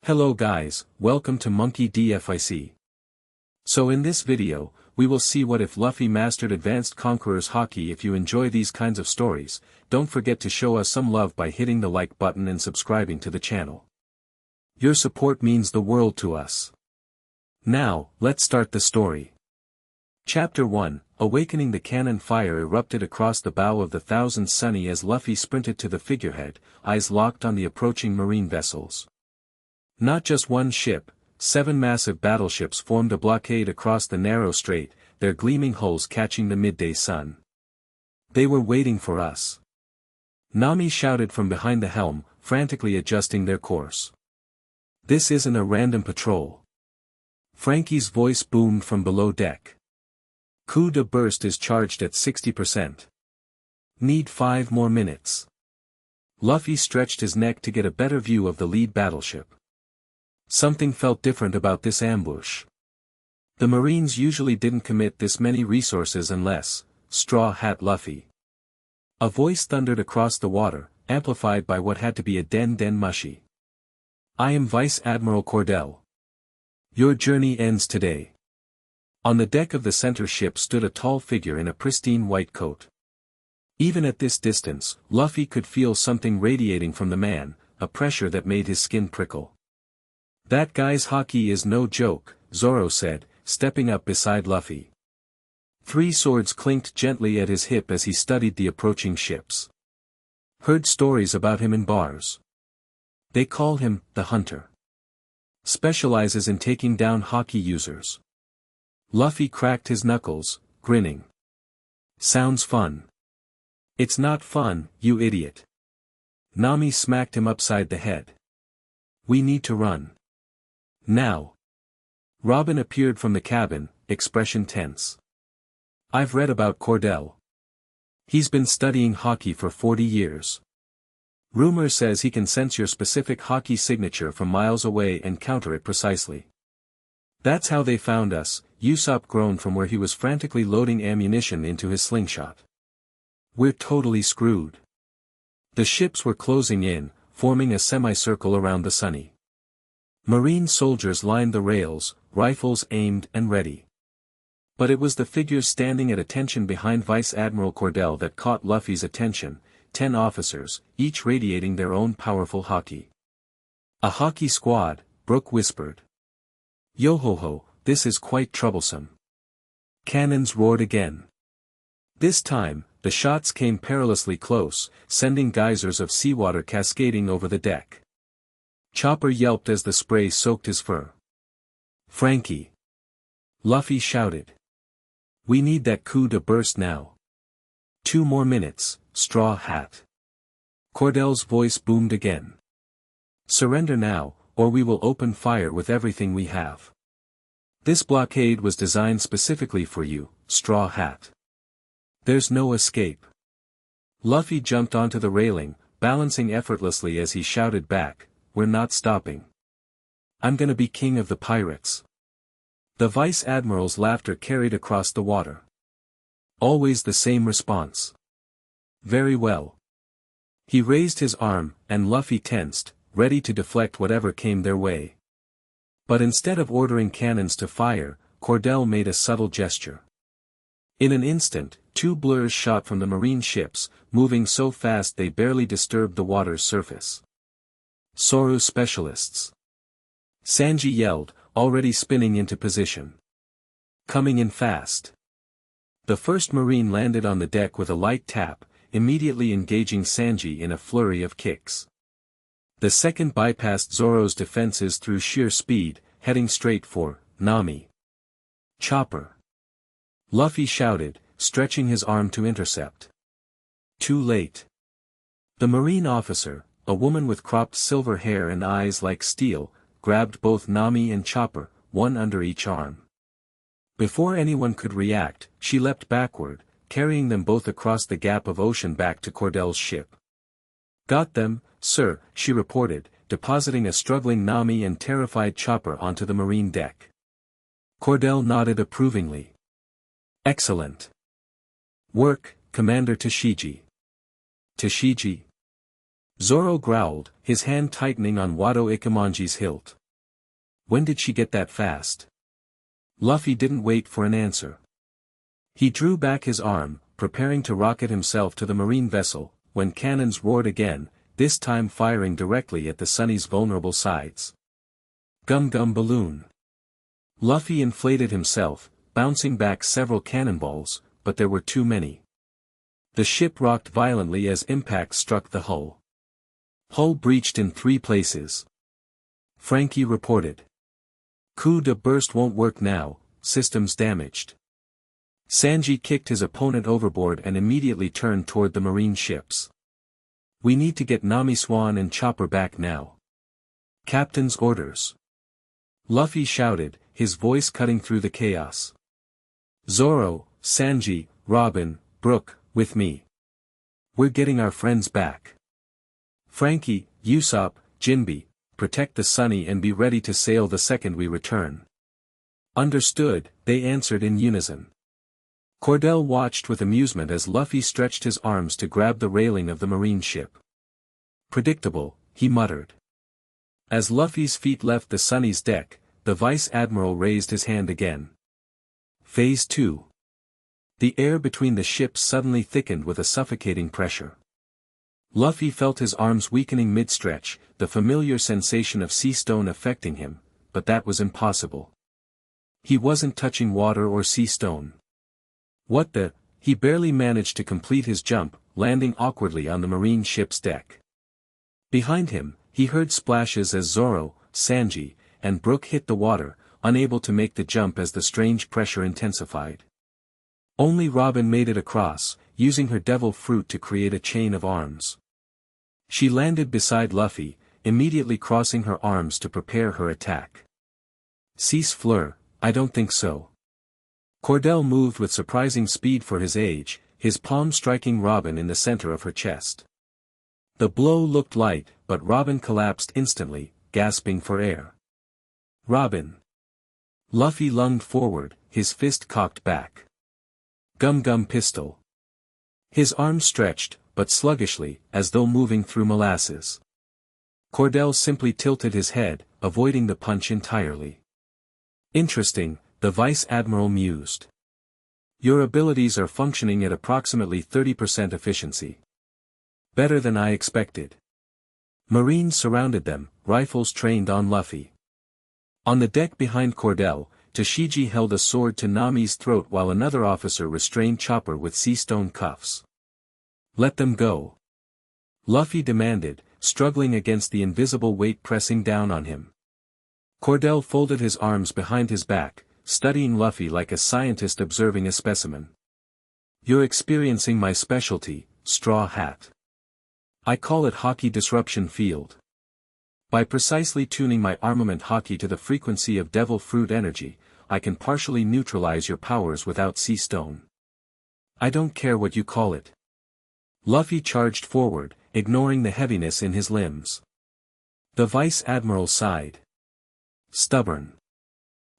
Hello guys, welcome to Monkey DFIC. So in this video, we will see what if Luffy mastered advanced Conqueror's Haki. If you enjoy these kinds of stories, don't forget to show us some love by hitting the like button and subscribing to the channel. Your support means the world to us. Now, let's start the story. Chapter 1, Awakening. The cannon fire erupted across the bow of the Thousand Sunny as Luffy sprinted to the figurehead, eyes locked on the approaching marine vessels. Not just one ship, 7 massive battleships formed a blockade across the narrow strait, their gleaming hulls catching the midday sun. They were waiting for us. Nami shouted from behind the helm, frantically adjusting their course. This isn't a random patrol. Frankie's voice boomed from below deck. Coup de burst is charged at 60%. Need 5 more minutes. Luffy stretched his neck to get a better view of the lead battleship. Something felt different about this ambush. The Marines usually didn't commit this many resources unless, Straw Hat Luffy. A voice thundered across the water, amplified by what had to be a den mushy. I am Vice Admiral Cordell. Your journey ends today. On the deck of the center ship stood a tall figure in a pristine white coat. Even at this distance, Luffy could feel something radiating from the man, a pressure that made his skin prickle. That guy's Haki is no joke, Zoro said, stepping up beside Luffy. 3 swords clinked gently at his hip as he studied the approaching ships. Heard stories about him in bars. They call him, the Hunter. Specializes in taking down Haki users. Luffy cracked his knuckles, grinning. Sounds fun. It's not fun, you idiot. Nami smacked him upside the head. We need to run. Now. Robin appeared from the cabin, expression tense. I've read about Cordell. He's been studying Haki for 40 years. Rumor says he can sense your specific Haki signature from miles away and counter it precisely. That's how they found us, Usopp groaned from where he was frantically loading ammunition into his slingshot. We're totally screwed. The ships were closing in, forming a semicircle around the Sunny. Marine soldiers lined the rails, rifles aimed and ready. But it was the figures standing at attention behind Vice Admiral Cordell that caught Luffy's attention, 10 officers, each radiating their own powerful Haki. A Haki squad, Brook whispered. Yo-ho-ho, this is quite troublesome. Cannons roared again. This time, the shots came perilously close, sending geysers of seawater cascading over the deck. Chopper yelped as the spray soaked his fur. Frankie! Luffy shouted. We need that coup to burst now. 2 more minutes, Straw Hat. Cordell's voice boomed again. Surrender now, or we will open fire with everything we have. This blockade was designed specifically for you, Straw Hat. There's no escape. Luffy jumped onto the railing, balancing effortlessly as he shouted back, we're not stopping. I'm gonna be king of the pirates. The Vice Admiral's laughter carried across the water. Always the same response. Very well. He raised his arm, and Luffy tensed, ready to deflect whatever came their way. But instead of ordering cannons to fire, Cordell made a subtle gesture. In an instant, 2 blurs shot from the marine ships, moving so fast they barely disturbed the water's surface. Soru specialists. Sanji yelled, already spinning into position. Coming in fast. The first marine landed on the deck with a light tap, immediately engaging Sanji in a flurry of kicks. The second bypassed Zoro's defenses through sheer speed, heading straight for Nami. Chopper! Luffy shouted, stretching his arm to intercept. Too late. The marine officer, a woman with cropped silver hair and eyes like steel, grabbed both Nami and Chopper, one under each arm. Before anyone could react, she leapt backward, carrying them both across the gap of ocean back to Cordell's ship. Got them, sir, she reported, depositing a struggling Nami and terrified Chopper onto the marine deck. Cordell nodded approvingly. Excellent work, Commander Tashigi. Tashigi? Zoro growled, his hand tightening on Wado Ikemanji's hilt. When did she get that fast? Luffy didn't wait for an answer. He drew back his arm, preparing to rocket himself to the marine vessel, when cannons roared again, this time firing directly at the Sunny's vulnerable sides. Gum Gum Balloon. Luffy inflated himself, bouncing back several cannonballs, but there were too many. The ship rocked violently as impact struck the hull. Hull breached in 3 places. Frankie reported. Coup de burst won't work now, systems damaged. Sanji kicked his opponent overboard and immediately turned toward the marine ships. We need to get Nami Swan and Chopper back now. Captain's orders. Luffy shouted, his voice cutting through the chaos. Zoro, Sanji, Robin, Brook, with me. We're getting our friends back. Frankie, Usopp, Jinbe, protect the Sunny and be ready to sail the second we return. Understood, they answered in unison. Cordell watched with amusement as Luffy stretched his arms to grab the railing of the marine ship. Predictable, he muttered. As Luffy's feet left the Sunny's deck, the Vice Admiral raised his hand again. Phase 2. The air between the ships suddenly thickened with a suffocating pressure. Luffy felt his arms weakening mid-stretch, the familiar sensation of sea stone affecting him, but that was impossible. He wasn't touching water or sea stone. What the? He barely managed to complete his jump, landing awkwardly on the marine ship's deck. Behind him, he heard splashes as Zoro, Sanji, and Brook hit the water, unable to make the jump as the strange pressure intensified. Only Robin made it across, using her devil fruit to create a chain of arms. She landed beside Luffy, immediately crossing her arms to prepare her attack. Cease Fleur, I don't think so. Cordell moved with surprising speed for his age, his palm striking Robin in the center of her chest. The blow looked light, but Robin collapsed instantly, gasping for air. Robin. Luffy lunged forward, his fist cocked back. Gum Gum Pistol. His arm stretched, but sluggishly, as though moving through molasses. Cordell simply tilted his head, avoiding the punch entirely. Interesting, the Vice Admiral mused. Your abilities are functioning at approximately 30% efficiency. Better than I expected. Marines surrounded them, rifles trained on Luffy. On the deck behind Cordell, Tashigi held a sword to Nami's throat while another officer restrained Chopper with sea stone cuffs. Let them go. Luffy demanded, struggling against the invisible weight pressing down on him. Cordell folded his arms behind his back, studying Luffy like a scientist observing a specimen. You're experiencing my specialty, Straw Hat. I call it Haki Disruption Field. By precisely tuning my armament Haki to the frequency of Devil Fruit energy, I can partially neutralize your powers without sea stone. I don't care what you call it. Luffy charged forward, ignoring the heaviness in his limbs. The Vice Admiral sighed. Stubborn.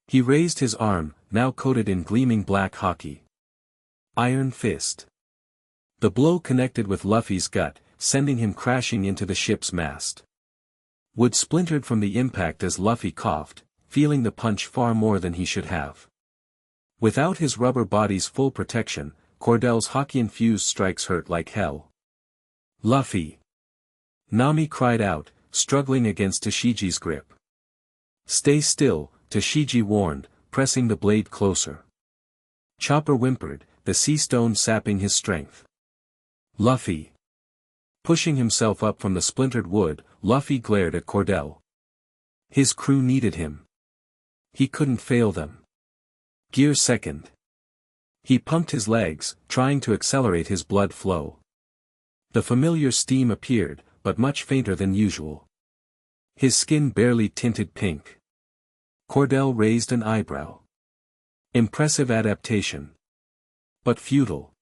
He raised his arm, now coated in gleaming black Haki. Iron Fist. The blow connected with Luffy's gut, sending him crashing into the ship's mast. Wood splintered from the impact as Luffy coughed, feeling the punch far more than he should have. Without his rubber body's full protection, Cordell's Haki-infused strikes hurt like hell. Luffy! Nami cried out, struggling against Tashigi's grip. Stay still, Tashigi warned, pressing the blade closer. Chopper whimpered, the sea stone sapping his strength. Luffy! Pushing himself up from the splintered wood, Luffy glared at Cordell. His crew needed him. He couldn't fail them. Gear second. He pumped his legs, trying to accelerate his blood flow. The familiar steam appeared, but much fainter than usual. His skin barely tinted pink. Cordell raised an eyebrow. Impressive adaptation. But futile.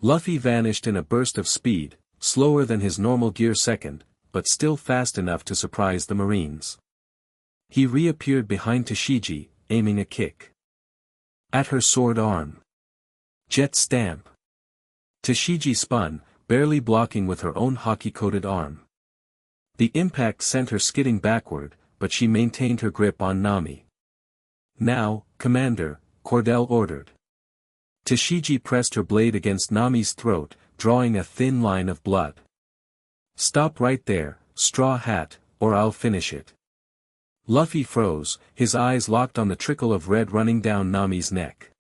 Luffy vanished in a burst of speed, slower than his normal gear second, but still fast enough to surprise the Marines. He reappeared behind Tashigi, aiming a kick. At her sword arm. Jet stamp. Tashigi spun, barely blocking with her own Haki-coated arm. The impact sent her skidding backward, but she maintained her grip on Nami. "Now, Commander," Cordell ordered. Tashigi pressed her blade against Nami's throat, drawing a thin line of blood. "Stop right there, Straw Hat, or I'll finish it." Luffy froze, his eyes locked on the trickle of red running down Nami's neck.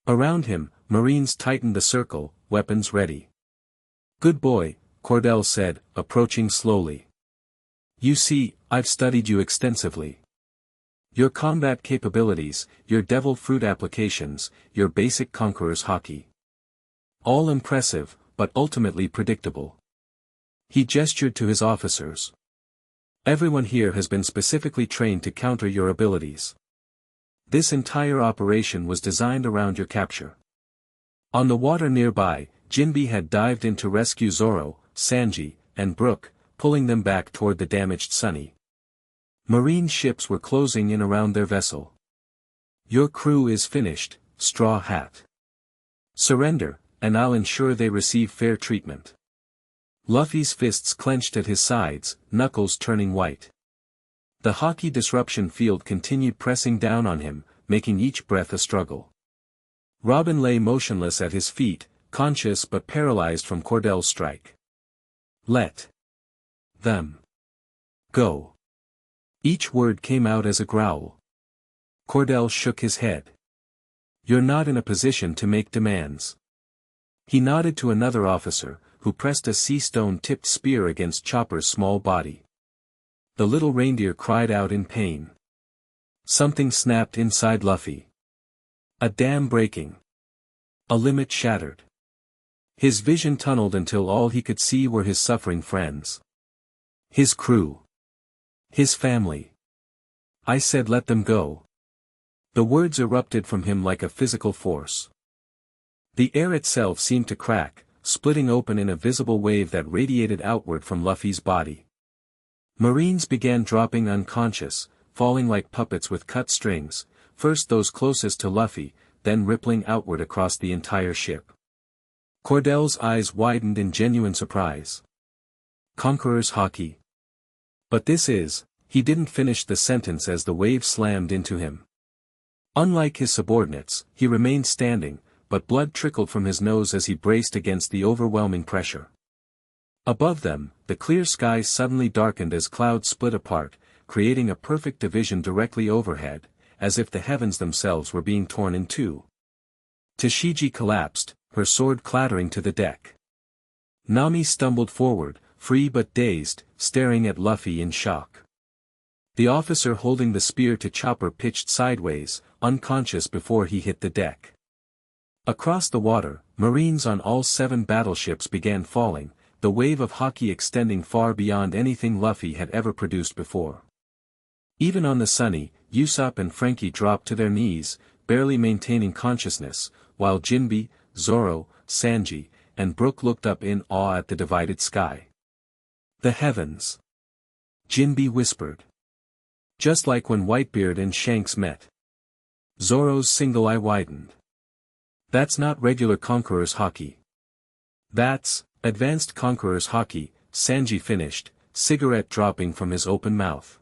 Around him, Marines tightened the circle, weapons ready. "Good boy," Cordell said, approaching slowly. "You see, I've studied you extensively. Your combat capabilities, your devil fruit applications, your basic Conqueror's Haki. All impressive, but ultimately predictable." He gestured to his officers. "Everyone here has been specifically trained to counter your abilities. This entire operation was designed around your capture." On the water nearby, Jinbe had dived in to rescue Zoro, Sanji, and Brook, pulling them back toward the damaged Sunny. Marine ships were closing in around their vessel. "Your crew is finished, Straw Hat. Surrender, and I'll ensure they receive fair treatment." Luffy's fists clenched at his sides, knuckles turning white. The Haki disruption field continued pressing down on him, making each breath a struggle. Robin lay motionless at his feet, conscious but paralyzed from Cordell's strike. "Let them go." Each word came out as a growl. Cordell shook his head. "You're not in a position to make demands." He nodded to another officer, who pressed a sea stone-tipped spear against Chopper's small body. The little reindeer cried out in pain. Something snapped inside Luffy. A dam breaking. A limit shattered. His vision tunneled until all he could see were his suffering friends. His crew. His family. "I said let them go." The words erupted from him like a physical force. The air itself seemed to crack, splitting open in a visible wave that radiated outward from Luffy's body. Marines began dropping unconscious, falling like puppets with cut strings, first those closest to Luffy, then rippling outward across the entire ship. Cordell's eyes widened in genuine surprise. "Conqueror's Haki. But this is..." He didn't finish the sentence as the wave slammed into him. Unlike his subordinates, he remained standing, but blood trickled from his nose as he braced against the overwhelming pressure. Above them, the clear sky suddenly darkened as clouds split apart, creating a perfect division directly overhead, as if the heavens themselves were being torn in two. Tashigi collapsed, her sword clattering to the deck. Nami stumbled forward, free but dazed, staring at Luffy in shock. The officer holding the spear to Chopper pitched sideways, unconscious before he hit the deck. Across the water, Marines on all 7 battleships began falling, the wave of Haki extending far beyond anything Luffy had ever produced before. Even on the Sunny, Usopp and Frankie dropped to their knees, barely maintaining consciousness, while Jinbe, Zoro, Sanji, and Brook looked up in awe at the divided sky. "The heavens!" Jinbe whispered. "Just like when Whitebeard and Shanks met." Zoro's single eye widened. "That's not regular Conqueror's Haki. That's advanced Conqueror's Haki," Sanji finished, cigarette dropping from his open mouth.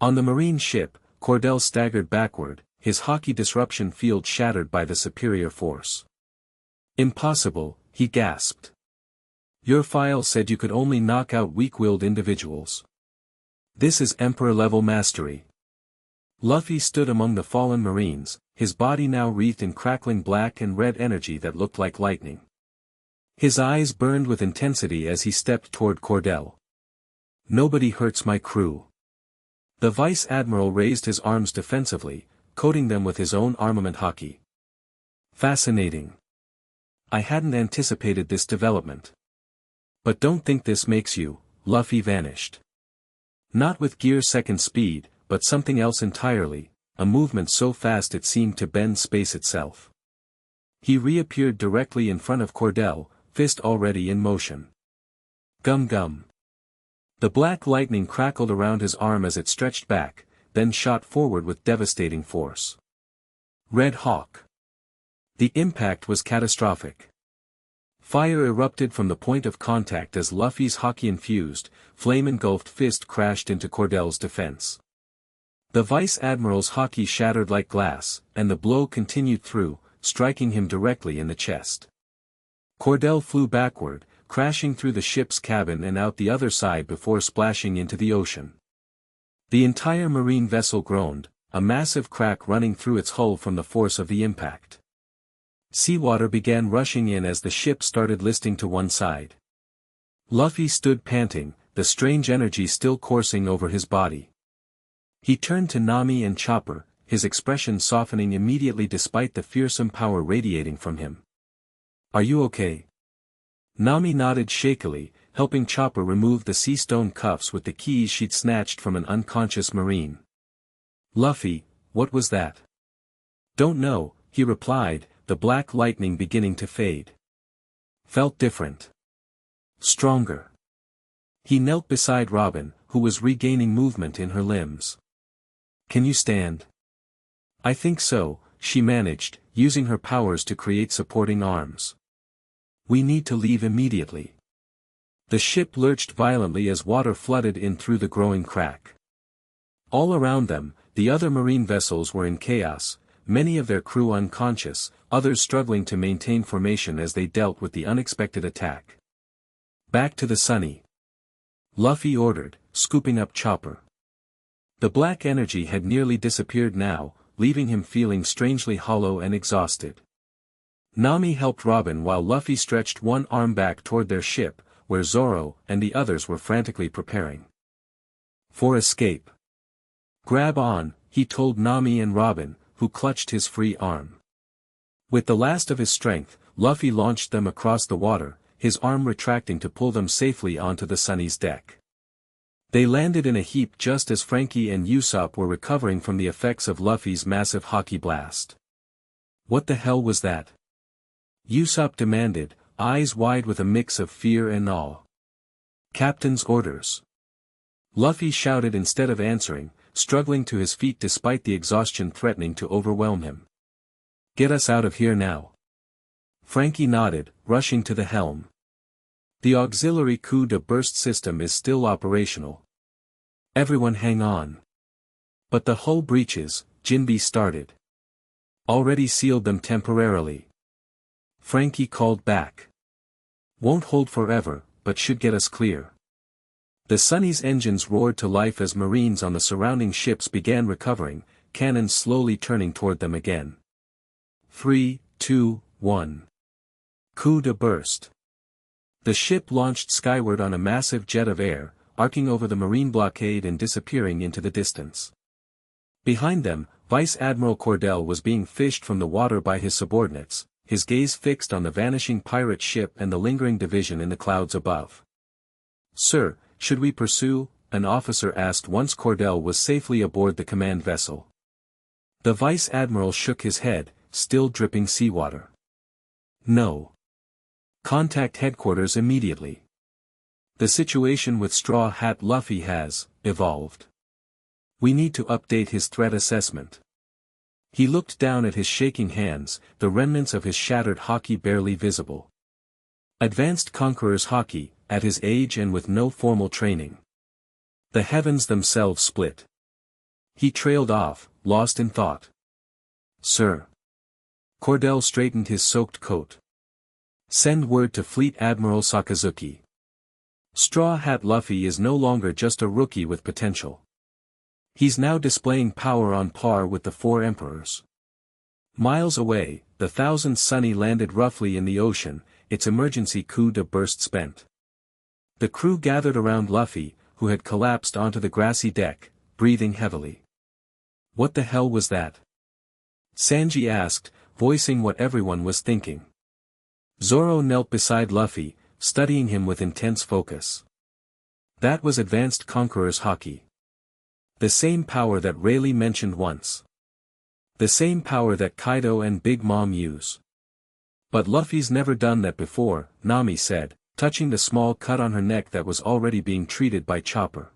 On the marine ship, Cordell staggered backward, his Haki disruption field shattered by the superior force. "Impossible," he gasped. "Your file said you could only knock out weak-willed individuals. This is Emperor-level mastery." Luffy stood among the fallen Marines, his body now wreathed in crackling black and red energy that looked like lightning. His eyes burned with intensity as he stepped toward Cordell. "Nobody hurts my crew." The Vice Admiral raised his arms defensively, coating them with his own armament Haki. "Fascinating. I hadn't anticipated this development. But don't think this makes you." Luffy vanished. Not with gear second speed, but something else entirely, a movement so fast it seemed to bend space itself. He reappeared directly in front of Cordell, fist already in motion. Gum gum. The black lightning crackled around his arm as it stretched back, then shot forward with devastating force. Red Hawk. The impact was catastrophic. Fire erupted from the point of contact as Luffy's Haki-infused, flame-engulfed fist crashed into Cordel's defense. The Vice Admiral's Haki shattered like glass, and the blow continued through, striking him directly in the chest. Cordell flew backward, crashing through the ship's cabin and out the other side before splashing into the ocean. The entire marine vessel groaned, a massive crack running through its hull from the force of the impact. Seawater began rushing in as the ship started listing to one side. Luffy stood panting, the strange energy still coursing over his body. He turned to Nami and Chopper, his expression softening immediately despite the fearsome power radiating from him. "Are you okay?" Nami nodded shakily, helping Chopper remove the sea stone cuffs with the keys she'd snatched from an unconscious marine. "Luffy, what was that?" "Don't know," he replied, the black lightning beginning to fade. "Felt different. Stronger." He knelt beside Robin, who was regaining movement in her limbs. "Can you stand?" "I think so," she managed, using her powers to create supporting arms. "We need to leave immediately." The ship lurched violently as water flooded in through the growing crack. All around them, the other marine vessels were in chaos, many of their crew unconscious, others struggling to maintain formation as they dealt with the unexpected attack. "Back to the Sunny," Luffy ordered, scooping up Chopper. The black energy had nearly disappeared now, leaving him feeling strangely hollow and exhausted. Nami helped Robin while Luffy stretched one arm back toward their ship, where Zoro and the others were frantically preparing for escape. "Grab on," he told Nami and Robin, who clutched his free arm. With the last of his strength, Luffy launched them across the water, his arm retracting to pull them safely onto the Sunny's deck. They landed in a heap just as Franky and Usopp were recovering from the effects of Luffy's massive Haki blast. "What the hell was that?" Usopp demanded, eyes wide with a mix of fear and awe. "Captain's orders." Luffy shouted instead of answering, struggling to his feet despite the exhaustion threatening to overwhelm him. "Get us out of here now." Franky nodded, rushing to the helm. "The auxiliary coup de burst system is still operational. Everyone hang on." "But the hull breaches," Jinbe started. "Already sealed them temporarily," Franky called back. "Won't hold forever, but should get us clear." The Sunny's engines roared to life as Marines on the surrounding ships began recovering, cannons slowly turning toward them again. 3, 2, 1. Coup de burst. The ship launched skyward on a massive jet of air, arcing over the Marine blockade and disappearing into the distance. Behind them, Vice Admiral Cordell was being fished from the water by his subordinates, his gaze fixed on the vanishing pirate ship and the lingering division in the clouds above. "Sir, should we pursue?" an officer asked once Cordell was safely aboard the command vessel. The Vice Admiral shook his head, still dripping seawater. "No. Contact headquarters immediately. The situation with Straw Hat Luffy has evolved. We need to update his threat assessment." He looked down at his shaking hands, the remnants of his shattered Haki barely visible. Advanced Conqueror's Haki, at his age and with no formal training. The heavens themselves split. He trailed off, lost in thought. "Sir." Cordell straightened his soaked coat. "Send word to Fleet Admiral Sakazuki. Straw Hat Luffy is no longer just a rookie with potential. He's now displaying power on par with the four emperors." Miles away, the 1000th Sunny landed roughly in the ocean, its emergency coup de burst spent. The crew gathered around Luffy, who had collapsed onto the grassy deck, breathing heavily. "What the hell was that?" Sanji asked, voicing what everyone was thinking. Zoro knelt beside Luffy, studying him with intense focus. "That was Advanced Conqueror's Haki. The same power that Rayleigh mentioned once. The same power that Kaido and Big Mom use. But Luffy's never done that before," Nami said, touching the small cut on her neck that was already being treated by Chopper.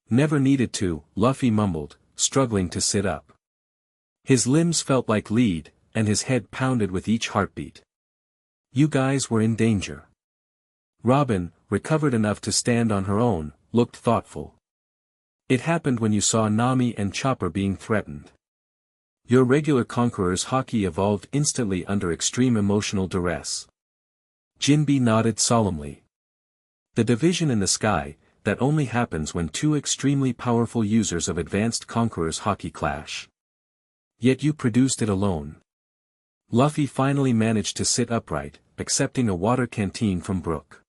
"Never needed to," Luffy mumbled, struggling to sit up. His limbs felt like lead, and his head pounded with each heartbeat. You guys were in danger. Robin, recovered enough to stand on her own, looked thoughtful. It happened when you saw Nami and Chopper being threatened. Your regular Conqueror's Haki evolved instantly under extreme emotional duress. Jinbe nodded solemnly. The division in the sky, that only happens when two extremely powerful users of advanced Conqueror's Haki clash. Yet you produced it alone. Luffy finally managed to sit upright, accepting a water canteen from Brook.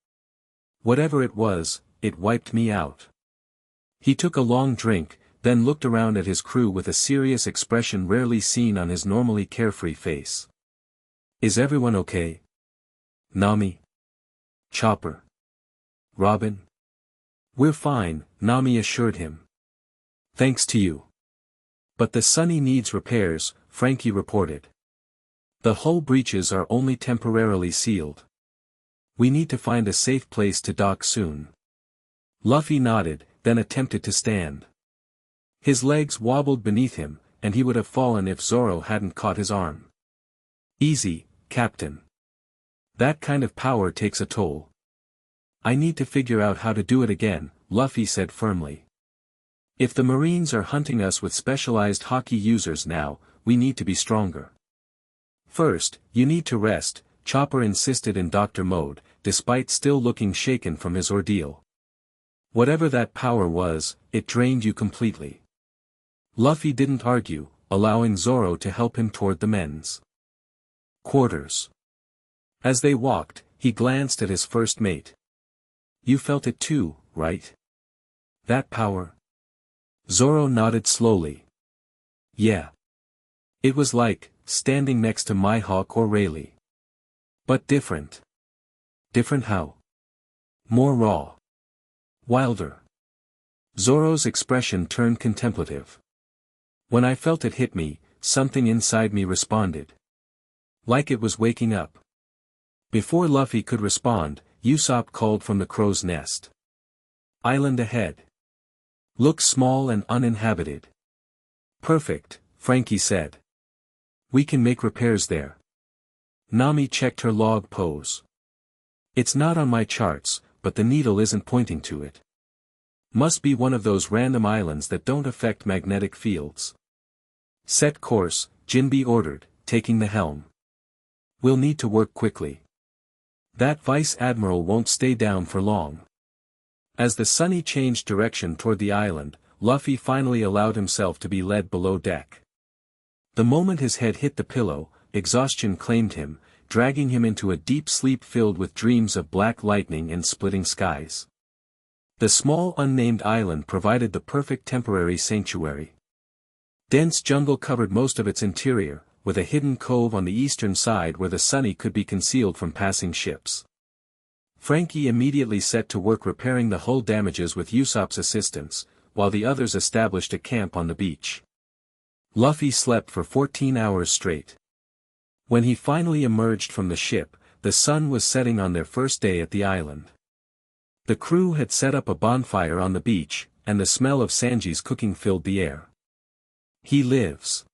Whatever it was, it wiped me out. He took a long drink, then looked around at his crew with a serious expression rarely seen on his normally carefree face. Is everyone okay? Nami? Chopper? Robin? We're fine, Nami assured him. Thanks to you. But the Sunny needs repairs, Frankie reported. The hull breaches are only temporarily sealed. We need to find a safe place to dock soon. Luffy nodded, then attempted to stand. His legs wobbled beneath him, and he would have fallen if Zoro hadn't caught his arm. Easy, Captain. That kind of power takes a toll. I need to figure out how to do it again, Luffy said firmly. If the Marines are hunting us with specialized Haki users now, we need to be stronger. First, you need to rest, Chopper insisted in doctor mode, despite still looking shaken from his ordeal. Whatever that power was, it drained you completely. Luffy didn't argue, allowing Zoro to help him toward the men's quarters. As they walked, he glanced at his first mate. You felt it too, right? That power? Zoro nodded slowly. Yeah. It was like, standing next to Mihawk or Rayleigh. But different. Different how? More raw. Wilder. Zoro's expression turned contemplative. When I felt it hit me, something inside me responded. Like it was waking up. Before Luffy could respond, Usopp called from the crow's nest. Island ahead. Looks small and uninhabited. Perfect, Frankie said. We can make repairs there. Nami checked her log pose. It's not on my charts, but the needle isn't pointing to it. Must be one of those random islands that don't affect magnetic fields. Set course, Jinbe ordered, taking the helm. We'll need to work quickly. That Vice Admiral won't stay down for long. As the Sunny changed direction toward the island, Luffy finally allowed himself to be led below deck. The moment his head hit the pillow, exhaustion claimed him, dragging him into a deep sleep filled with dreams of black lightning and splitting skies. The small unnamed island provided the perfect temporary sanctuary. Dense jungle covered most of its interior, with a hidden cove on the eastern side where the Sunny could be concealed from passing ships. Frankie immediately set to work repairing the hull damages with Usopp's assistance, while the others established a camp on the beach. Luffy slept for 14 hours straight. When he finally emerged from the ship, the sun was setting on their first day at the island. The crew had set up a bonfire on the beach, and the smell of Sanji's cooking filled the air. He lives.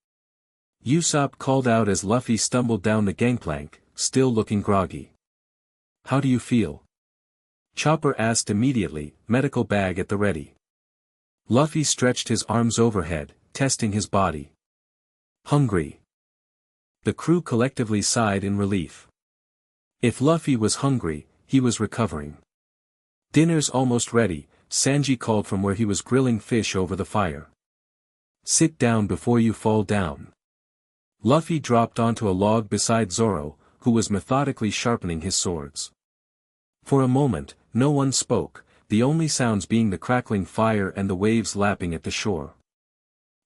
Usopp called out as Luffy stumbled down the gangplank, still looking groggy. How do you feel? Chopper asked immediately, medical bag at the ready. Luffy stretched his arms overhead, testing his body. Hungry. The crew collectively sighed in relief. If Luffy was hungry, he was recovering. Dinner's almost ready, Sanji called from where he was grilling fish over the fire. Sit down before you fall down. Luffy dropped onto a log beside Zoro, who was methodically sharpening his swords. For a moment, no one spoke, the only sounds being the crackling fire and the waves lapping at the shore.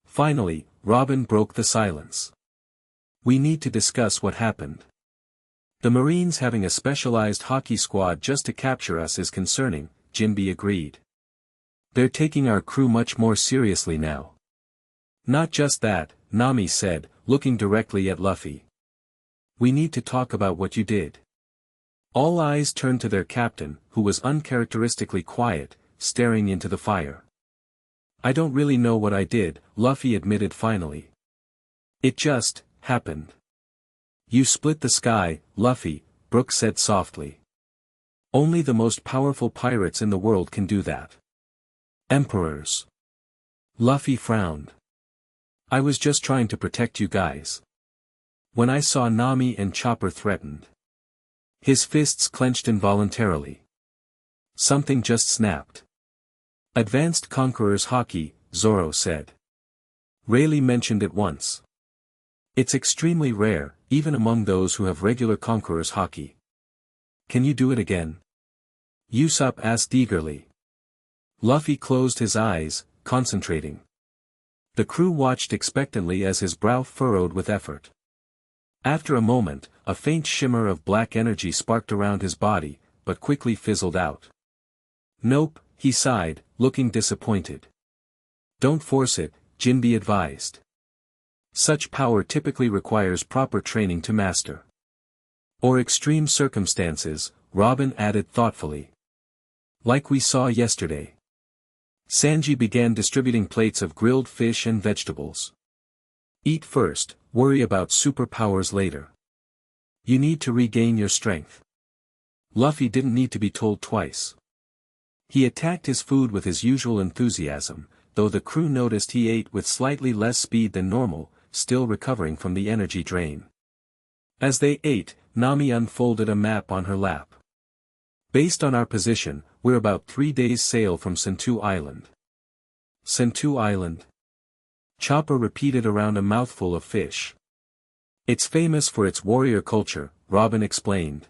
Finally, Robin broke the silence. We need to discuss what happened. The Marines having a specialized Haki squad just to capture us is concerning, Jinbe agreed. They're taking our crew much more seriously now. Not just that, Nami said, looking directly at Luffy. We need to talk about what you did. All eyes turned to their captain, who was uncharacteristically quiet, staring into the fire. I don't really know what I did, Luffy admitted finally. It just happened. You split the sky, Luffy, Brooke said softly. Only the most powerful pirates in the world can do that. Emperors. Luffy frowned. I was just trying to protect you guys. When I saw Nami and Chopper threatened. His fists clenched involuntarily. Something just snapped. Advanced Conqueror's Haki, Zoro said. Rayleigh mentioned it once. It's extremely rare, even among those who have regular Conqueror's Haki. Can you do it again? Usopp asked eagerly. Luffy closed his eyes, concentrating. The crew watched expectantly as his brow furrowed with effort. After a moment, a faint shimmer of black energy sparked around his body, but quickly fizzled out. Nope, he sighed, looking disappointed. Don't force it, Jinbe advised. Such power typically requires proper training to master. Or extreme circumstances, Robin added thoughtfully. Like we saw yesterday. Sanji began distributing plates of grilled fish and vegetables. Eat first, worry about superpowers later. You need to regain your strength. Luffy didn't need to be told twice. He attacked his food with his usual enthusiasm, though the crew noticed he ate with slightly less speed than normal, still recovering from the energy drain. As they ate, Nami unfolded a map on her lap. Based on our position, we're about 3 days' sail from Sentu Island. Sentu Island? Chopper repeated around a mouthful of fish. It's famous for its warrior culture, Robin explained.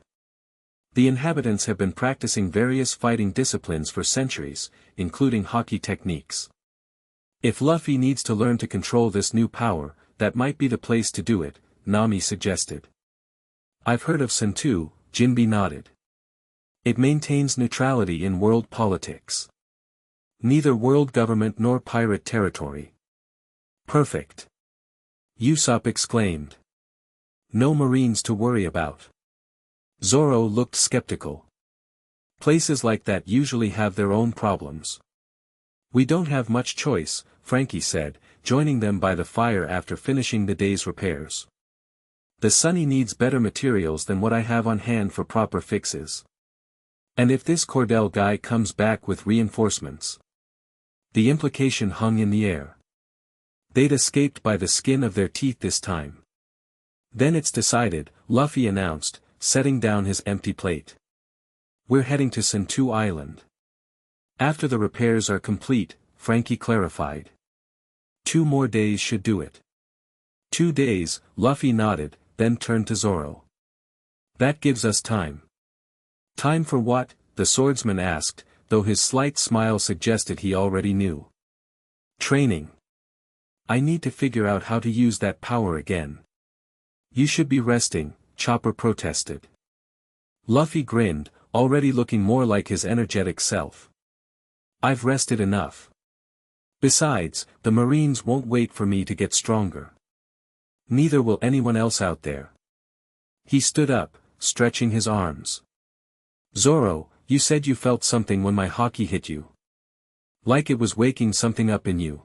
The inhabitants have been practicing various fighting disciplines for centuries, including Haki techniques. If Luffy needs to learn to control this new power, that might be the place to do it, Nami suggested. I've heard of Sentu, Jinbe nodded. It maintains neutrality in world politics. Neither world government nor pirate territory. Perfect. Usopp exclaimed. No marines to worry about. Zoro looked skeptical. Places like that usually have their own problems. We don't have much choice, Frankie said, joining them by the fire after finishing the day's repairs. The Sunny needs better materials than what I have on hand for proper fixes. And if this Cordell guy comes back with reinforcements. The implication hung in the air. They'd escaped by the skin of their teeth this time. Then it's decided, Luffy announced, setting down his empty plate. We're heading to Sentu Island. After the repairs are complete, Frankie clarified. 2 more days should do it. 2 days, Luffy nodded, then turned to Zoro. That gives us time. Time for what? The swordsman asked, though his slight smile suggested he already knew. Training. I need to figure out how to use that power again. You should be resting, Chopper protested. Luffy grinned, already looking more like his energetic self. I've rested enough. Besides, the Marines won't wait for me to get stronger. Neither will anyone else out there. He stood up, stretching his arms. Zoro, you said you felt something when my Haki hit you. Like it was waking something up in you.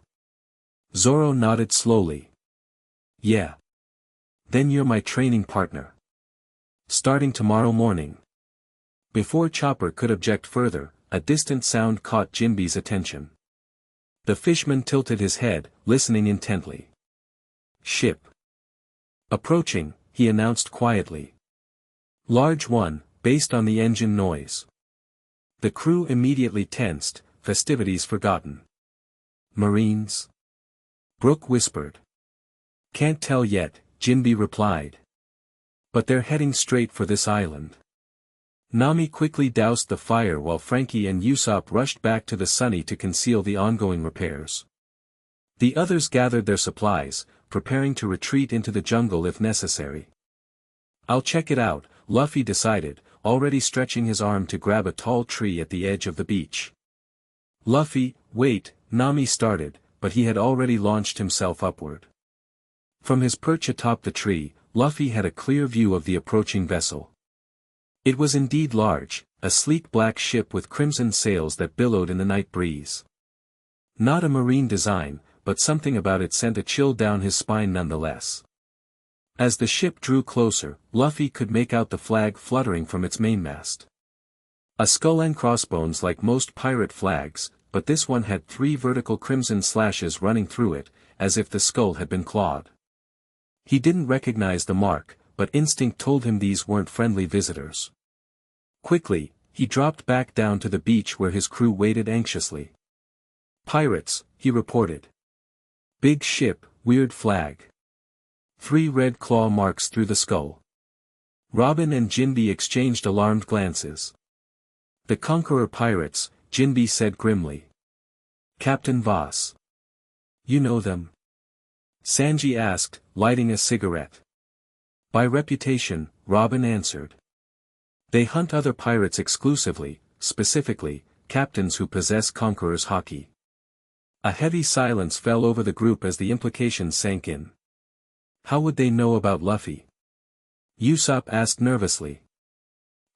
Zoro nodded slowly. Yeah. Then you're my training partner. Starting tomorrow morning. Before Chopper could object further, a distant sound caught Jinbe's attention. The fishman tilted his head, listening intently. Ship. Approaching, he announced quietly. Large one, based on the engine noise. The crew immediately tensed, festivities forgotten. Marines? Brooke whispered. Can't tell yet, Jinbe replied. But they're heading straight for this island. Nami quickly doused the fire while Frankie and Usopp rushed back to the Sunny to conceal the ongoing repairs. The others gathered their supplies, preparing to retreat into the jungle if necessary. I'll check it out, Luffy decided, already stretching his arm to grab a tall tree at the edge of the beach. Luffy, wait, Nami started, but he had already launched himself upward. From his perch atop the tree, Luffy had a clear view of the approaching vessel. It was indeed large, a sleek black ship with crimson sails that billowed in the night breeze. Not a marine design, but something about it sent a chill down his spine nonetheless. As the ship drew closer, Luffy could make out the flag fluttering from its mainmast. A skull and crossbones like most pirate flags, but this one had 3 vertical crimson slashes running through it, as if the skull had been clawed. He didn't recognize the mark, but instinct told him these weren't friendly visitors. Quickly, he dropped back down to the beach where his crew waited anxiously. "Pirates," he reported. "Big ship, weird flag. 3 red claw marks through the skull." Robin and Jinbe exchanged alarmed glances. "The Conqueror pirates," Jinbe said grimly. "Captain Voss. You know them?" Sanji asked, lighting a cigarette. "By reputation," Robin answered. "They hunt other pirates exclusively, specifically, captains who possess Conqueror's Haki." A heavy silence fell over the group as the implications sank in. How would they know about Luffy? Usopp asked nervously.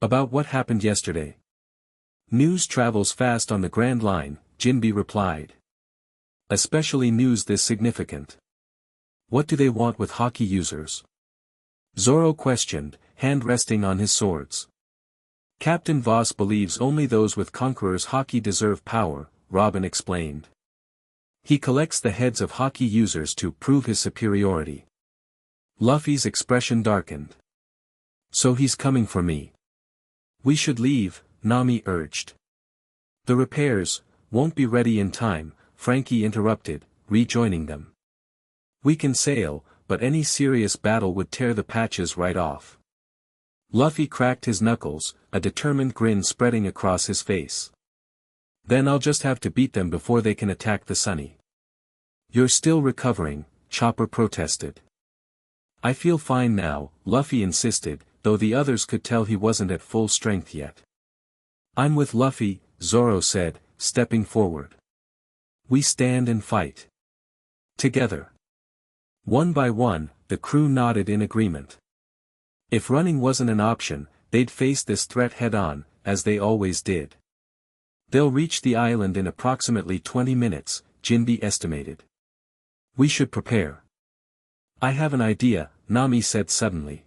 "About what happened yesterday?" "News travels fast on the Grand Line," Jinbe replied. "Especially news this significant." "What do they want with Haki users?" Zoro questioned, hand resting on his swords. "Captain Voss believes only those with Conqueror's Haki deserve power," Robin explained. "He collects the heads of Haki users to prove his superiority." Luffy's expression darkened. "So he's coming for me." "We should leave," Nami urged. "The repairs won't be ready in time," Frankie interrupted, rejoining them. "We can sail, but any serious battle would tear the patches right off." Luffy cracked his knuckles, a determined grin spreading across his face. "Then I'll just have to beat them before they can attack the Sunny." "You're still recovering," Chopper protested. "I feel fine now," Luffy insisted, though the others could tell he wasn't at full strength yet. "I'm with Luffy," Zoro said, stepping forward. "We stand and fight together." One by one, the crew nodded in agreement. If running wasn't an option, they'd face this threat head-on, as they always did. "They'll reach the island in approximately 20 minutes, Jinbe estimated. We should prepare." "I have an idea," Nami said suddenly.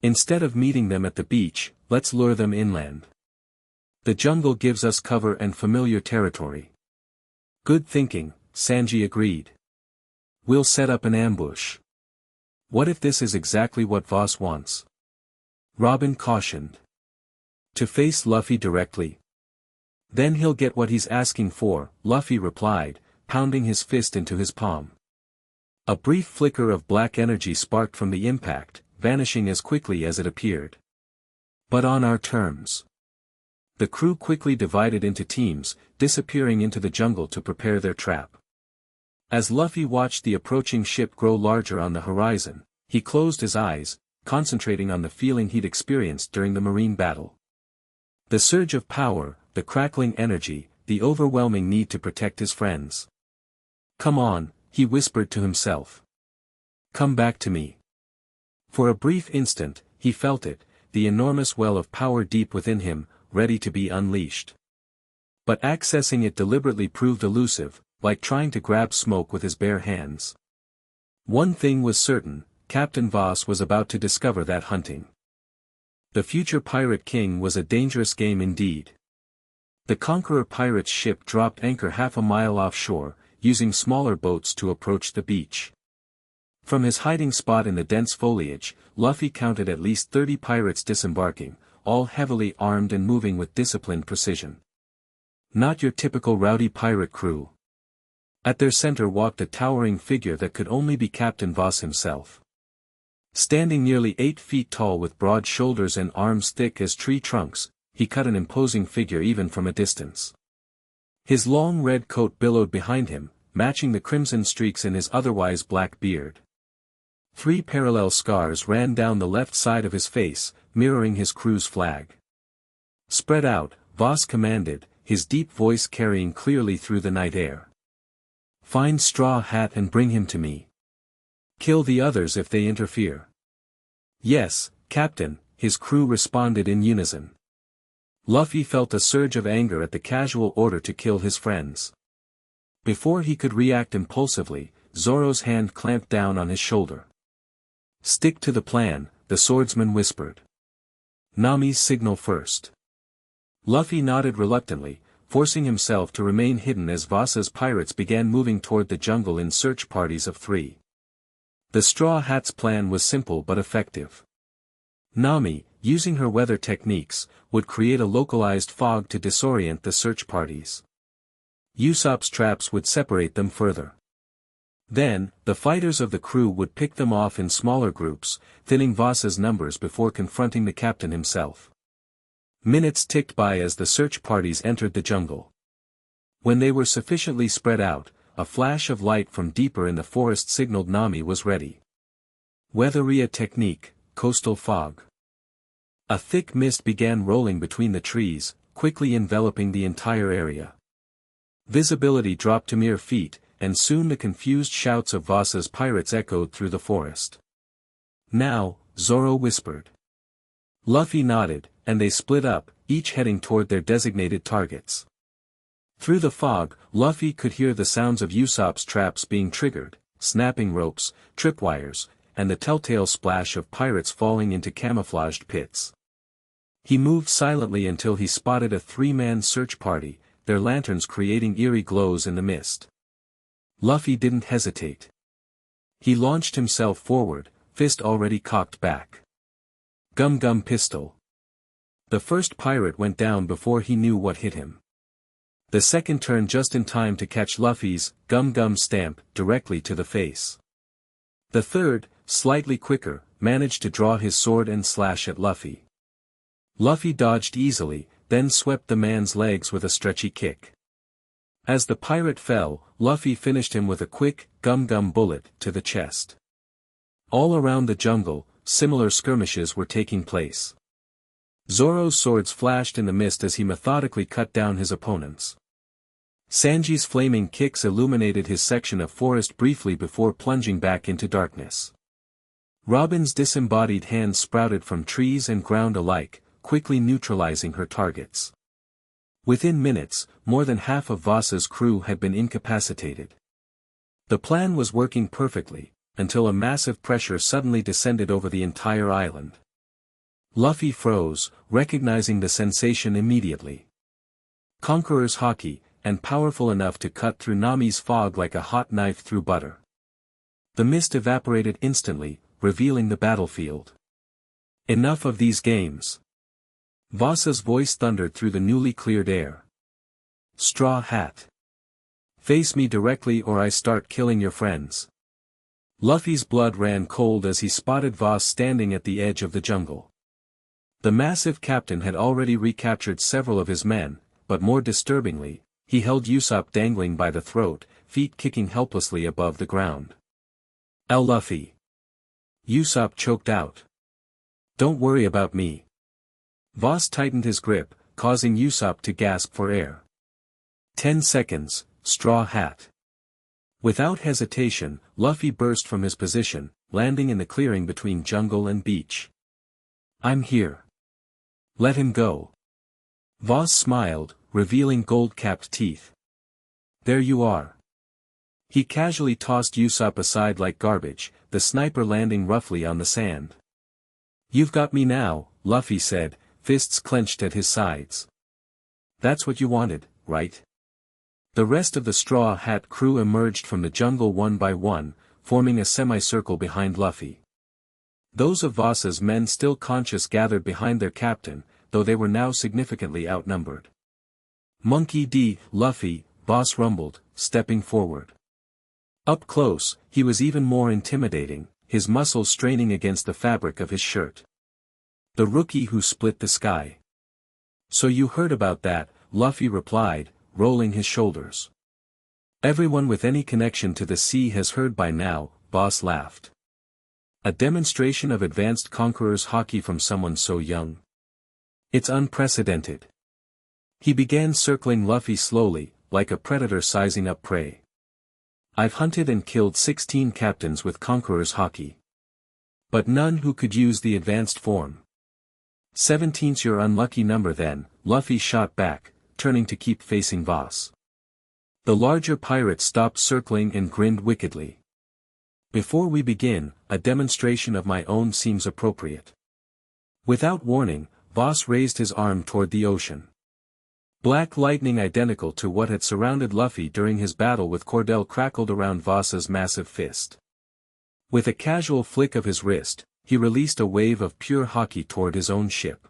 "Instead of meeting them at the beach, let's lure them inland. The jungle gives us cover and familiar territory." "Good thinking," Sanji agreed. "We'll set up an ambush." "What if this is exactly what Voss wants?" Robin cautioned. "To face Luffy directly. Then he'll get what he's asking for," Luffy replied, pounding his fist into his palm. A brief flicker of black energy sparked from the impact, vanishing as quickly as it appeared. "But on our terms." The crew quickly divided into teams, disappearing into the jungle to prepare their trap. As Luffy watched the approaching ship grow larger on the horizon, he closed his eyes, concentrating on the feeling he'd experienced during the marine battle. The surge of power, the crackling energy, the overwhelming need to protect his friends. "Come on," he whispered to himself. "Come back to me." For a brief instant, he felt it, the enormous well of power deep within him, ready to be unleashed. But accessing it deliberately proved elusive, like trying to grab smoke with his bare hands. One thing was certain, Captain Voss was about to discover that hunting. The future Pirate King was a dangerous game indeed. The Conqueror pirate's ship dropped anchor half a mile offshore, using smaller boats to approach the beach. From his hiding spot in the dense foliage, Luffy counted at least 30 pirates disembarking, all heavily armed and moving with disciplined precision. Not your typical rowdy pirate crew. At their center walked a towering figure that could only be Captain Voss himself. Standing nearly 8 feet tall with broad shoulders and arms thick as tree trunks, he cut an imposing figure even from a distance. His long red coat billowed behind him, matching the crimson streaks in his otherwise black beard. 3 parallel scars ran down the left side of his face, mirroring his crew's flag. "Spread out," Voss commanded, his deep voice carrying clearly through the night air. "Find Straw Hat and bring him to me. Kill the others if they interfere." "Yes, Captain," his crew responded in unison. Luffy felt a surge of anger at the casual order to kill his friends. Before he could react impulsively, Zoro's hand clamped down on his shoulder. Stick to the plan, the swordsman whispered. Nami's signal first. Luffy nodded reluctantly, forcing himself to remain hidden as Vasa's pirates began moving toward the jungle in search parties of 3. The Straw Hat's plan was simple but effective. Nami, using her weather techniques, would create a localized fog to disorient the search parties. Usopp's traps would separate them further. Then, the fighters of the crew would pick them off in smaller groups, thinning Vasa's numbers before confronting the captain himself. Minutes ticked by as the search parties entered the jungle. When they were sufficiently spread out, a flash of light from deeper in the forest signaled Nami was ready. Weatheria technique, coastal fog. A thick mist began rolling between the trees, quickly enveloping the entire area. Visibility dropped to mere feet, and soon the confused shouts of Vasa's pirates echoed through the forest. Now, Zoro whispered. Luffy nodded, and they split up, each heading toward their designated targets. Through the fog, Luffy could hear the sounds of Usopp's traps being triggered, snapping ropes, tripwires, and the telltale splash of pirates falling into camouflaged pits. He moved silently until he spotted a 3-man search party, their lanterns creating eerie glows in the mist. Luffy didn't hesitate. He launched himself forward, fist already cocked back. Gum Gum pistol. The first pirate went down before he knew what hit him. The second turned just in time to catch Luffy's Gum Gum stamp directly to the face. The third, slightly quicker, managed to draw his sword and slash at Luffy. Luffy dodged easily, then swept the man's legs with a stretchy kick. As the pirate fell, Luffy finished him with a quick, Gum Gum bullet to the chest. All around the jungle, similar skirmishes were taking place. Zoro's swords flashed in the mist as he methodically cut down his opponents. Sanji's flaming kicks illuminated his section of forest briefly before plunging back into darkness. Robin's disembodied hands sprouted from trees and ground alike, quickly neutralizing her targets. Within minutes, more than half of Vasa's crew had been incapacitated. The plan was working perfectly, until a massive pressure suddenly descended over the entire island. Luffy froze, recognizing the sensation immediately. Conqueror's Haki, and powerful enough to cut through Nami's fog like a hot knife through butter. The mist evaporated instantly, revealing the battlefield. Enough of these games. Vasa's voice thundered through the newly cleared air. Straw Hat. Face me directly or I start killing your friends. Luffy's blood ran cold as he spotted Vas standing at the edge of the jungle. The massive captain had already recaptured several of his men, but more disturbingly, he held Usopp dangling by the throat, feet kicking helplessly above the ground. Luffy. Usopp choked out. Don't worry about me. Vas tightened his grip, causing Usopp to gasp for air. 10 seconds, Straw Hat. Without hesitation, Luffy burst from his position, landing in the clearing between jungle and beach. I'm here. Let him go. Vas smiled, revealing gold-capped teeth. There you are. He casually tossed Usopp aside like garbage, the sniper landing roughly on the sand. You've got me now, Luffy said, fists clenched at his sides. That's what you wanted, right? The rest of the Straw Hat crew emerged from the jungle one by one, forming a semicircle behind Luffy. Those of Vasa's men still conscious gathered behind their captain, though they were now significantly outnumbered. Monkey D. Luffy, Boss rumbled, stepping forward. Up close, he was even more intimidating, his muscles straining against the fabric of his shirt. The rookie who split the sky. So you heard about that, Luffy replied, rolling his shoulders. Everyone with any connection to the sea has heard by now, Boss laughed. A demonstration of advanced Conqueror's Haki from someone so young. It's unprecedented. He began circling Luffy slowly, like a predator sizing up prey. I've hunted and killed 16 captains with Conqueror's Haki. But none who could use the advanced form. 17's your unlucky number then, Luffy shot back, turning to keep facing Vas. The larger pirate stopped circling and grinned wickedly. Before we begin, a demonstration of my own seems appropriate. Without warning, Voss raised his arm toward the ocean. Black lightning identical to what had surrounded Luffy during his battle with Cordell crackled around Voss's massive fist. With a casual flick of his wrist, he released a wave of pure Haki toward his own ship.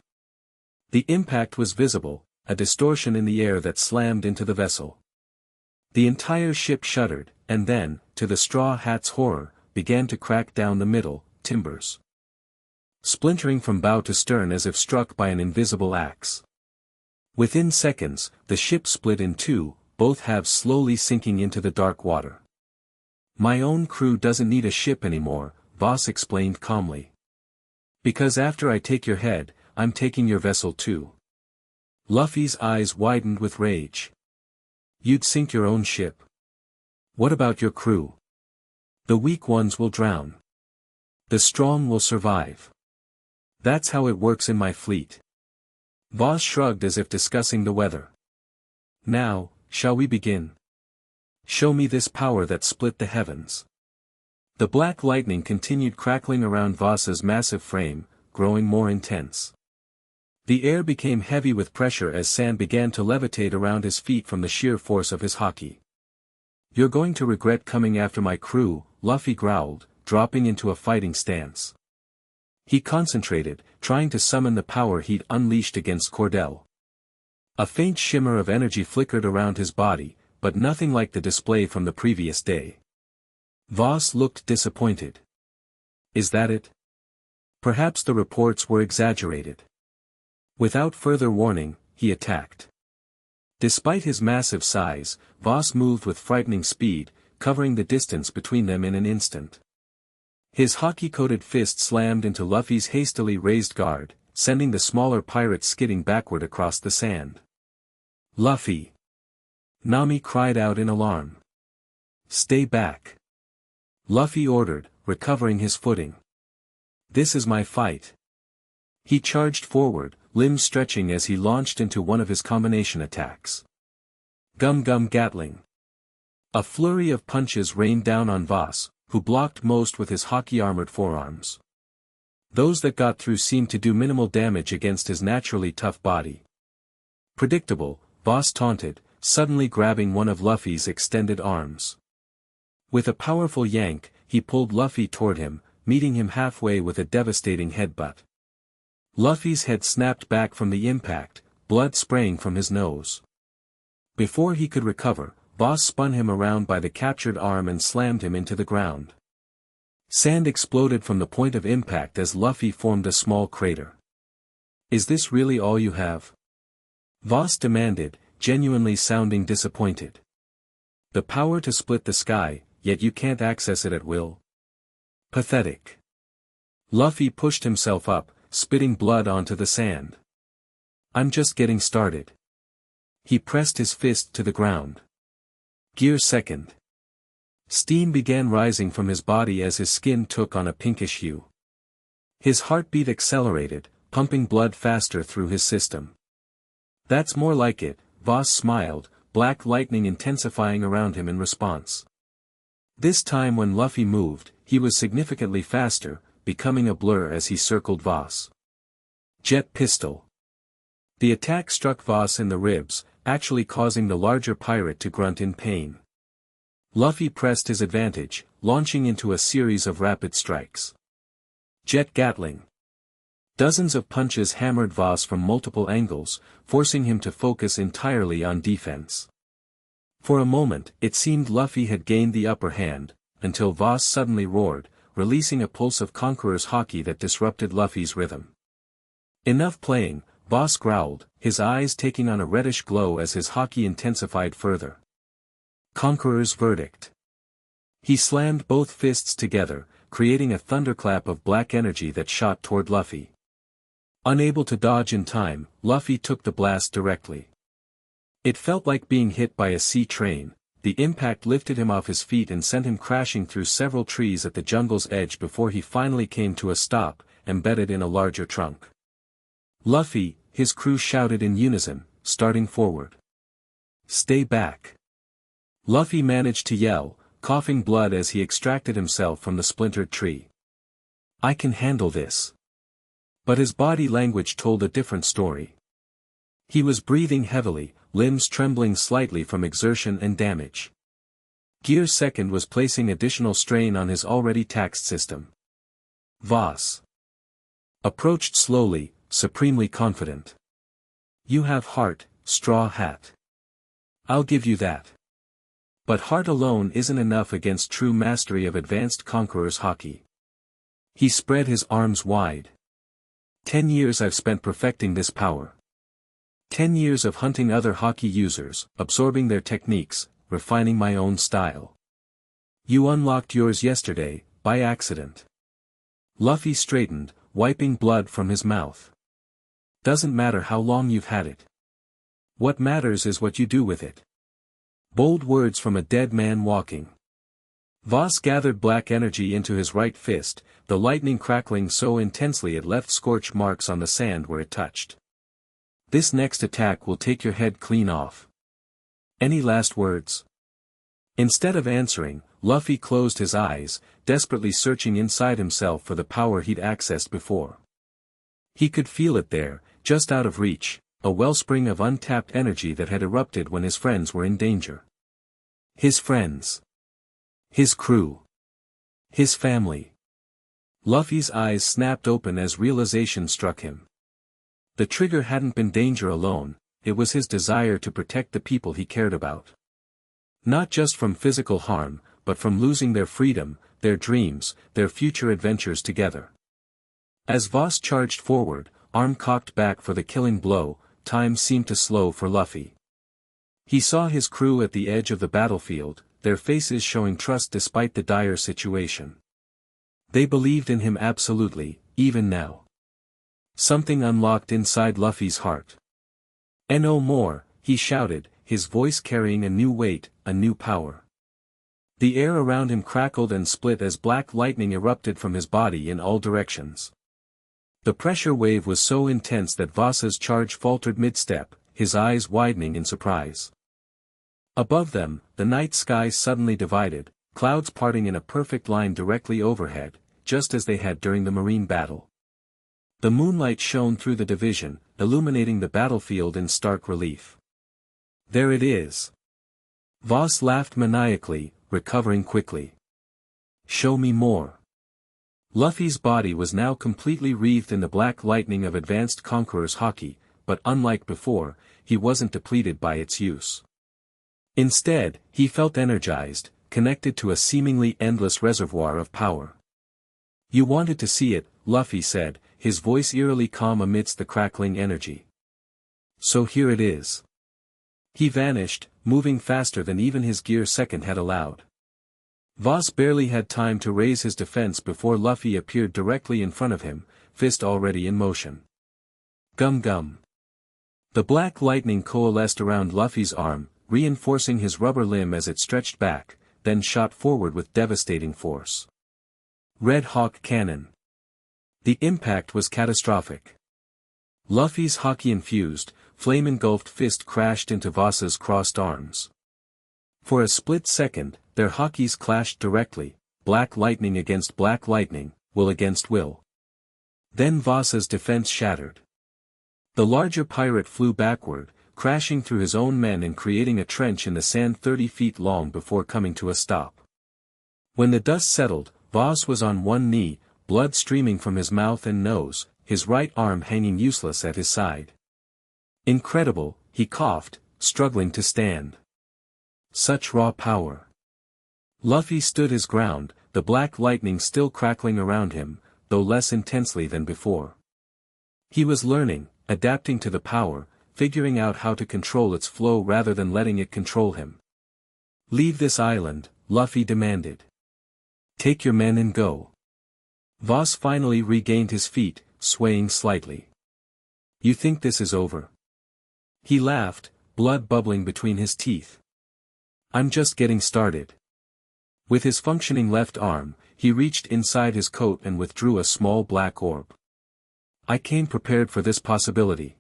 The impact was visible, a distortion in the air that slammed into the vessel. The entire ship shuddered, and then, to the Straw Hat's horror, began to crack down the middle, timbers splintering from bow to stern as if struck by an invisible axe. Within seconds, the ship split in two, both halves slowly sinking into the dark water. "My own crew doesn't need a ship anymore," Voss explained calmly. "Because after I take your head, I'm taking your vessel too." Luffy's eyes widened with rage. "You'd sink your own ship. What about your crew? The weak ones will drown. The strong will survive. That's how it works in my fleet." Voss shrugged as if discussing the weather. "Now, shall we begin? Show me this power that split the heavens." The black lightning continued crackling around Voss's massive frame, growing more intense. The air became heavy with pressure as sand began to levitate around his feet from the sheer force of his Haki. "You're going to regret coming after my crew," Luffy growled, dropping into a fighting stance. He concentrated, trying to summon the power he'd unleashed against Cordell. A faint shimmer of energy flickered around his body, but nothing like the display from the previous day. Voss looked disappointed. "Is that it? Perhaps the reports were exaggerated." Without further warning, he attacked. Despite his massive size, Voss moved with frightening speed, covering the distance between them in an instant. His Haki-coated fist slammed into Luffy's hastily raised guard, sending the smaller pirate skidding backward across the sand. "Luffy!" Nami cried out in alarm. "Stay back!" Luffy ordered, recovering his footing. "This is my fight." He charged forward, limbs stretching as he launched into one of his combination attacks. Gum Gum Gatling. A flurry of punches rained down on Voss, who blocked most with his Haki-armored forearms. Those that got through seemed to do minimal damage against his naturally tough body. "Predictable," Voss taunted, suddenly grabbing one of Luffy's extended arms. With a powerful yank, he pulled Luffy toward him, meeting him halfway with a devastating headbutt. Luffy's head snapped back from the impact, blood spraying from his nose. Before he could recover, Voss spun him around by the captured arm and slammed him into the ground. Sand exploded from the point of impact as Luffy formed a small crater. "Is this really all you have?" Voss demanded, genuinely sounding disappointed. "The power to split the sky, yet you can't access it at will? Pathetic." Luffy pushed himself up, spitting blood onto the sand. "I'm just getting started." He pressed his fist to the ground. Gear second. Steam began rising from his body as his skin took on a pinkish hue. His heartbeat accelerated, pumping blood faster through his system. "That's more like it," Voss smiled, black lightning intensifying around him in response. This time when Luffy moved, he was significantly faster, becoming a blur as he circled Voss. Jet Pistol. The attack struck Voss in the ribs, actually causing the larger pirate to grunt in pain. Luffy pressed his advantage, launching into a series of rapid strikes. Jet Gatling. Dozens of punches hammered Voss from multiple angles, forcing him to focus entirely on defense. For a moment, it seemed Luffy had gained the upper hand, until Voss suddenly roared, releasing a pulse of Conqueror's Haki that disrupted Luffy's rhythm. "Enough playing," Voss growled, his eyes taking on a reddish glow as his Haki intensified further. Conqueror's verdict. He slammed both fists together, creating a thunderclap of black energy that shot toward Luffy. Unable to dodge in time, Luffy took the blast directly. It felt like being hit by a sea train. The impact lifted him off his feet and sent him crashing through several trees at the jungle's edge before he finally came to a stop, embedded in a larger trunk. "Luffy," his crew shouted in unison, starting forward. "Stay back." Luffy managed to yell, coughing blood as he extracted himself from the splintered tree. I can handle this. But his body language told a different story. He was breathing heavily, limbs trembling slightly from exertion and damage. Gear Second was placing additional strain on his already taxed system. Voss approached slowly, supremely confident. You have heart, Straw Hat. I'll give you that. But heart alone isn't enough against true mastery of advanced Conqueror's Haki. He spread his arms wide. 10 years I've spent perfecting this power. 10 years of hunting other Haki users, absorbing their techniques, refining my own style. You unlocked yours yesterday, by accident. Luffy straightened, wiping blood from his mouth. Doesn't matter how long you've had it. What matters is what you do with it. Bold words from a dead man walking. Voss gathered black energy into his right fist, the lightning crackling so intensely it left scorch marks on the sand where it touched. This next attack will take your head clean off. Any last words? Instead of answering, Luffy closed his eyes, desperately searching inside himself for the power he'd accessed before. He could feel it there, just out of reach, a wellspring of untapped energy that had erupted when his friends were in danger. His friends. His crew. His family. Luffy's eyes snapped open as realization struck him. The trigger hadn't been danger alone, it was his desire to protect the people he cared about. Not just from physical harm, but from losing their freedom, their dreams, their future adventures together. As Voss charged forward, arm cocked back for the killing blow, time seemed to slow for Luffy. He saw his crew at the edge of the battlefield, their faces showing trust despite the dire situation. They believed in him absolutely, even now. Something unlocked inside Luffy's heart. "No more," he shouted, his voice carrying a new weight, a new power. The air around him crackled and split as black lightning erupted from his body in all directions. The pressure wave was so intense that Voss's charge faltered mid-step, his eyes widening in surprise. Above them, the night sky suddenly divided, clouds parting in a perfect line directly overhead, just as they had during the marine battle. The moonlight shone through the division, illuminating the battlefield in stark relief. There it is. Voss laughed maniacally, recovering quickly. Show me more. Luffy's body was now completely wreathed in the black lightning of advanced Conqueror's Haki, but unlike before, he wasn't depleted by its use. Instead, he felt energized, connected to a seemingly endless reservoir of power. You wanted to see it, Luffy said, his voice eerily calm amidst the crackling energy. So here it is. He vanished, moving faster than even his Gear Second had allowed. Voss barely had time to raise his defense before Luffy appeared directly in front of him, fist already in motion. Gum gum. The black lightning coalesced around Luffy's arm, reinforcing his rubber limb as it stretched back, then shot forward with devastating force. Red Hawk Cannon. The impact was catastrophic. Luffy's Haki-infused, flame-engulfed fist crashed into Voss's crossed arms. For a split second, their Hakis clashed directly, black lightning against black lightning, will against will. Then Voss's defense shattered. The larger pirate flew backward, crashing through his own men and creating a trench in the sand 30 feet long before coming to a stop. When the dust settled, Voss was on one knee, blood streaming from his mouth and nose, his right arm hanging useless at his side. Incredible, he coughed, struggling to stand. Such raw power. Luffy stood his ground, the black lightning still crackling around him, though less intensely than before. He was learning, adapting to the power, figuring out how to control its flow rather than letting it control him. Leave this island, Luffy demanded. Take your men and go. Voss finally regained his feet, swaying slightly. You think this is over? He laughed, blood bubbling between his teeth. I'm just getting started. With his functioning left arm, he reached inside his coat and withdrew a small black orb. I came prepared for this possibility.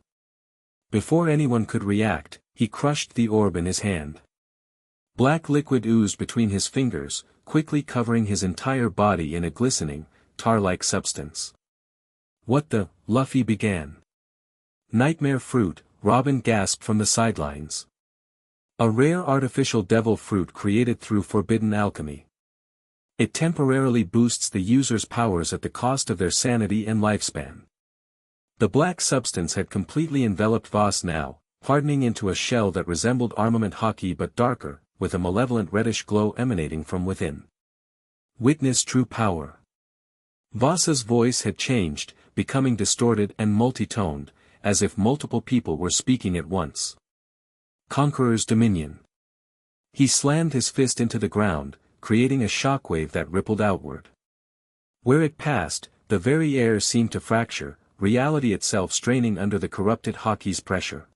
Before anyone could react, he crushed the orb in his hand. Black liquid oozed between his fingers, quickly covering his entire body in a glistening, tar-like substance. "What the?" Luffy began. "Nightmare fruit," Robin gasped from the sidelines. "A rare artificial devil fruit created through forbidden alchemy. It temporarily boosts the user's powers at the cost of their sanity and lifespan." The black substance had completely enveloped Voss now, hardening into a shell that resembled armament Haki but darker, with a malevolent reddish glow emanating from within. "Witness true power." Voss's voice had changed, becoming distorted and multi-toned, as if multiple people were speaking at once. "Conqueror's dominion." He slammed his fist into the ground, creating a shockwave that rippled outward. Where it passed, the very air seemed to fracture, reality itself straining under the corrupted Haki's pressure.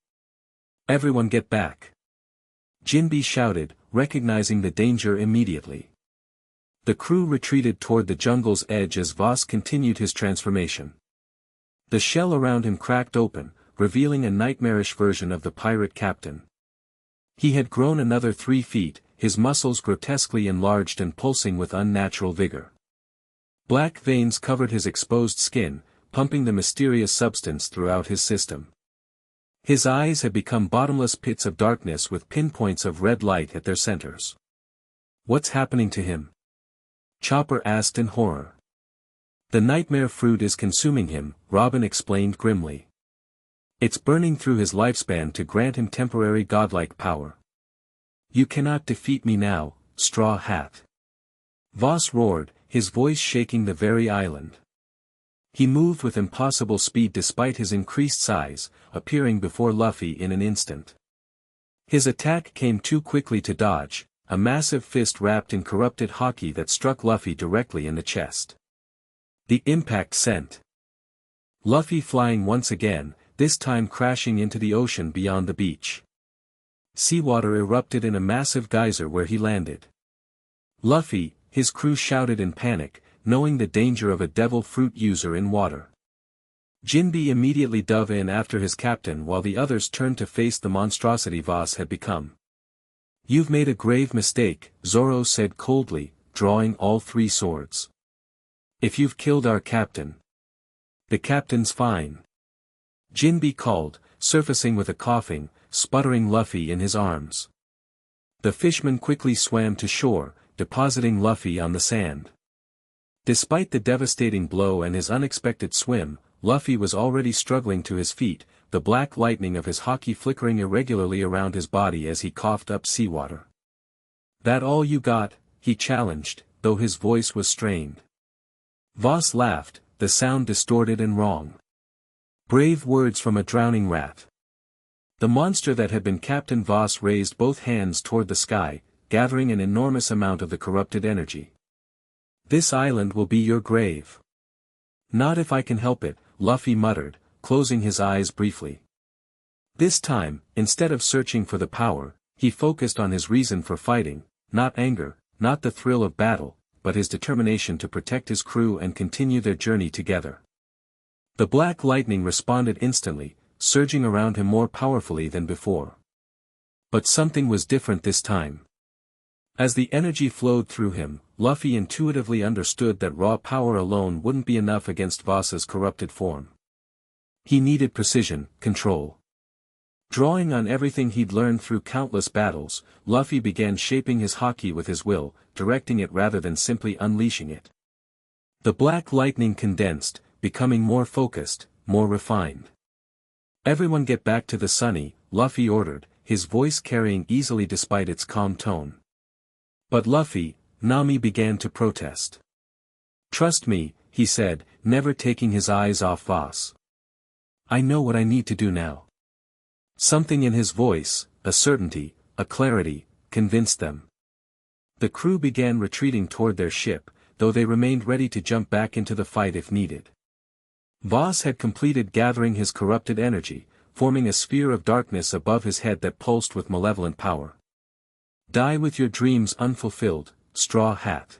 "Everyone get back!" Jinbe shouted, recognizing the danger immediately. The crew retreated toward the jungle's edge as Voss continued his transformation. The shell around him cracked open, revealing a nightmarish version of the pirate captain. He had grown another 3 feet, his muscles grotesquely enlarged and pulsing with unnatural vigor. Black veins covered his exposed skin, pumping the mysterious substance throughout his system. His eyes had become bottomless pits of darkness with pinpoints of red light at their centers. "What's happening to him?" Chopper asked in horror. "The nightmare fruit is consuming him," Robin explained grimly. "It's burning through his lifespan to grant him temporary godlike power." "You cannot defeat me now, Straw Hat!" Voss roared, his voice shaking the very island. He moved with impossible speed despite his increased size, appearing before Luffy in an instant. His attack came too quickly to dodge, a massive fist wrapped in corrupted Haki that struck Luffy directly in the chest. The impact sent Luffy flying once again, this time crashing into the ocean beyond the beach. Seawater erupted in a massive geyser where he landed. Luffy, his crew shouted in panic, knowing the danger of a devil fruit user in water. Jinbe immediately dove in after his captain while the others turned to face the monstrosity Voss had become. "You've made a grave mistake," Zoro said coldly, drawing all 3 swords. "If you've killed our captain." "The captain's fine," Jinbe called, surfacing with a coughing, sputtering Luffy in his arms. The fishman quickly swam to shore, depositing Luffy on the sand. Despite the devastating blow and his unexpected swim, Luffy was already struggling to his feet, the black lightning of his Haki flickering irregularly around his body as he coughed up seawater. "That all you got?" he challenged, though his voice was strained. Voss laughed, the sound distorted and wrong. "Brave words from a drowning rat." The monster that had been Captain Voss raised both hands toward the sky, gathering an enormous amount of the corrupted energy. "This island will be your grave." "Not if I can help it," Luffy muttered, closing his eyes briefly. This time, instead of searching for the power, he focused on his reason for fighting, not anger, not the thrill of battle, but his determination to protect his crew and continue their journey together. The black lightning responded instantly, surging around him more powerfully than before. But something was different this time. As the energy flowed through him, Luffy intuitively understood that raw power alone wouldn't be enough against Voss's corrupted form. He needed precision, control. Drawing on everything he'd learned through countless battles, Luffy began shaping his Haki with his will, directing it rather than simply unleashing it. The black lightning condensed, becoming more focused, more refined. "Everyone get back to the Sunny," Luffy ordered, his voice carrying easily despite its calm tone. But Luffy, Nami began to protest. "Trust me," he said, never taking his eyes off Voss. "I know what I need to do now." Something in his voice, a certainty, a clarity, convinced them. The crew began retreating toward their ship, though they remained ready to jump back into the fight if needed. Voss had completed gathering his corrupted energy, forming a sphere of darkness above his head that pulsed with malevolent power. "Die with your dreams unfulfilled, Straw Hat."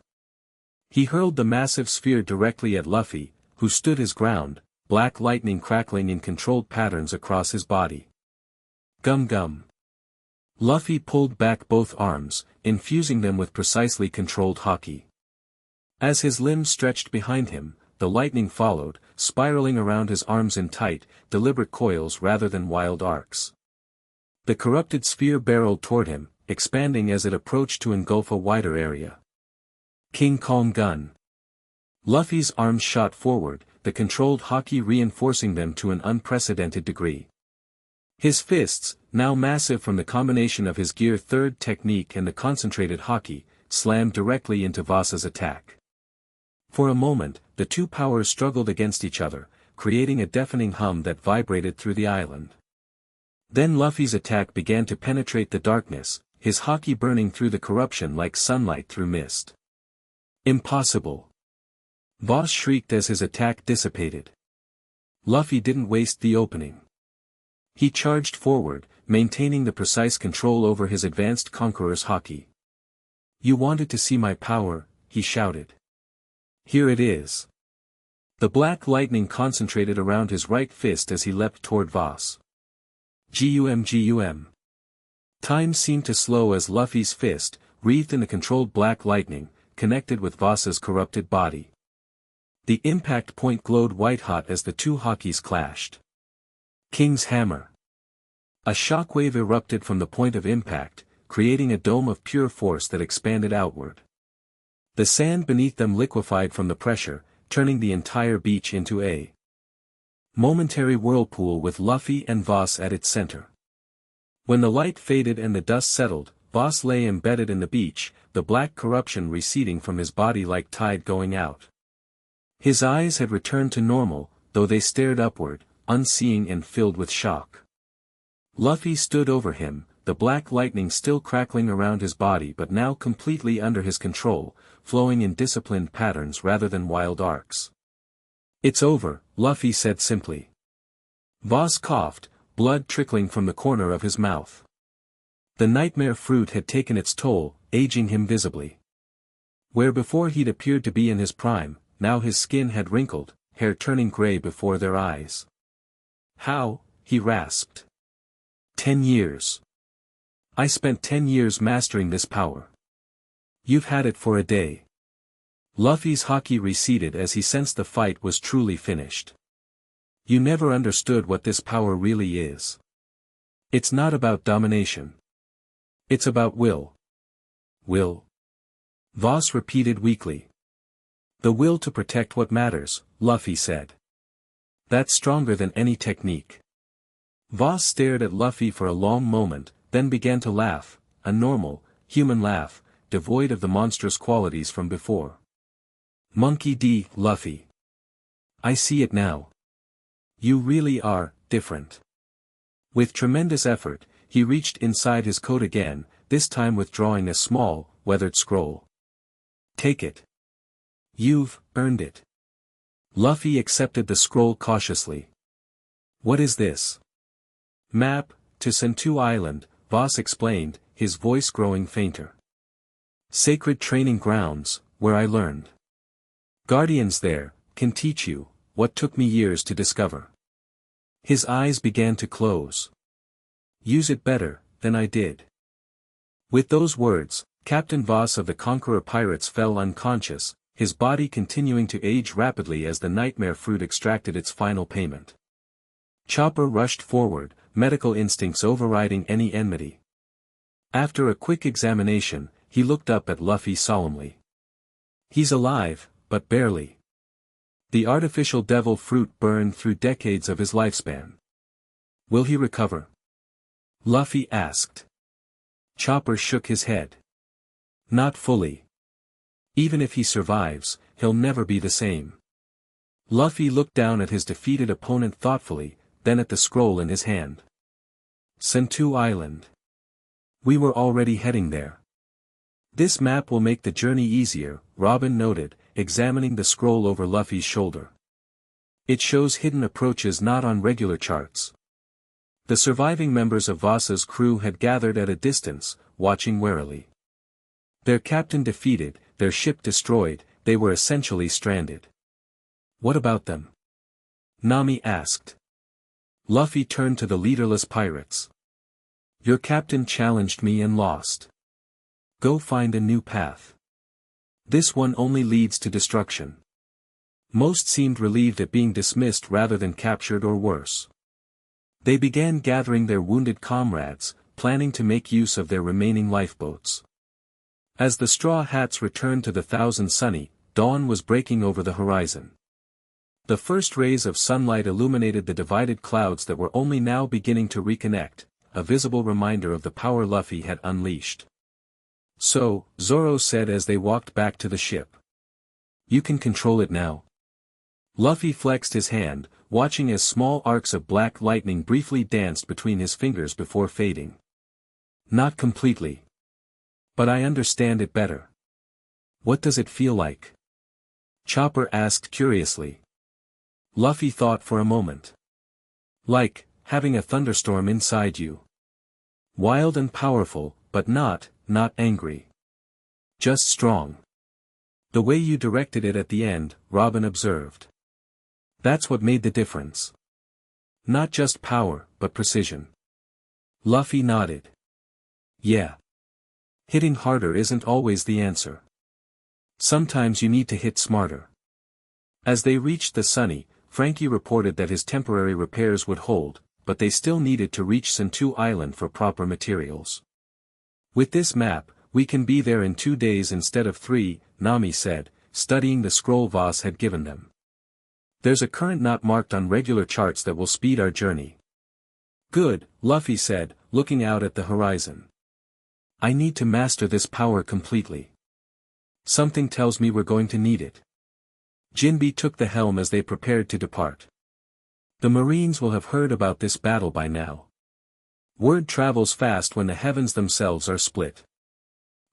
He hurled the massive sphere directly at Luffy, who stood his ground, black lightning crackling in controlled patterns across his body. "Gum gum." Luffy pulled back both arms, infusing them with precisely controlled Haki. As his limbs stretched behind him, the lightning followed, spiraling around his arms in tight, deliberate coils rather than wild arcs. The corrupted sphere barreled toward him, expanding as it approached to engulf a wider area. King Kong Gun. Luffy's arms shot forward, the controlled Haki reinforcing them to an unprecedented degree. His fists, now massive from the combination of his Gear 3rd technique and the concentrated Haki, slammed directly into Vasa's attack. For a moment, the two powers struggled against each other, creating a deafening hum that vibrated through the island. Then Luffy's attack began to penetrate the darkness, his Haki burning through the corruption like sunlight through mist. Impossible! Voss shrieked as his attack dissipated. Luffy didn't waste the opening. He charged forward, maintaining the precise control over his advanced Conqueror's Haki. "You wanted to see my power," he shouted. "Here it is." The black lightning concentrated around his right fist as he leapt toward Voss. Gum. Time seemed to slow as Luffy's fist, wreathed in the controlled black lightning, connected with Vasa's corrupted body. The impact point glowed white-hot as the two Hakis clashed. King's Hammer. A shockwave erupted from the point of impact, creating a dome of pure force that expanded outward. The sand beneath them liquefied from the pressure, turning the entire beach into a momentary whirlpool with Luffy and Voss at its center. When the light faded and the dust settled, Voss lay embedded in the beach, the black corruption receding from his body like tide going out. His eyes had returned to normal, though they stared upward, unseeing and filled with shock. Luffy stood over him, the black lightning still crackling around his body but now completely under his control, flowing in disciplined patterns rather than wild arcs. "It's over," Luffy said simply. Voss coughed, blood trickling from the corner of his mouth. The nightmare fruit had taken its toll, aging him visibly. Where before he'd appeared to be in his prime, now his skin had wrinkled, hair turning gray before their eyes. "How?" he rasped. 10 years. I spent 10 years mastering this power. You've had it for a day." Luffy's Haki receded as he sensed the fight was truly finished. "You never understood what this power really is. It's not about domination. It's about will." "Will?" Voss repeated weakly. "The will to protect what matters," Luffy said. "That's stronger than any technique." Voss stared at Luffy for a long moment, then began to laugh, a normal, human laugh, devoid of the monstrous qualities from before. "Monkey D. Luffy. I see it now. You really are different." With tremendous effort, he reached inside his coat again, this time withdrawing a small, weathered scroll. "Take it. You've earned it." Luffy accepted the scroll cautiously. "What is this?" "Map to Sentu Island," Voss explained, his voice growing fainter. "Sacred training grounds, where I learned. Guardians there, can teach you, what took me years to discover." His eyes began to close. "Use it better, than I did." With those words, Captain Voss of the Conqueror pirates fell unconscious, his body continuing to age rapidly as the nightmare fruit extracted its final payment. Chopper rushed forward, medical instincts overriding any enmity. After a quick examination, he looked up at Luffy solemnly. "He's alive, but barely. The artificial devil fruit burned through decades of his lifespan. Will he recover?" Luffy asked. Chopper shook his head. "Not fully. Even if he survives, he'll never be the same." Luffy looked down at his defeated opponent thoughtfully, then at the scroll in his hand. "Sentu Island. We were already heading there. This map will make the journey easier," Robin noted, examining the scroll over Luffy's shoulder. "It shows hidden approaches not on regular charts." The surviving members of Vasa's crew had gathered at a distance, watching warily. Their captain defeated, their ship destroyed, they were essentially stranded. "What about them?" Nami asked. Luffy turned to the leaderless pirates. Your captain challenged me and lost. Go find a new path. This one only leads to destruction. Most seemed relieved at being dismissed rather than captured or worse. They began gathering their wounded comrades, planning to make use of their remaining lifeboats. As the straw hats returned to the Thousand Sunny, dawn was breaking over the horizon. The first rays of sunlight illuminated the divided clouds that were only now beginning to reconnect, a visible reminder of the power Luffy had unleashed. So, Zoro said as they walked back to the ship. You can control it now. Luffy flexed his hand, watching as small arcs of black lightning briefly danced between his fingers before fading. Not completely. But I understand it better. What does it feel like? Chopper asked curiously. Luffy thought for a moment. Like, having a thunderstorm inside you. Wild and powerful, but not angry. Just strong. The way you directed it at the end, Robin observed. That's what made the difference. Not just power, but precision. Luffy nodded. Yeah. Hitting harder isn't always the answer. Sometimes you need to hit smarter. As they reached the Sunny, Frankie reported that his temporary repairs would hold, but they still needed to reach Sentu Island for proper materials. With this map, we can be there in 2 days instead of 3, Nami said, studying the scroll Voss had given them. There's a current not marked on regular charts that will speed our journey. Good, Luffy said, looking out at the horizon. I need to master this power completely. Something tells me we're going to need it. Jinbe took the helm as they prepared to depart. The Marines will have heard about this battle by now. Word travels fast when the heavens themselves are split.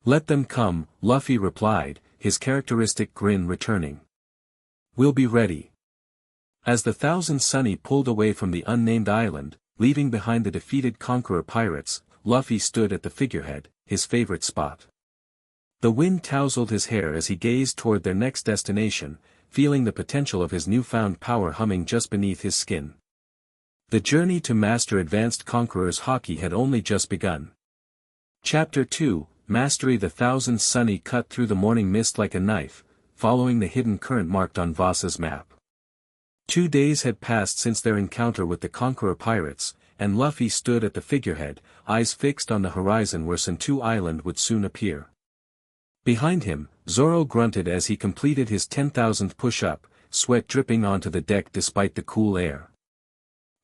Let them come, Luffy replied, his characteristic grin returning. We'll be ready. As the Thousand Sunny pulled away from the unnamed island, leaving behind the defeated Conqueror pirates, Luffy stood at the figurehead, his favorite spot. The wind tousled his hair as he gazed toward their next destination, feeling the potential of his newfound power humming just beneath his skin. The journey to master advanced Conqueror's Haki had only just begun. Chapter 2, Mastery. The Thousand Sunny cut through the morning mist like a knife, following the hidden current marked on Voss's map. 2 days had passed since their encounter with the Conqueror pirates, and Luffy stood at the figurehead, eyes fixed on the horizon where Sentu Island would soon appear. Behind him, Zoro grunted as he completed his 10,000th push-up, sweat dripping onto the deck despite the cool air.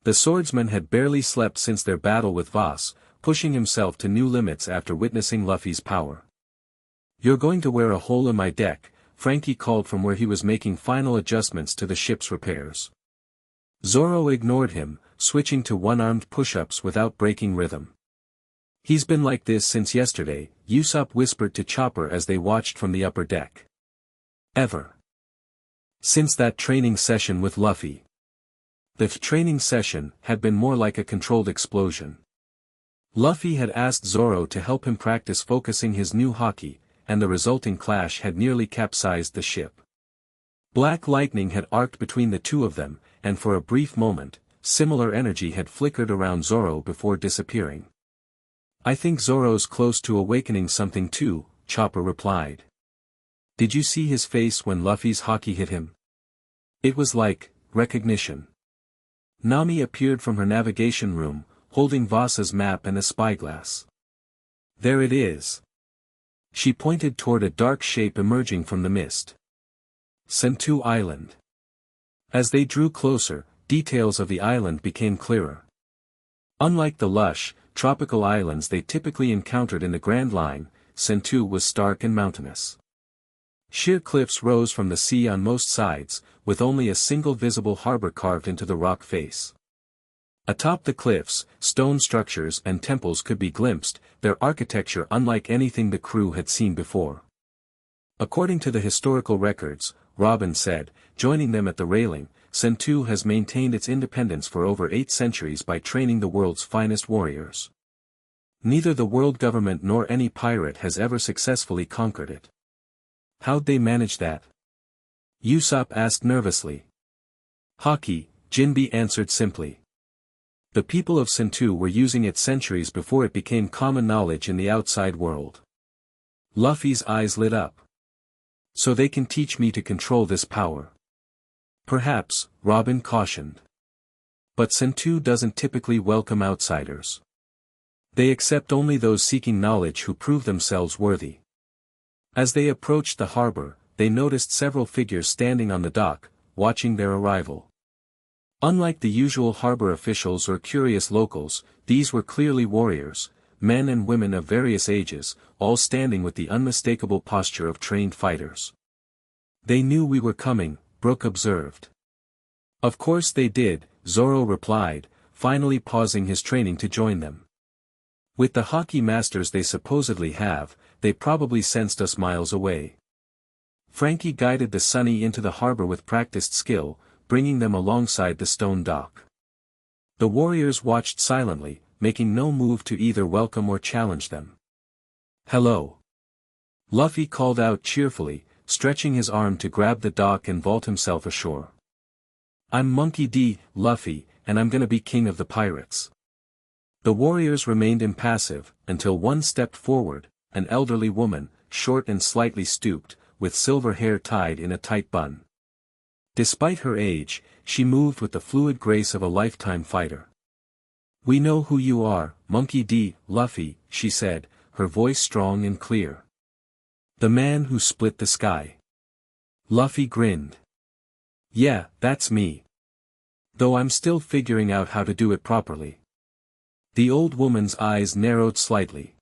The swordsman had barely slept since their battle with Voss, pushing himself to new limits after witnessing Luffy's power. You're going to wear a hole in my deck, Frankie called from where he was making final adjustments to the ship's repairs. Zoro ignored him, switching to one-armed push-ups without breaking rhythm. He's been like this since yesterday, Usopp whispered to Chopper as they watched from the upper deck. Ever. Since that training session with Luffy. The training session had been more like a controlled explosion. Luffy had asked Zoro to help him practice focusing his new Haki, and the resulting clash had nearly capsized the ship. Black lightning had arced between the two of them, and for a brief moment, similar energy had flickered around Zoro before disappearing. I think Zoro's close to awakening something too, Chopper replied. Did you see his face when Luffy's Haki hit him? It was like recognition. Nami appeared from her navigation room, holding Voss's map and a spyglass. There it is. She pointed toward a dark shape emerging from the mist. Sentu Island. As they drew closer, details of the island became clearer. Unlike the lush, tropical islands they typically encountered in the Grand Line, Sentu was stark and mountainous. Sheer cliffs rose from the sea on most sides, with only a single visible harbor carved into the rock face. Atop the cliffs, stone structures and temples could be glimpsed, their architecture unlike anything the crew had seen before. According to the historical records, Robin said, joining them at the railing, Sentu has maintained its independence for over 8 centuries by training the world's finest warriors. Neither the world government nor any pirate has ever successfully conquered it. How'd they manage that? Usopp asked nervously. Haki, Jinbe answered simply. The people of Sentu were using it centuries before it became common knowledge in the outside world. Luffy's eyes lit up. So they can teach me to control this power. Perhaps, Robin cautioned. But Sentu doesn't typically welcome outsiders. They accept only those seeking knowledge who prove themselves worthy. As they approached the harbor, they noticed several figures standing on the dock, watching their arrival. Unlike the usual harbor officials or curious locals, these were clearly warriors, men and women of various ages, all standing with the unmistakable posture of trained fighters. They knew we were coming, Brook observed. Of course they did, Zoro replied, finally pausing his training to join them. With the Haki masters they supposedly have, they probably sensed us miles away. Frankie guided the Sunny into the harbor with practiced skill, bringing them alongside the stone dock. The warriors watched silently, making no move to either welcome or challenge them. "Hello." Luffy called out cheerfully, stretching his arm to grab the dock and vault himself ashore. "I'm Monkey D. Luffy, and I'm gonna be king of the pirates." The warriors remained impassive, until one stepped forward, an elderly woman, short and slightly stooped, with silver hair tied in a tight bun. Despite her age, she moved with the fluid grace of a lifetime fighter. "We know who you are, Monkey D. Luffy," she said, her voice strong and clear. "The man who split the sky." Luffy grinned. "Yeah, that's me. Though I'm still figuring out how to do it properly." The old woman's eyes narrowed slightly.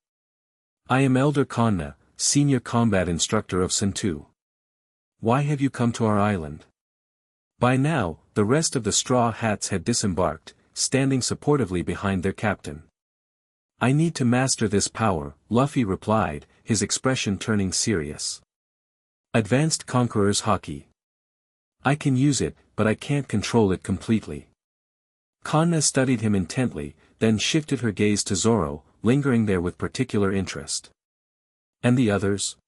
"I am Elder Kanna, senior combat instructor of Sentu. Why have you come to our island?" By now, the rest of the Straw Hats had disembarked, standing supportively behind their captain. "I need to master this power," Luffy replied, his expression turning serious. "Advanced Conqueror's Haki. I can use it, but I can't control it completely." Kanna studied him intently, then shifted her gaze to Zoro, lingering there with particular interest. "And the others?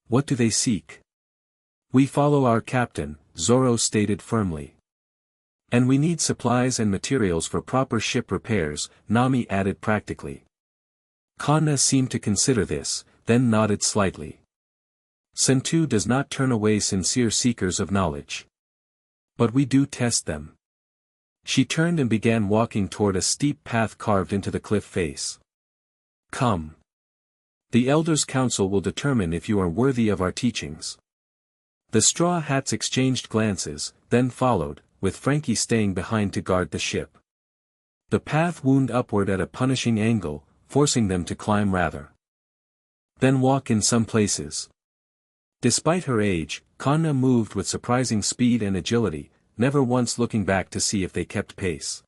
What do they seek?" "We follow our captain," Zoro stated firmly. "And we need supplies and materials for proper ship repairs," Nami added practically. Kanna seemed to consider this, then nodded slightly. "Sentu does not turn away sincere seekers of knowledge. But we do test them." She turned and began walking toward a steep path carved into the cliff face. "Come. The Elders' Council will determine if you are worthy of our teachings." The Straw Hats exchanged glances, then followed, with Frankie staying behind to guard the ship. The path wound upward at a punishing angle, forcing them to climb rather than walk in some places. Despite her age, Kanna moved with surprising speed and agility, never once looking back to see if they kept pace.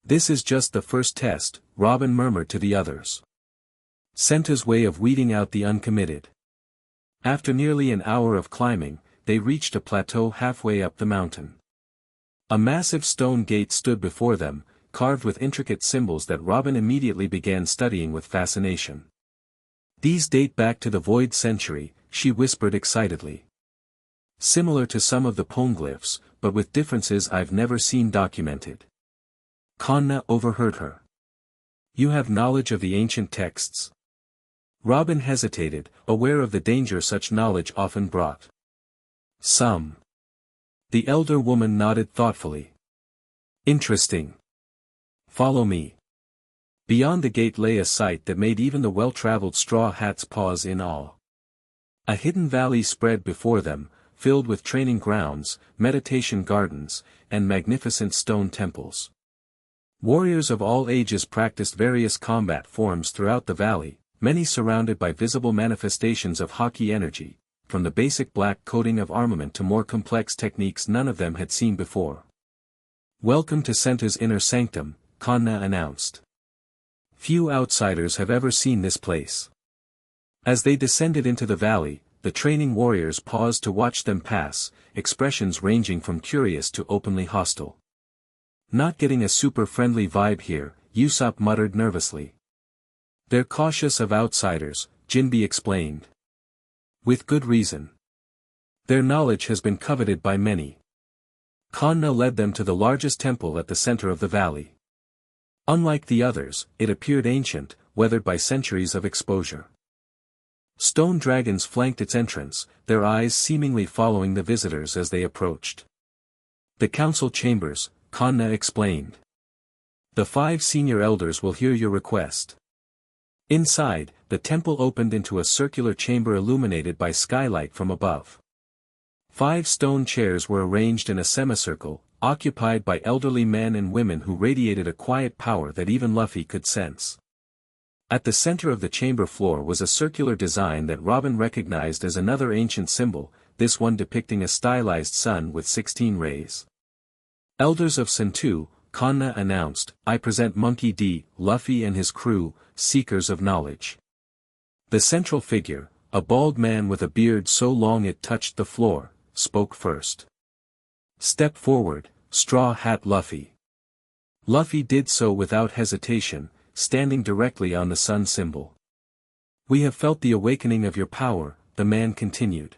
"This is just the first test," Robin murmured to the others. Senta's way of weeding out the uncommitted. After nearly an hour of climbing, they reached a plateau halfway up the mountain. A massive stone gate stood before them, carved with intricate symbols that Robin immediately began studying with fascination. "These date back to the Void Century," she whispered excitedly. "Similar to some of the poneglyphs, but with differences I've never seen documented." Kanna overheard her. "You have knowledge of the ancient texts?" Robin hesitated, aware of the danger such knowledge often brought. "Some." The elder woman nodded thoughtfully. "Interesting. Follow me." Beyond the gate lay a sight that made even the well-traveled Straw Hats pause in awe. A hidden valley spread before them, filled with training grounds, meditation gardens, and magnificent stone temples. Warriors of all ages practiced various combat forms throughout the valley, many surrounded by visible manifestations of Haki energy, from the basic black coating of armament to more complex techniques none of them had seen before. "Welcome to Senta's inner sanctum," Kanna announced. "Few outsiders have ever seen this place." As they descended into the valley, the training warriors paused to watch them pass, expressions ranging from curious to openly hostile. "Not getting a super friendly vibe here," Usopp muttered nervously. "They're cautious of outsiders," Jinbe explained. "With good reason. Their knowledge has been coveted by many." Kanna led them to the largest temple at the center of the valley. Unlike the others, it appeared ancient, weathered by centuries of exposure. Stone dragons flanked its entrance, their eyes seemingly following the visitors as they approached. The council chambers, Kanna explained. The 5 senior elders will hear your request. Inside, the temple opened into a circular chamber illuminated by skylight from above. 5 stone chairs were arranged in a semicircle, occupied by elderly men and women who radiated a quiet power that even Luffy could sense. At the center of the chamber floor was a circular design that Robin recognized as another ancient symbol, this one depicting a stylized sun with 16 rays. Elders of Sentu, Kanna announced, I present Monkey D, Luffy and his crew, seekers of knowledge. The central figure, a bald man with a beard so long it touched the floor, spoke first. Step forward, Straw Hat Luffy. Luffy did so without hesitation, standing directly on the sun symbol. We have felt the awakening of your power, the man continued.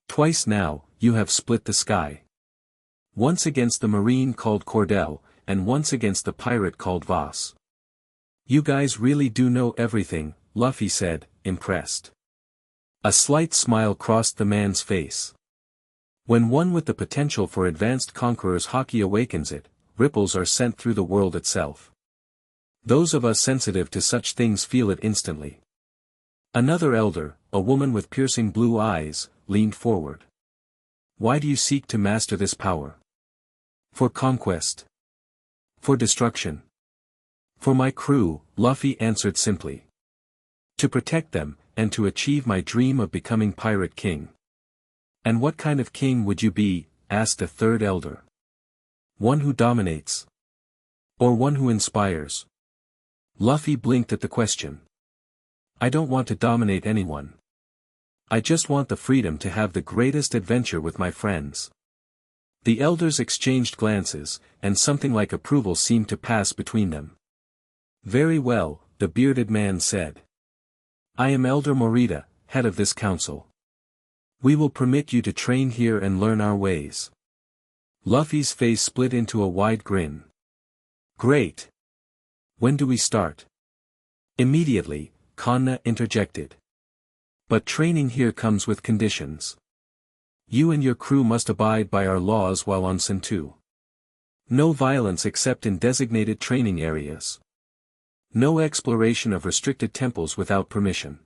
Twice now, you have split the sky. Once against the marine called Cordell, and once against the pirate called Voss. You guys really do know everything, Luffy said, impressed. A slight smile crossed the man's face. When one with the potential for advanced Conqueror's Haki awakens it, ripples are sent through the world itself. Those of us sensitive to such things feel it instantly. Another elder, a woman with piercing blue eyes, leaned forward. Why do you seek to master this power? For conquest. For destruction. For my crew, Luffy answered simply. To protect them, and to achieve my dream of becoming Pirate King. And what kind of king would you be? Asked a third elder. One who dominates. Or one who inspires. Luffy blinked at the question. I don't want to dominate anyone. I just want the freedom to have the greatest adventure with my friends. The elders exchanged glances, and something like approval seemed to pass between them. Very well, the bearded man said. I am Elder Morita, head of this council. We will permit you to train here and learn our ways. Luffy's face split into a wide grin. Great. When do we start? Immediately, Kanna interjected. But training here comes with conditions. You and your crew must abide by our laws while on Sentu. No violence except in designated training areas. No exploration of restricted temples without permission.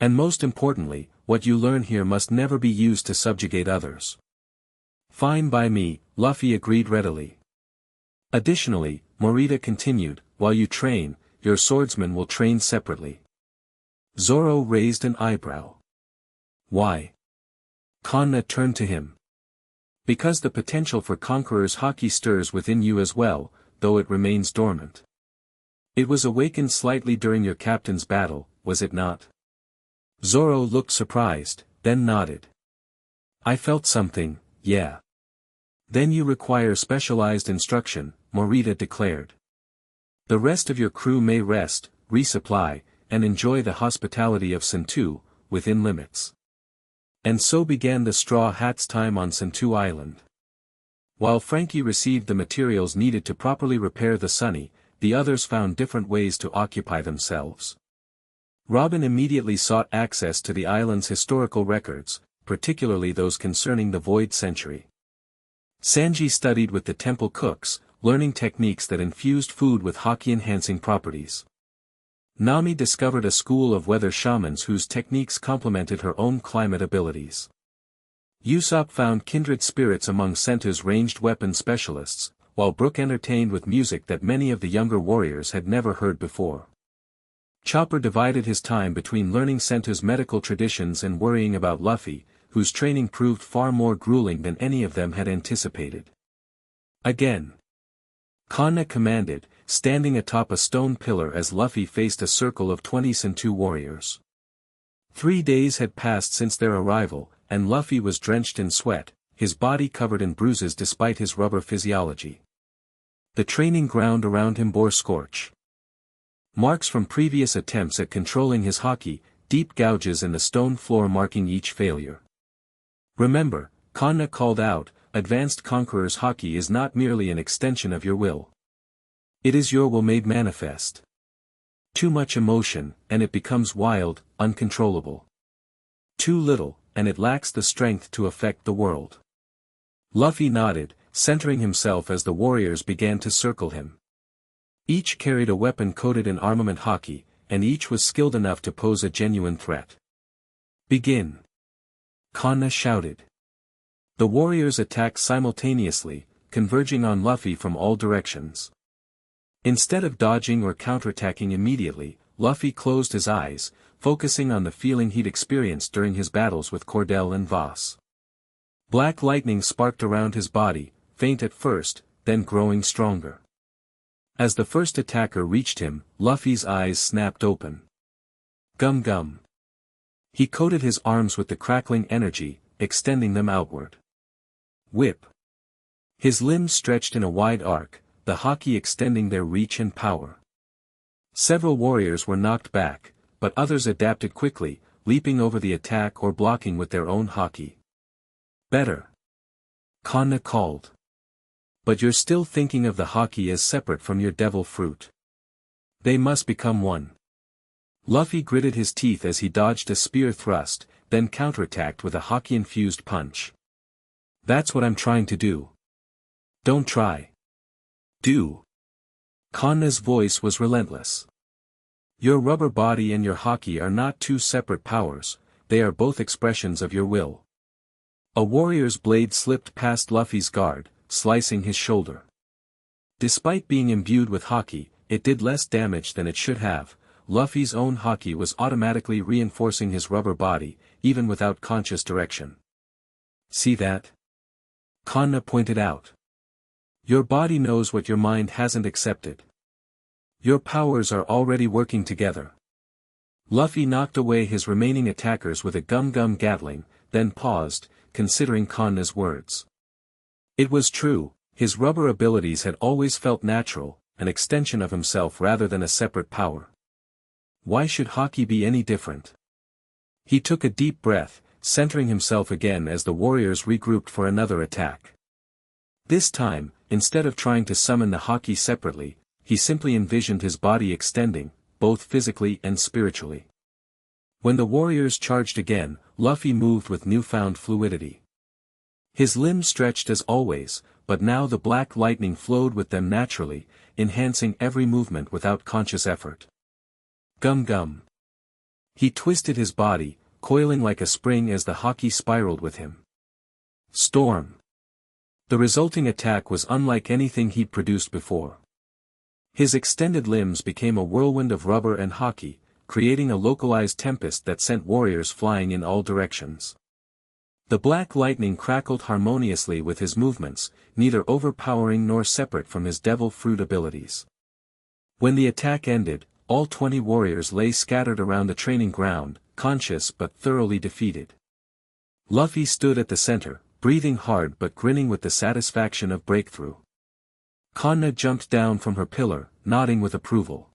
And most importantly, what you learn here must never be used to subjugate others. Fine by me, Luffy agreed readily. Additionally, Morita continued, while you train, your swordsmen will train separately. Zoro raised an eyebrow. Why? Kanna turned to him. Because the potential for Conqueror's Haki stirs within you as well, though it remains dormant. It was awakened slightly during your captain's battle, was it not? Zoro looked surprised, then nodded. I felt something, yeah. Then you require specialized instruction, Morita declared. The rest of your crew may rest, resupply, and enjoy the hospitality of Sentu, within limits. And so began the Straw Hat's time on Sentu Island. While Frankie received the materials needed to properly repair the Sunny, the others found different ways to occupy themselves. Robin immediately sought access to the island's historical records, particularly those concerning the Void Century. Sanji studied with the temple cooks, learning techniques that infused food with Haki-enhancing properties. Nami discovered a school of weather shamans whose techniques complemented her own climate abilities. Usopp found kindred spirits among Sentu's ranged weapon specialists, while Brook entertained with music that many of the younger warriors had never heard before. Chopper divided his time between learning Sentu's medical traditions and worrying about Luffy, whose training proved far more grueling than any of them had anticipated. Again. Kanna commanded, standing atop a stone pillar as Luffy faced a circle of 20 Sentu warriors. 3 days had passed since their arrival, and Luffy was drenched in sweat, his body covered in bruises despite his rubber physiology. The training ground around him bore scorch marks from previous attempts at controlling his Haki, deep gouges in the stone floor marking each failure. Remember, Kanna called out, advanced Conqueror's Haki is not merely an extension of your will. It is your will made manifest. Too much emotion, and it becomes wild, uncontrollable. Too little, and it lacks the strength to affect the world. Luffy nodded, centering himself as the warriors began to circle him. Each carried a weapon coated in armament Haki, and each was skilled enough to pose a genuine threat. Begin! Kanna shouted. The warriors attacked simultaneously, converging on Luffy from all directions. Instead of dodging or counterattacking immediately, Luffy closed his eyes, focusing on the feeling he'd experienced during his battles with Cordell and Voss. Black lightning sparked around his body, faint at first, then growing stronger. As the first attacker reached him, Luffy's eyes snapped open. Gum gum. He coated his arms with the crackling energy, extending them outward. Whip. His limbs stretched in a wide arc, the Haki extending their reach and power. Several warriors were knocked back, but others adapted quickly, leaping over the attack or blocking with their own Haki. Better. Kanna called. But you're still thinking of the Haki as separate from your devil fruit. They must become one. Luffy gritted his teeth as he dodged a spear thrust, then counterattacked with a Haki-infused punch. That's what I'm trying to do. Don't try. Do. Kanna's voice was relentless. Your rubber body and your Haki are not two separate powers, they are both expressions of your will. A warrior's blade slipped past Luffy's guard, slicing his shoulder. Despite being imbued with Haki, it did less damage than it should have. Luffy's own Haki was automatically reinforcing his rubber body, even without conscious direction. See that? Kanna pointed out. Your body knows what your mind hasn't accepted. Your powers are already working together. Luffy knocked away his remaining attackers with a gum-gum gatling, then paused, considering Kanna's words. It was true, his rubber abilities had always felt natural, an extension of himself rather than a separate power. Why should Haki be any different? He took a deep breath, centering himself again as the warriors regrouped for another attack. This time, instead of trying to summon the Haki separately, he simply envisioned his body extending, both physically and spiritually. When the warriors charged again, Luffy moved with newfound fluidity. His limbs stretched as always, but now the black lightning flowed with them naturally, enhancing every movement without conscious effort. Gum gum. He twisted his body, coiling like a spring as the Haki spiraled with him. Storm. The resulting attack was unlike anything he'd produced before. His extended limbs became a whirlwind of rubber and Haki, creating a localized tempest that sent warriors flying in all directions. The black lightning crackled harmoniously with his movements, neither overpowering nor separate from his devil fruit abilities. When the attack ended, all 20 warriors lay scattered around the training ground, conscious but thoroughly defeated. Luffy stood at the center, breathing hard but grinning with the satisfaction of breakthrough. Kanna jumped down from her pillar, nodding with approval.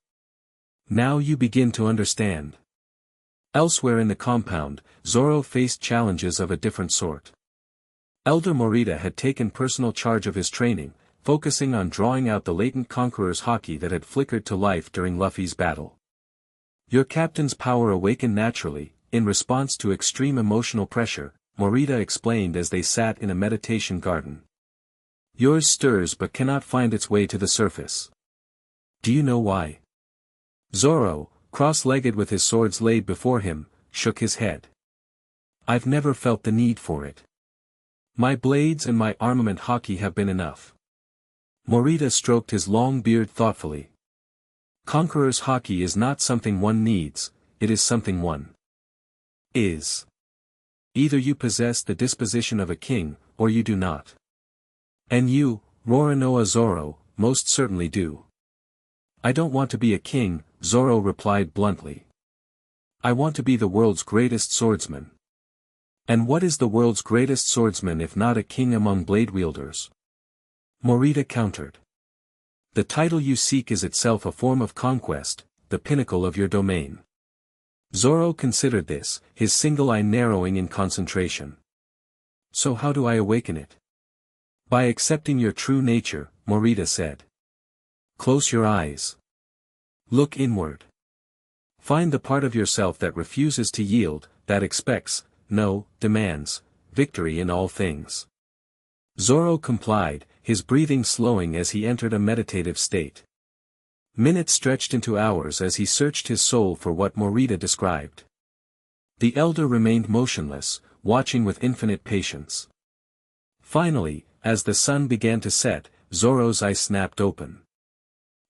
Now you begin to understand. Elsewhere in the compound, Zoro faced challenges of a different sort. Elder Morita had taken personal charge of his training, focusing on drawing out the latent Conqueror's Haki that had flickered to life during Luffy's battle. Your captain's power awakened naturally, in response to extreme emotional pressure, Morita explained as they sat in a meditation garden. Yours stirs but cannot find its way to the surface. Do you know why? Zoro, cross-legged with his swords laid before him, shook his head. I've never felt the need for it. My blades and my armament Haki have been enough. Morita stroked his long beard thoughtfully. Conqueror's Haki is not something one needs, it is something one is. Either you possess the disposition of a king, or you do not. And you, Roronoa Zoro, most certainly do. I don't want to be a king, Zoro replied bluntly. I want to be the world's greatest swordsman. And what is the world's greatest swordsman if not a king among blade wielders? Morita countered. The title you seek is itself a form of conquest, the pinnacle of your domain. Zoro considered this, his single eye narrowing in concentration. So how do I awaken it? By accepting your true nature, Morita said. Close your eyes. Look inward. Find the part of yourself that refuses to yield, that expects, no, demands, victory in all things. Zoro complied, his breathing slowing as he entered a meditative state. Minutes stretched into hours as he searched his soul for what Morita described. The elder remained motionless, watching with infinite patience. Finally, as the sun began to set, Zoro's eyes snapped open.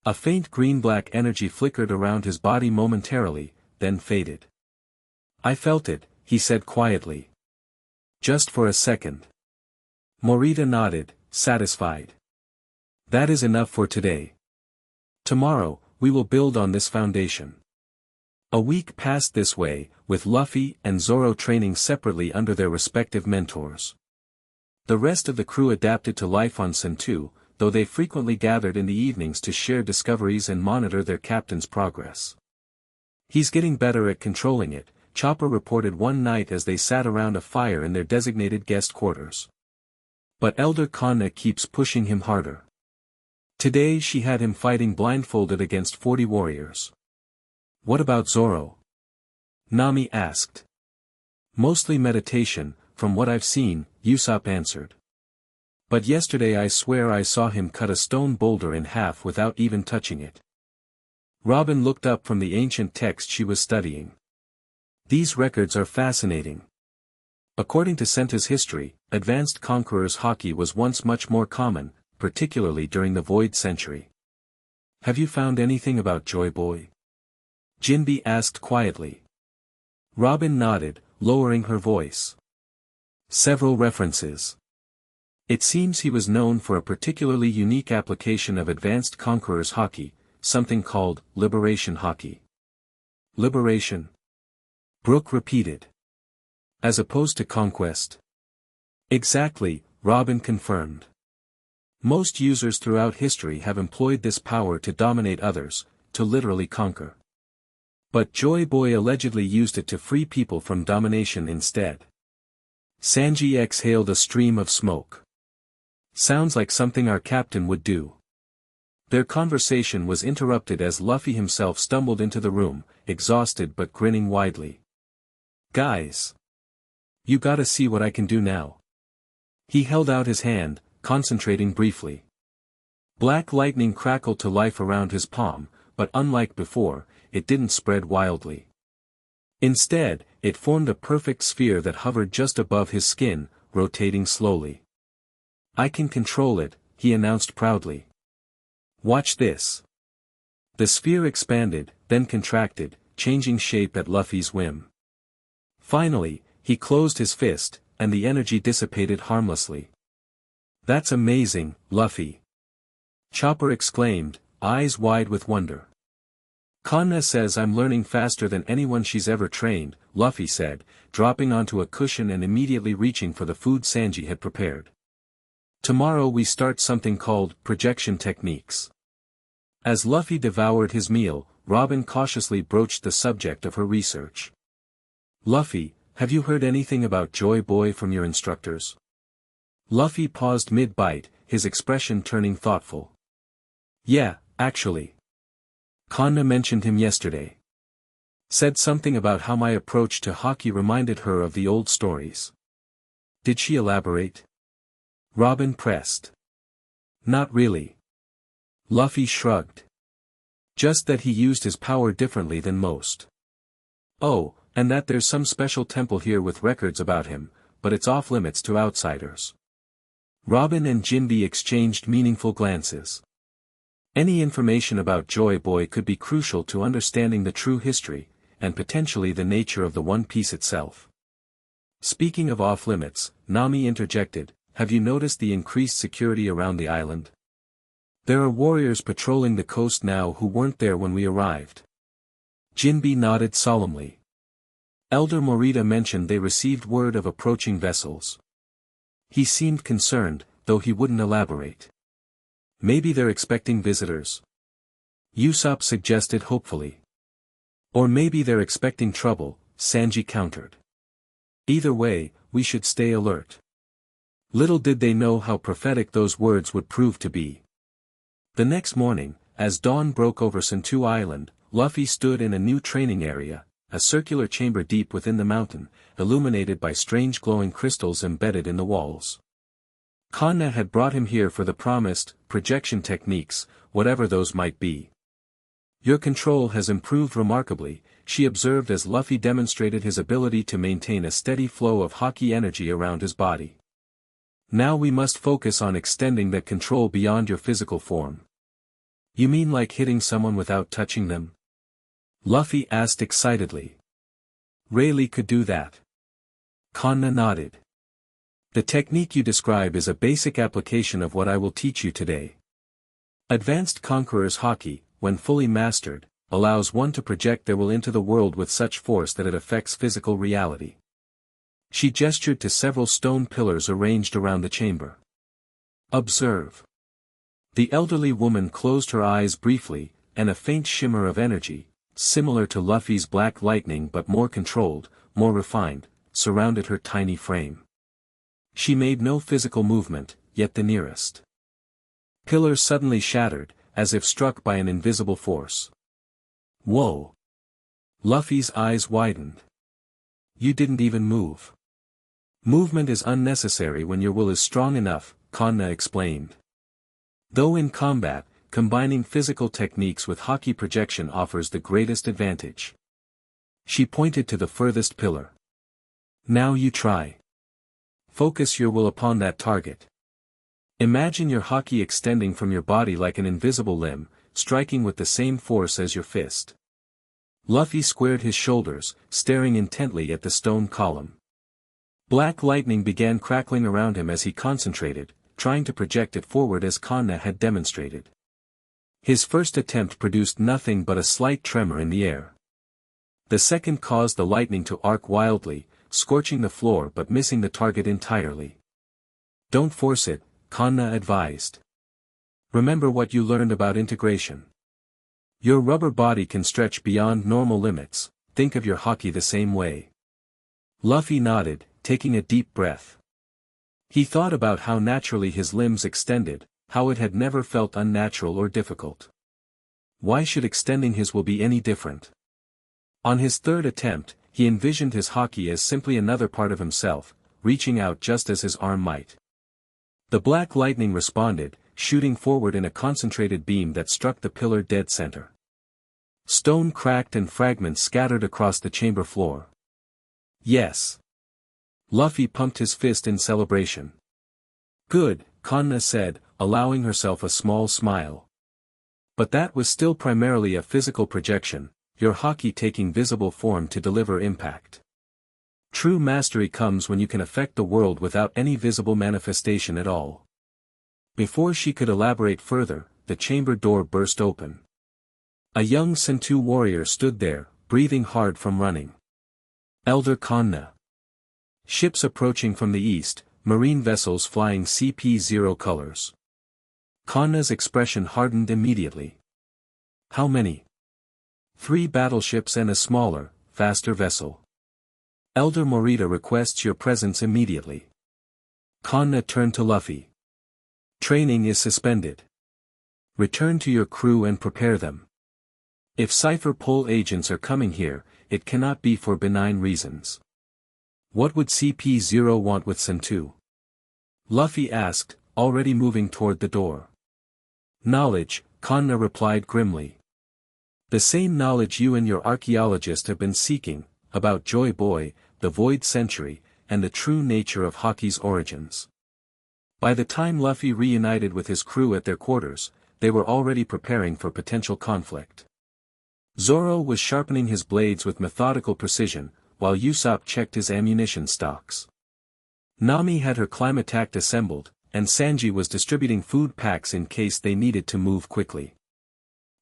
A faint green-black energy flickered around his body momentarily, then faded. I felt it, he said quietly. Just for a second. Morita nodded, satisfied. That is enough for today. Tomorrow, we will build on this foundation. A week passed this way, with Luffy and Zoro training separately under their respective mentors. The rest of the crew adapted to life on Sentu, though they frequently gathered in the evenings to share discoveries and monitor their captain's progress. He's getting better at controlling it, Chopper reported one night as they sat around a fire in their designated guest quarters. But Elder Kanna keeps pushing him harder. Today she had him fighting blindfolded against 40 warriors. What about Zoro? Nami asked. Mostly meditation, from what I've seen, Usopp answered. But yesterday I swear I saw him cut a stone boulder in half without even touching it. Robin looked up from the ancient text she was studying. These records are fascinating. According to Senta's history, advanced Conqueror's Haki was once much more common, particularly during the Void Century. Have you found anything about Joy Boy? Jinbe asked quietly. Robin nodded, lowering her voice. Several references. It seems he was known for a particularly unique application of advanced Conqueror's Haki, something called Liberation Haki. Liberation? Brook repeated. As opposed to conquest? Exactly, Robin confirmed. Most users throughout history have employed this power to dominate others, to literally conquer. But Joy Boy allegedly used it to free people from domination instead. Sanji exhaled a stream of smoke. Sounds like something our captain would do. Their conversation was interrupted as Luffy himself stumbled into the room, exhausted but grinning widely. Guys! You gotta see what I can do now. He held out his hand, concentrating briefly. Black lightning crackled to life around his palm, but unlike before, it didn't spread wildly. Instead, it formed a perfect sphere that hovered just above his skin, rotating slowly. I can control it, he announced proudly. Watch this. The sphere expanded, then contracted, changing shape at Luffy's whim. Finally, he closed his fist, and the energy dissipated harmlessly. That's amazing, Luffy. Chopper exclaimed, eyes wide with wonder. Kanna says I'm learning faster than anyone she's ever trained, Luffy said, dropping onto a cushion and immediately reaching for the food Sanji had prepared. Tomorrow we start something called projection techniques. As Luffy devoured his meal, Robin cautiously broached the subject of her research. Luffy, have you heard anything about Joy Boy from your instructors? Luffy paused mid-bite, his expression turning thoughtful. Yeah, actually. Kanna mentioned him yesterday. Said something about how my approach to Haki reminded her of the old stories. Did she elaborate? Robin pressed. Not really. Luffy shrugged. Just that he used his power differently than most. Oh, and that there's some special temple here with records about him, but it's off limits to outsiders. Robin and Jinbe exchanged meaningful glances. Any information about Joy Boy could be crucial to understanding the true history, and potentially the nature of the One Piece itself. Speaking of off limits, Nami interjected, have you noticed the increased security around the island? There are warriors patrolling the coast now who weren't there when we arrived. Jinbe nodded solemnly. Elder Morita mentioned they received word of approaching vessels. He seemed concerned, though he wouldn't elaborate. Maybe they're expecting visitors. Usopp suggested hopefully. Or maybe they're expecting trouble, Sanji countered. Either way, we should stay alert. Little did they know how prophetic those words would prove to be. The next morning, as dawn broke over Sentu Island, Luffy stood in a new training area, a circular chamber deep within the mountain, illuminated by strange glowing crystals embedded in the walls. Kanna had brought him here for the promised projection techniques, whatever those might be. Your control has improved remarkably, she observed as Luffy demonstrated his ability to maintain a steady flow of Haki energy around his body. Now we must focus on extending that control beyond your physical form. You mean like hitting someone without touching them? Luffy asked excitedly. Rayleigh could do that. Kanna nodded. The technique you describe is a basic application of what I will teach you today. Advanced Conqueror's Haki, when fully mastered, allows one to project their will into the world with such force that it affects physical reality. She gestured to several stone pillars arranged around the chamber. Observe. The elderly woman closed her eyes briefly, and a faint shimmer of energy, similar to Luffy's black lightning but more controlled, more refined, surrounded her tiny frame. She made no physical movement, yet the nearest pillar suddenly shattered, as if struck by an invisible force. Whoa! Luffy's eyes widened. You didn't even move. Movement is unnecessary when your will is strong enough, Kanna explained. Though in combat, combining physical techniques with Haki projection offers the greatest advantage. She pointed to the furthest pillar. Now you try. Focus your will upon that target. Imagine your Haki extending from your body like an invisible limb, striking with the same force as your fist. Luffy squared his shoulders, staring intently at the stone column. Black lightning began crackling around him as he concentrated, trying to project it forward as Kanna had demonstrated. His first attempt produced nothing but a slight tremor in the air. The second caused the lightning to arc wildly, scorching the floor but missing the target entirely. Don't force it, Kanna advised. Remember what you learned about integration. Your rubber body can stretch beyond normal limits, think of your Haki the same way. Luffy nodded, taking a deep breath. He thought about how naturally his limbs extended, how it had never felt unnatural or difficult. Why should extending his will be any different? On his third attempt, he envisioned his Haki as simply another part of himself, reaching out just as his arm might. The black lightning responded, shooting forward in a concentrated beam that struck the pillar dead center. Stone cracked and fragments scattered across the chamber floor. Yes. Luffy pumped his fist in celebration. Good, Kanna said, allowing herself a small smile. But that was still primarily a physical projection, your Haki taking visible form to deliver impact. True mastery comes when you can affect the world without any visible manifestation at all. Before she could elaborate further, the chamber door burst open. A young Sentu warrior stood there, breathing hard from running. Elder Kanna. Ships approaching from the east, marine vessels flying CP0 colors. Kanna's expression hardened immediately. How many? 3 battleships and a smaller, faster vessel. Elder Morita requests your presence immediately. Kanna turned to Luffy. Training is suspended. Return to your crew and prepare them. If Cypher Pole agents are coming here, it cannot be for benign reasons. What would CP0 want with Sentu? Luffy asked, already moving toward the door. Knowledge, Kanna replied grimly. The same knowledge you and your archaeologist have been seeking, about Joy Boy, the Void Century, and the true nature of Haki's origins. By the time Luffy reunited with his crew at their quarters, they were already preparing for potential conflict. Zoro was sharpening his blades with methodical precision, while Usopp checked his ammunition stocks. Nami had her Climatact assembled, and Sanji was distributing food packs in case they needed to move quickly.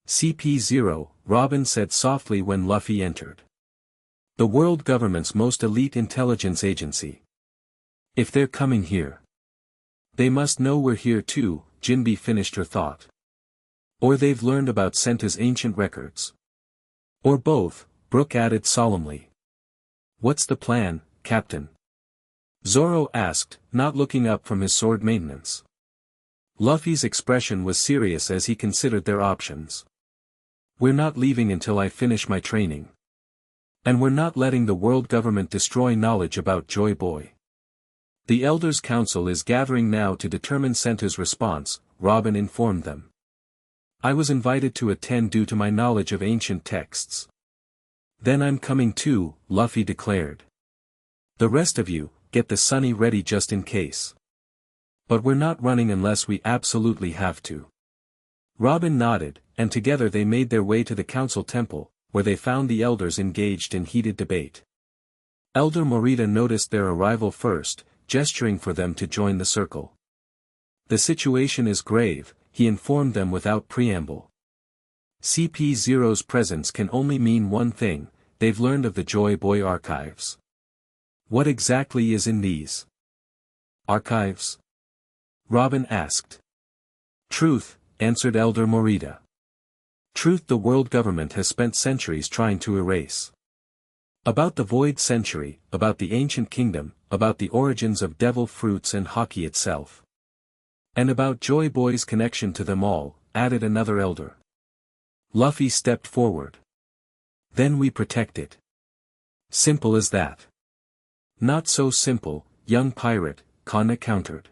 CP0, Robin said softly when Luffy entered. The world government's most elite intelligence agency. If they're coming here, they must know we're here too, Jinbe finished her thought. Or they've learned about Senta's ancient records. Or both, Brook added solemnly. What's the plan, Captain? Zoro asked, not looking up from his sword maintenance. Luffy's expression was serious as he considered their options. "We're not leaving until I finish my training. And we're not letting the world government destroy knowledge about Joy Boy. The Elders' Council is gathering now to determine Sento's response," Robin informed them. "I was invited to attend due to my knowledge of ancient texts." "Then I'm coming too," Luffy declared. "The rest of you, get the Sunny ready just in case. But we're not running unless we absolutely have to." Robin nodded, and together they made their way to the council temple, where they found the elders engaged in heated debate. Elder Morita noticed their arrival first, gesturing for them to join the circle. "The situation is grave," he informed them without preamble. CP0's presence can only mean one thing: they've learned of the Joy Boy archives. "What exactly is in these archives?" Robin asked. "Truth," answered Elder Morita. "Truth the world government has spent centuries trying to erase. About the Void Century, about the Ancient Kingdom, about the origins of devil fruits and Haki itself. And about Joy Boy's connection to them all," added another elder. Luffy stepped forward. "Then we protect it. Simple as that." "Not so simple, young pirate," Kanna countered.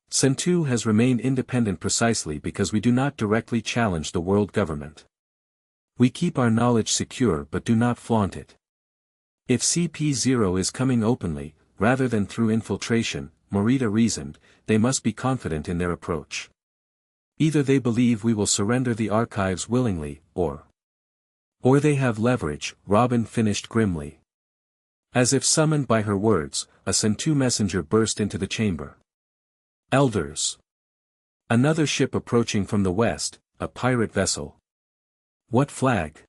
"Sento has remained independent precisely because we do not directly challenge the world government. We keep our knowledge secure but do not flaunt it. If CP0 is coming openly, rather than through infiltration," Morita reasoned, "they must be confident in their approach. Either they believe we will surrender the archives willingly, or they have leverage," Robin finished grimly. As if summoned by her words, a Sento messenger burst into the chamber. "Elders! Another ship approaching from the west, a pirate vessel." "What flag?"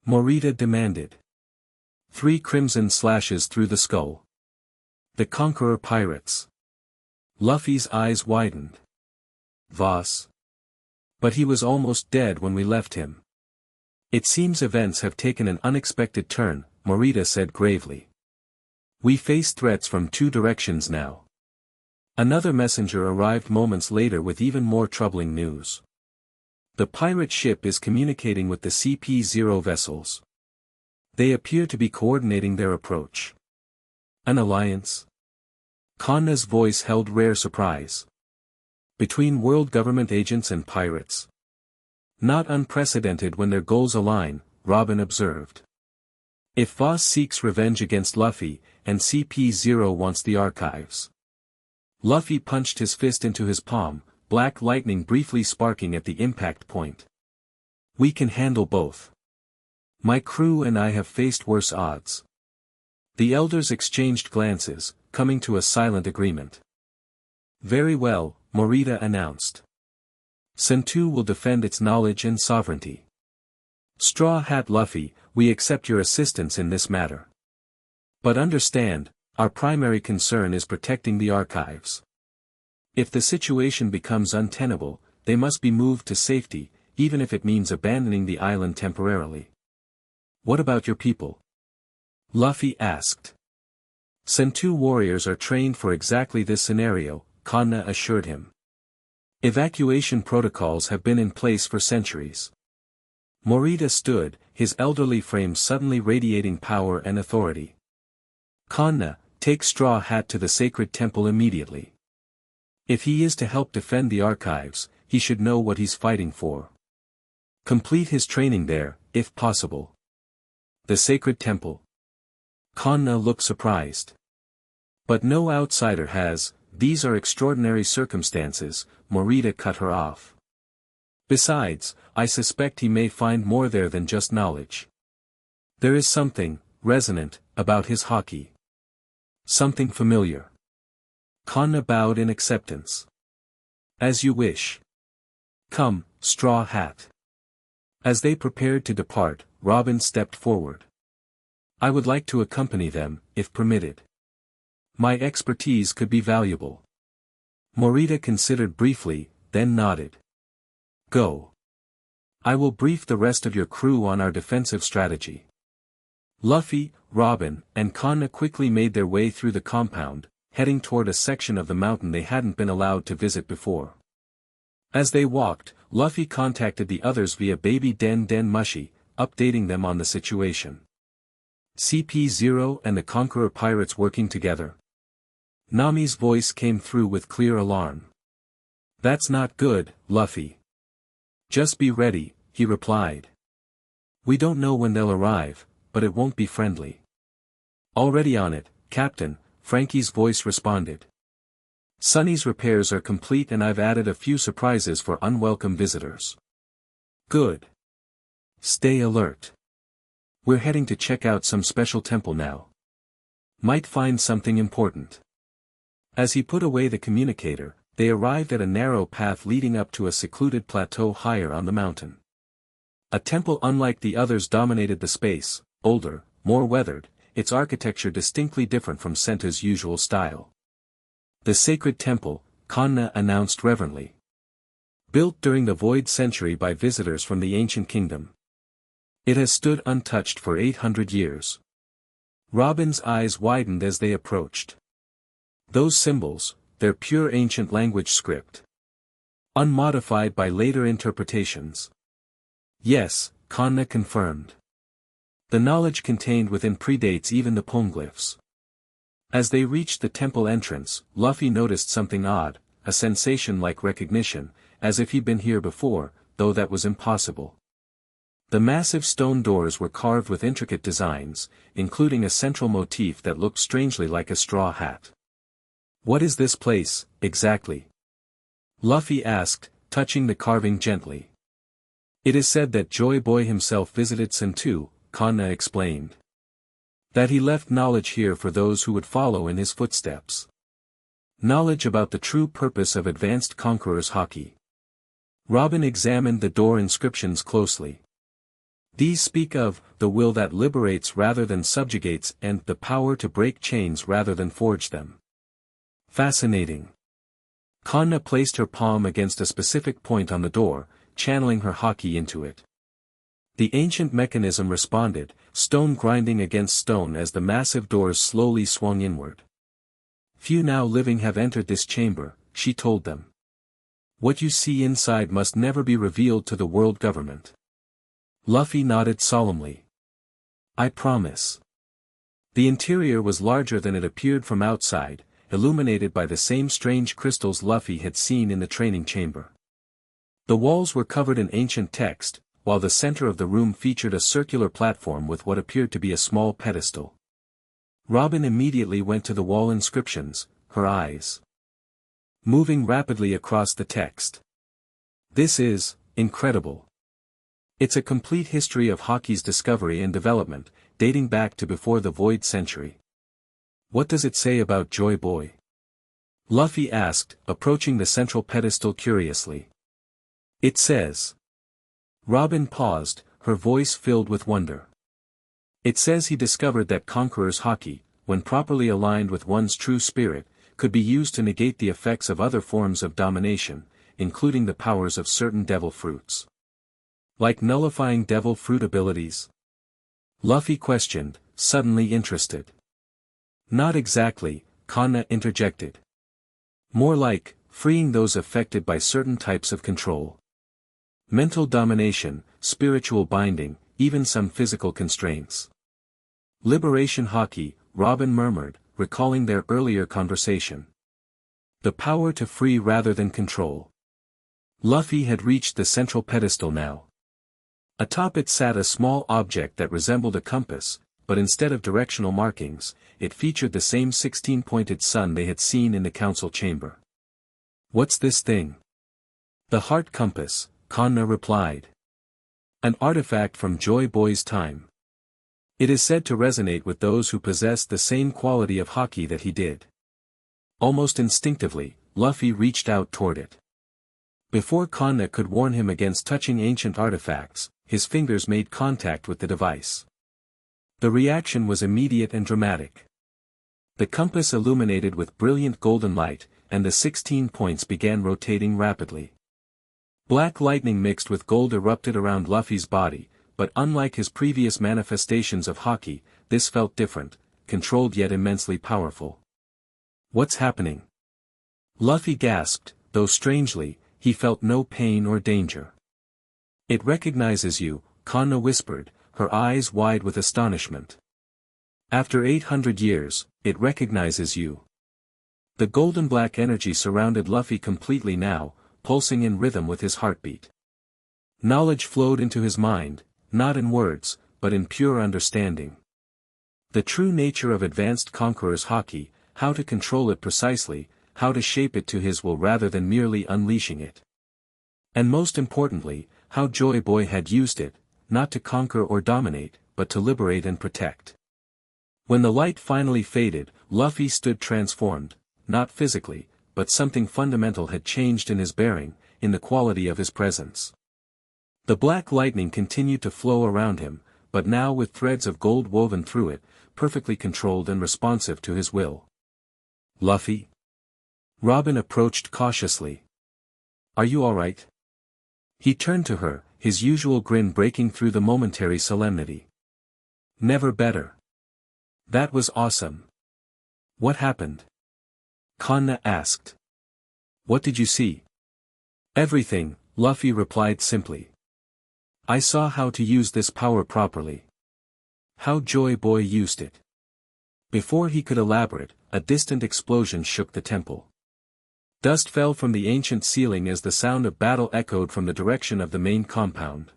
Morita demanded. 3 crimson slashes through the skull. "The Conqueror pirates." Luffy's eyes widened. "Voss. But he was almost dead when we left him." "It seems events have taken an unexpected turn," Morita said gravely. "We face threats from 2 directions now." Another messenger arrived moments later with even more troubling news. "The pirate ship is communicating with the CP0 vessels. They appear to be coordinating their approach." "An alliance?" Kanna's voice held rare surprise. "Between world government agents and pirates?" "Not unprecedented when their goals align," Robin observed. "If Voss seeks revenge against Luffy, and CP0 wants the archives." Luffy punched his fist into his palm, black lightning briefly sparking at the impact point. "We can handle both. My crew and I have faced worse odds." The elders exchanged glances, coming to a silent agreement. "Very well," Morita announced. "Sento will defend its knowledge and sovereignty. Straw Hat Luffy, we accept your assistance in this matter. But understand, our primary concern is protecting the archives. If the situation becomes untenable, they must be moved to safety, even if it means abandoning the island temporarily." "What about your people?" Luffy asked. "Sento warriors are trained for exactly this scenario," Kanna assured him. "Evacuation protocols have been in place for centuries." Morita stood, his elderly frame suddenly radiating power and authority. "Kanna, take Straw Hat to the sacred temple immediately. If he is to help defend the archives, he should know what he's fighting for. Complete his training there, if possible." "The sacred temple?" Kanna looked surprised. "But no outsider has, these are extraordinary circumstances," Morita cut her off. "Besides, I suspect he may find more there than just knowledge. There is something resonant about his Haki. Something familiar." Kanna bowed in acceptance. "As you wish. Come, Straw Hat." As they prepared to depart, Robin stepped forward. "I would like to accompany them, if permitted. My expertise could be valuable." Morita considered briefly, then nodded. "Go. I will brief the rest of your crew on our defensive strategy." Luffy, Robin, and Kanna quickly made their way through the compound, heading toward a section of the mountain they hadn't been allowed to visit before. As they walked, Luffy contacted the others via Baby Den Den Mushi, updating them on the situation. CP0 and the Conqueror pirates working together. Nami's voice came through with clear alarm. That's not good, Luffy. Just be ready, he replied. We don't know when they'll arrive, but it won't be friendly. Already on it, Captain, Frankie's voice responded. Sunny's repairs are complete and I've added a few surprises for unwelcome visitors. Good. Stay alert. We're heading to check out some special temple now. Might find something important. As he put away the communicator, they arrived at a narrow path leading up to a secluded plateau higher on the mountain. A temple unlike the others dominated the space, older, more weathered, its architecture distinctly different from Senta's usual style. The sacred temple, Kanna announced reverently. Built during the Void Century by visitors from the ancient kingdom. It has stood untouched for 800 years. Robin's eyes widened as they approached. Those symbols, their pure ancient language script. Unmodified by later interpretations. Yes, Kanna confirmed. The knowledge contained within predates even the poneglyphs. As they reached the temple entrance, Luffy noticed something odd, a sensation like recognition, as if he'd been here before, though that was impossible. The massive stone doors were carved with intricate designs, including a central motif that looked strangely like a straw hat. What is this place, exactly? Luffy asked, touching the carving gently. It is said that Joy Boy himself visited Sentu, Kanna explained. That he left knowledge here for those who would follow in his footsteps. Knowledge about the true purpose of advanced Conqueror's Haki. Robin examined the door inscriptions closely. These speak of the will that liberates rather than subjugates and the power to break chains rather than forge them. Fascinating. Kanna placed her palm against a specific point on the door, channeling her Haki into it. The ancient mechanism responded, stone grinding against stone as the massive doors slowly swung inward. Few now living have entered this chamber, she told them. What you see inside must never be revealed to the world government. Luffy nodded solemnly. I promise. The interior was larger than it appeared from outside, illuminated by the same strange crystals Luffy had seen in the training chamber. The walls were covered in ancient text, while the center of the room featured a circular platform with what appeared to be a small pedestal. Robin immediately went to the wall inscriptions, her eyes moving rapidly across the text. This is incredible. It's a complete history of Haki's discovery and development, dating back to before the Void Century. What does it say about Joy Boy? Luffy asked, approaching the central pedestal curiously. It says. Robin paused, her voice filled with wonder. It says he discovered that Conqueror's Haki, when properly aligned with one's true spirit, could be used to negate the effects of other forms of domination, including the powers of certain devil fruits. Like nullifying devil fruit abilities? Luffy questioned, suddenly interested. Not exactly, Kanna interjected. More like, freeing those affected by certain types of control. Mental domination, spiritual binding, even some physical constraints. Liberation Haki, Robin murmured, recalling their earlier conversation. The power to free rather than control. Luffy had reached the central pedestal now. Atop it sat a small object that resembled a compass, but instead of directional markings, it featured the same 16-pointed sun they had seen in the council chamber. What's this thing? The heart compass, Kanna replied. An artifact from Joy Boy's time. It is said to resonate with those who possess the same quality of Haki that he did. Almost instinctively, Luffy reached out toward it. Before Kanna could warn him against touching ancient artifacts, his fingers made contact with the device. The reaction was immediate and dramatic. The compass illuminated with brilliant golden light, and the 16 points began rotating rapidly. Black lightning mixed with gold erupted around Luffy's body, but unlike his previous manifestations of Haki, this felt different, controlled yet immensely powerful. What's happening? Luffy gasped, though strangely, he felt no pain or danger. It recognizes you, Kanna whispered, her eyes wide with astonishment. After 800 years, it recognizes you. The golden black energy surrounded Luffy completely now, pulsing in rhythm with his heartbeat. Knowledge flowed into his mind, not in words, but in pure understanding. The true nature of advanced Conqueror's Haki, how to control it precisely, how to shape it to his will rather than merely unleashing it. And most importantly, how Joy Boy had used it, not to conquer or dominate, but to liberate and protect. When the light finally faded, Luffy stood transformed, not physically, but something fundamental had changed in his bearing, in the quality of his presence. The black lightning continued to flow around him, but now with threads of gold woven through it, perfectly controlled and responsive to his will. Luffy? Robin approached cautiously. Are you all right? He turned to her, his usual grin breaking through the momentary solemnity. Never better. That was awesome. What happened? Kanna asked. What did you see? Everything, Luffy replied simply. I saw how to use this power properly. How Joy Boy used it. Before he could elaborate, a distant explosion shook the temple. Dust fell from the ancient ceiling as the sound of battle echoed from the direction of the main compound.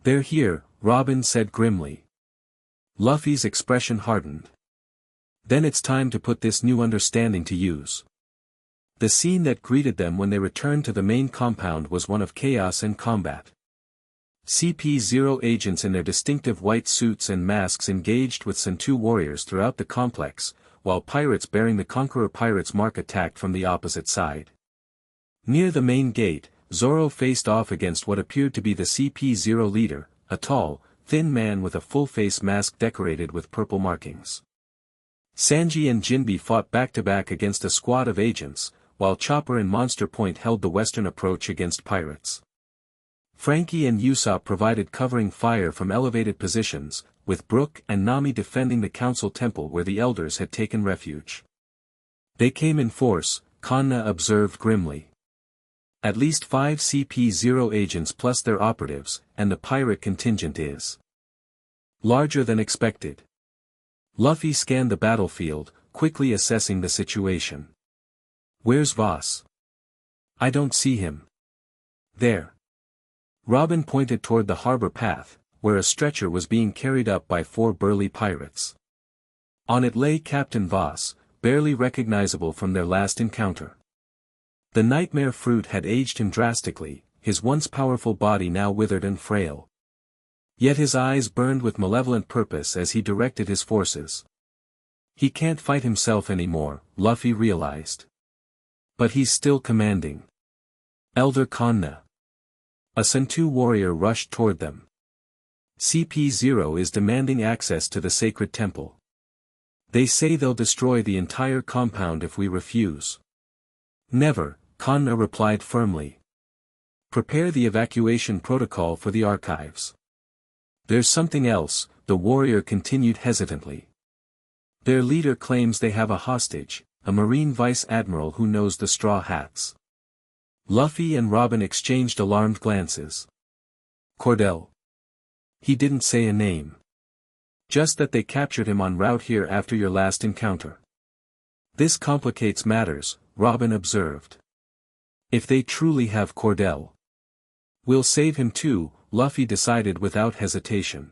They're here, Robin said grimly. Luffy's expression hardened. Then it's time to put this new understanding to use. The scene that greeted them when they returned to the main compound was one of chaos and combat. CP0 agents in their distinctive white suits and masks engaged with Sentu warriors throughout the complex, while pirates bearing the Conqueror pirates' mark attacked from the opposite side. Near the main gate, Zoro faced off against what appeared to be the CP0 leader, a tall, thin man with a full-face mask decorated with purple markings. Sanji and Jinbe fought back-to-back against a squad of agents, while Chopper and Monster Point held the western approach against pirates. Frankie and Usopp provided covering fire from elevated positions, with Brook and Nami defending the council temple where the elders had taken refuge. They came in force, Kanna observed grimly. At least 5 CP0 agents plus their operatives, and the pirate contingent is larger than expected. Luffy scanned the battlefield, quickly assessing the situation. Where's Voss? I don't see him. There. Robin pointed toward the harbor path, where a stretcher was being carried up by 4 burly pirates. On it lay Captain Voss, barely recognizable from their last encounter. The nightmare fruit had aged him drastically, his once powerful body now withered and frail. Yet his eyes burned with malevolent purpose as he directed his forces. He can't fight himself anymore, Luffy realized. But he's still commanding. Elder Kanna. A Sentu warrior rushed toward them. CP0 is demanding access to the sacred temple. They say they'll destroy the entire compound if we refuse. Never, Kanna replied firmly. Prepare the evacuation protocol for the archives. There's something else, the warrior continued hesitantly. Their leader claims they have a hostage, a Marine Vice Admiral who knows the Straw Hats. Luffy and Robin exchanged alarmed glances. Cordell. He didn't say a name. Just that they captured him en route here after your last encounter. This complicates matters, Robin observed. If they truly have Cordell, we'll save him too, Luffy decided without hesitation.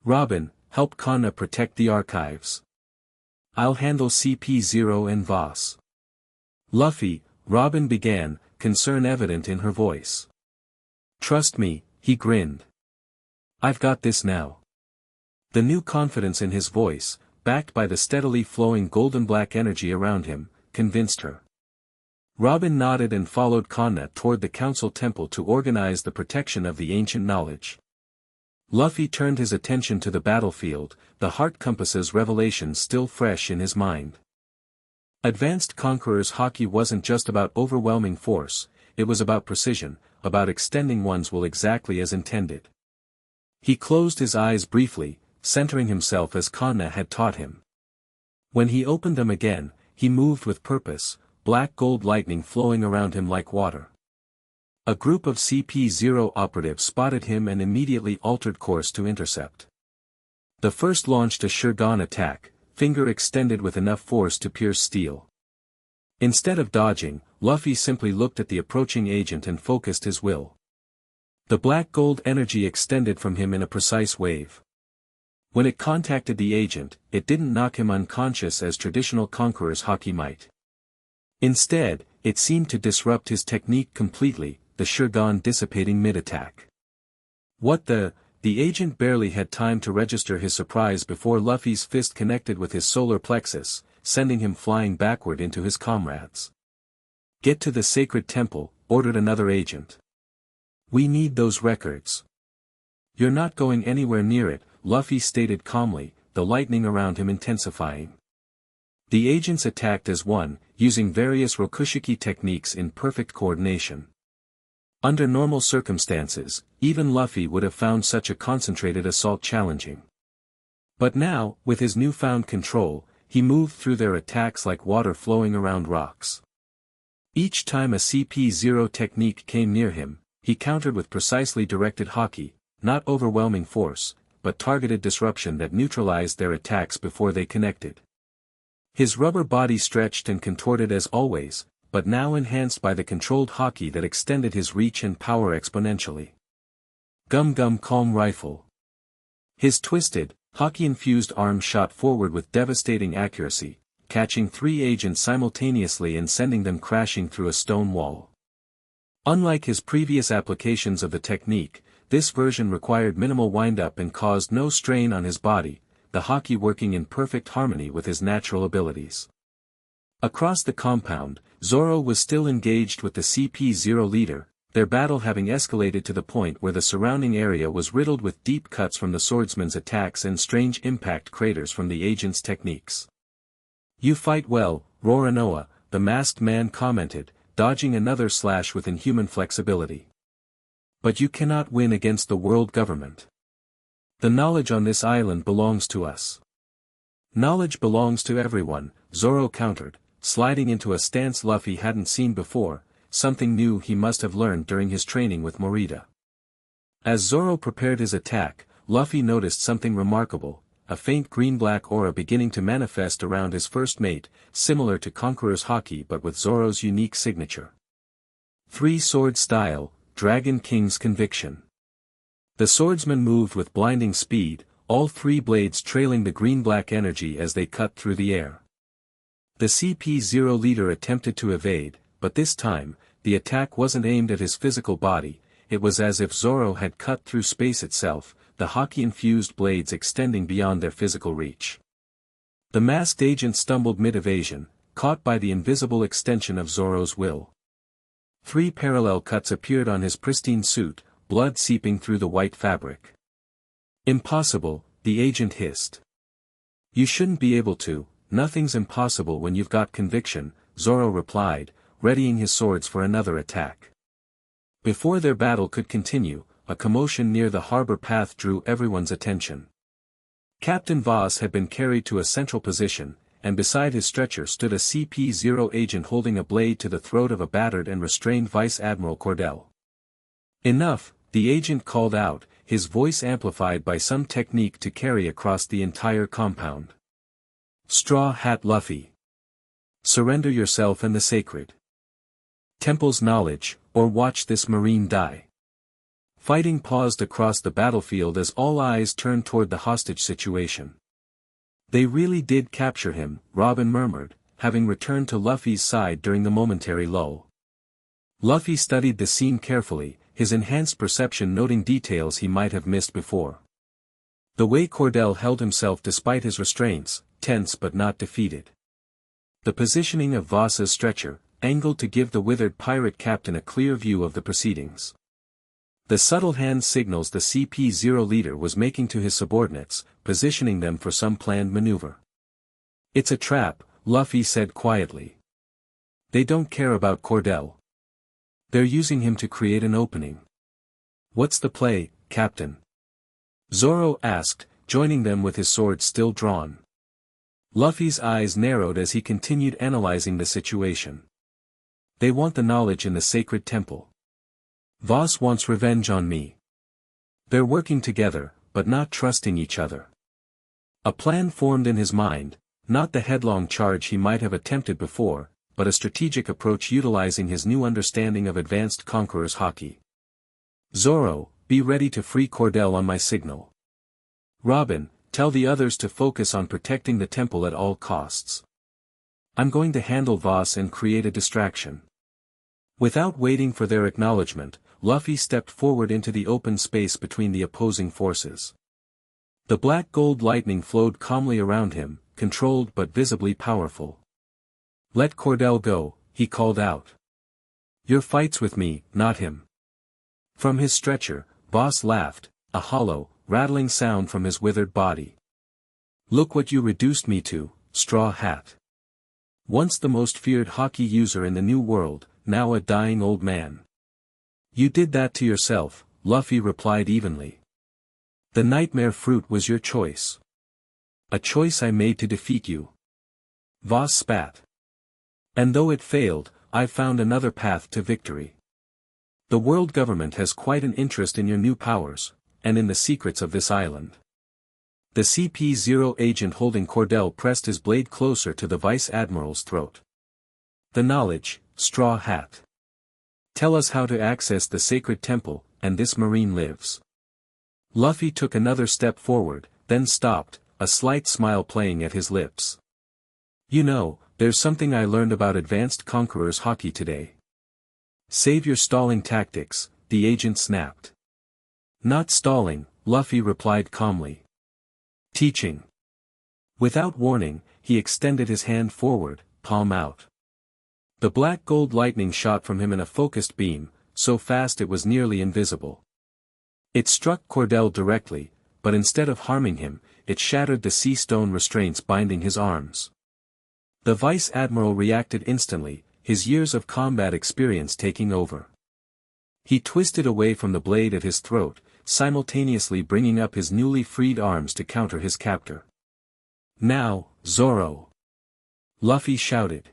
Robin, help Kanna protect the archives. I'll handle CP0 and Voss. Luffy, Robin began, concern evident in her voice. Trust me, he grinned. I've got this now. The new confidence in his voice, backed by the steadily flowing golden black energy around him, convinced her. Robin nodded and followed Kanna toward the council temple to organize the protection of the ancient knowledge. Luffy turned his attention to the battlefield, the heart compass's revelations still fresh in his mind. Advanced Conqueror's Haki wasn't just about overwhelming force, it was about precision, about extending one's will exactly as intended. He closed his eyes briefly, centering himself as Kanna had taught him. When he opened them again, he moved with purpose, black gold lightning flowing around him like water. A group of CP0 operatives spotted him and immediately altered course to intercept. The first launched a Shurgan attack, finger extended with enough force to pierce steel. Instead of dodging, Luffy simply looked at the approaching agent and focused his will. The black gold energy extended from him in a precise wave. When it contacted the agent, it didn't knock him unconscious as traditional Conqueror's Haki might. Instead, it seemed to disrupt his technique completely, the Shurgan dissipating mid-attack. What the agent barely had time to register his surprise before Luffy's fist connected with his solar plexus, sending him flying backward into his comrades. "Get to the sacred temple," ordered another agent. "We need those records." "You're not going anywhere near it," Luffy stated calmly, the lightning around him intensifying. The agents attacked as one, using various Rokushiki techniques in perfect coordination. Under normal circumstances, even Luffy would have found such a concentrated assault challenging. But now, with his newfound control, he moved through their attacks like water flowing around rocks. Each time a CP0 technique came near him, he countered with precisely directed Haki, not overwhelming force, but targeted disruption that neutralized their attacks before they connected. His rubber body stretched and contorted as always, but now enhanced by the controlled Haki that extended his reach and power exponentially. Gum Gum Calm Rifle. His twisted, Haki-infused arm shot forward with devastating accuracy, catching 3 agents simultaneously and sending them crashing through a stone wall. Unlike his previous applications of the technique, this version required minimal wind-up and caused no strain on his body, the Haki working in perfect harmony with his natural abilities. Across the compound, Zoro was still engaged with the CP0 leader, their battle having escalated to the point where the surrounding area was riddled with deep cuts from the swordsman's attacks and strange impact craters from the agent's techniques. "You fight well, Roronoa," the masked man commented, dodging another slash with inhuman flexibility. "But you cannot win against the world government. The knowledge on this island belongs to us." "Knowledge belongs to everyone," Zoro countered, sliding into a stance Luffy hadn't seen before, something new he must have learned during his training with Morita. As Zoro prepared his attack, Luffy noticed something remarkable, a faint green-black aura beginning to manifest around his first mate, similar to Conqueror's Haki but with Zoro's unique signature. Three-sword style, Dragon King's conviction. The swordsman moved with blinding speed, all 3 blades trailing the green-black energy as they cut through the air. The CP0 leader attempted to evade, but this time, the attack wasn't aimed at his physical body, it was as if Zoro had cut through space itself, the Haki-infused blades extending beyond their physical reach. The masked agent stumbled mid-evasion, caught by the invisible extension of Zoro's will. 3 parallel cuts appeared on his pristine suit, blood seeping through the white fabric. "Impossible," the agent hissed. "You shouldn't be able to, nothing's impossible when you've got conviction," Zoro replied, readying his swords for another attack. Before their battle could continue, a commotion near the harbor path drew everyone's attention. Captain Voss had been carried to a central position, and beside his stretcher stood a CP0 agent holding a blade to the throat of a battered and restrained Vice Admiral Cordell. "Enough," the agent called out, his voice amplified by some technique to carry across the entire compound. "Straw Hat Luffy. Surrender yourself and the sacred temple's knowledge, or watch this marine die." Fighting paused across the battlefield as all eyes turned toward the hostage situation. "They really did capture him," Robin murmured, having returned to Luffy's side during the momentary lull. Luffy studied the scene carefully, his enhanced perception noting details he might have missed before. The way Cordell held himself despite his restraints, tense but not defeated. The positioning of Voss's stretcher, angled to give the withered pirate captain a clear view of the proceedings. The subtle hand signals the CP0 leader was making to his subordinates, positioning them for some planned maneuver. "It's a trap," Luffy said quietly. "They don't care about Cordell. They're using him to create an opening." "What's the play, Captain?" Zoro asked, joining them with his sword still drawn. Luffy's eyes narrowed as he continued analyzing the situation. "They want the knowledge in the sacred temple. Voss wants revenge on me. They're working together, but not trusting each other. A plan formed in his mind, not the headlong charge he might have attempted before, but a strategic approach utilizing his new understanding of advanced Conqueror's Haki. Zoro, be ready to free Cordell on my signal. Robin, tell the others to focus on protecting the temple at all costs. I'm going to handle Voss and create a distraction. Without waiting for their acknowledgement, Luffy stepped forward into the open space between the opposing forces. The black gold lightning flowed calmly around him, controlled but visibly powerful. Let Cordell go, he called out. Your fight's with me, not him. From his stretcher, Voss laughed, a hollow, rattling sound from his withered body. Look what you reduced me to, Straw Hat. Once the most feared Haki user in the New World, now a dying old man. You did that to yourself, Luffy replied evenly. The nightmare fruit was your choice. A choice I made to defeat you. Voss spat. And though it failed, I found another path to victory. The world government has quite an interest in your new powers, and in the secrets of this island. The CP0 agent holding Cordell pressed his blade closer to the Vice Admiral's throat. The knowledge, Straw Hat. Tell us how to access the sacred temple, and this marine lives. Luffy took another step forward, then stopped, a slight smile playing at his lips. You know, there's something I learned about advanced Conqueror's Haki today. Save your stalling tactics, the agent snapped. Not stalling, Luffy replied calmly. Teaching. Without warning, he extended his hand forward, palm out. The black gold lightning shot from him in a focused beam, so fast it was nearly invisible. It struck Cordell directly, but instead of harming him, it shattered the sea stone restraints binding his arms. The Vice Admiral reacted instantly, his years of combat experience taking over. He twisted away from the blade at his throat, simultaneously bringing up his newly freed arms to counter his captor. Now, Zoro! Luffy shouted.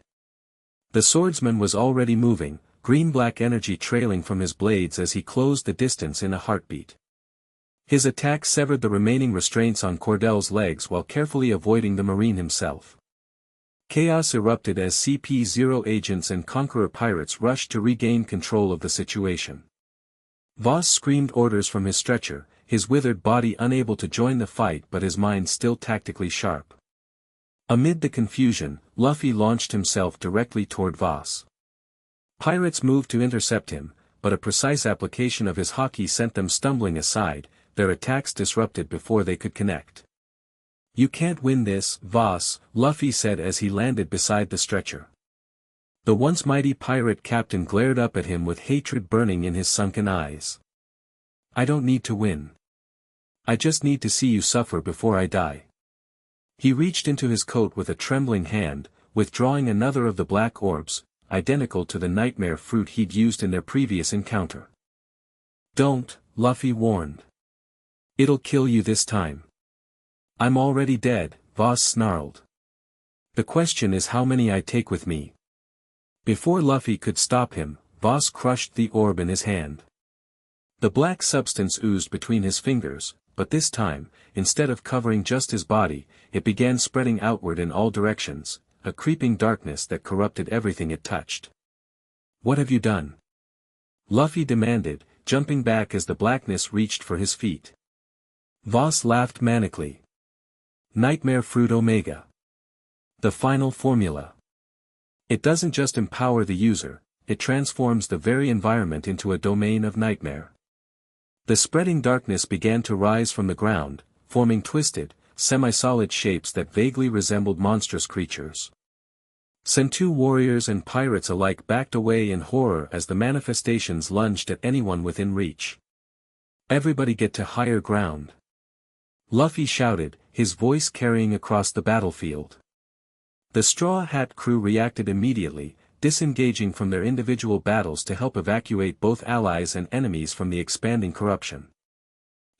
The swordsman was already moving, green-black energy trailing from his blades as he closed the distance in a heartbeat. His attack severed the remaining restraints on Cordell's legs while carefully avoiding the Marine himself. Chaos erupted as CP0 agents and Conqueror pirates rushed to regain control of the situation. Voss screamed orders from his stretcher, his withered body unable to join the fight but his mind still tactically sharp. Amid the confusion, Luffy launched himself directly toward Voss. Pirates moved to intercept him, but a precise application of his Haki sent them stumbling aside, their attacks disrupted before they could connect. You can't win this, Voss, Luffy said as he landed beside the stretcher. The once mighty pirate captain glared up at him with hatred burning in his sunken eyes. I don't need to win. I just need to see you suffer before I die. He reached into his coat with a trembling hand, withdrawing another of the black orbs, identical to the nightmare fruit he'd used in their previous encounter. Don't, Luffy warned. It'll kill you this time. I'm already dead, Voss snarled. The question is how many I take with me. Before Luffy could stop him, Voss crushed the orb in his hand. The black substance oozed between his fingers, but this time, instead of covering just his body, it began spreading outward in all directions, a creeping darkness that corrupted everything it touched. What have you done? Luffy demanded, jumping back as the blackness reached for his feet. Voss laughed manically. Nightmare Fruit Omega. The final formula. It doesn't just empower the user, it transforms the very environment into a domain of nightmare. The spreading darkness began to rise from the ground, forming twisted, semi-solid shapes that vaguely resembled monstrous creatures. Sentu warriors and pirates alike backed away in horror as the manifestations lunged at anyone within reach. Everybody get to higher ground. Luffy shouted, his voice carrying across the battlefield. The Straw Hat crew reacted immediately, disengaging from their individual battles to help evacuate both allies and enemies from the expanding corruption.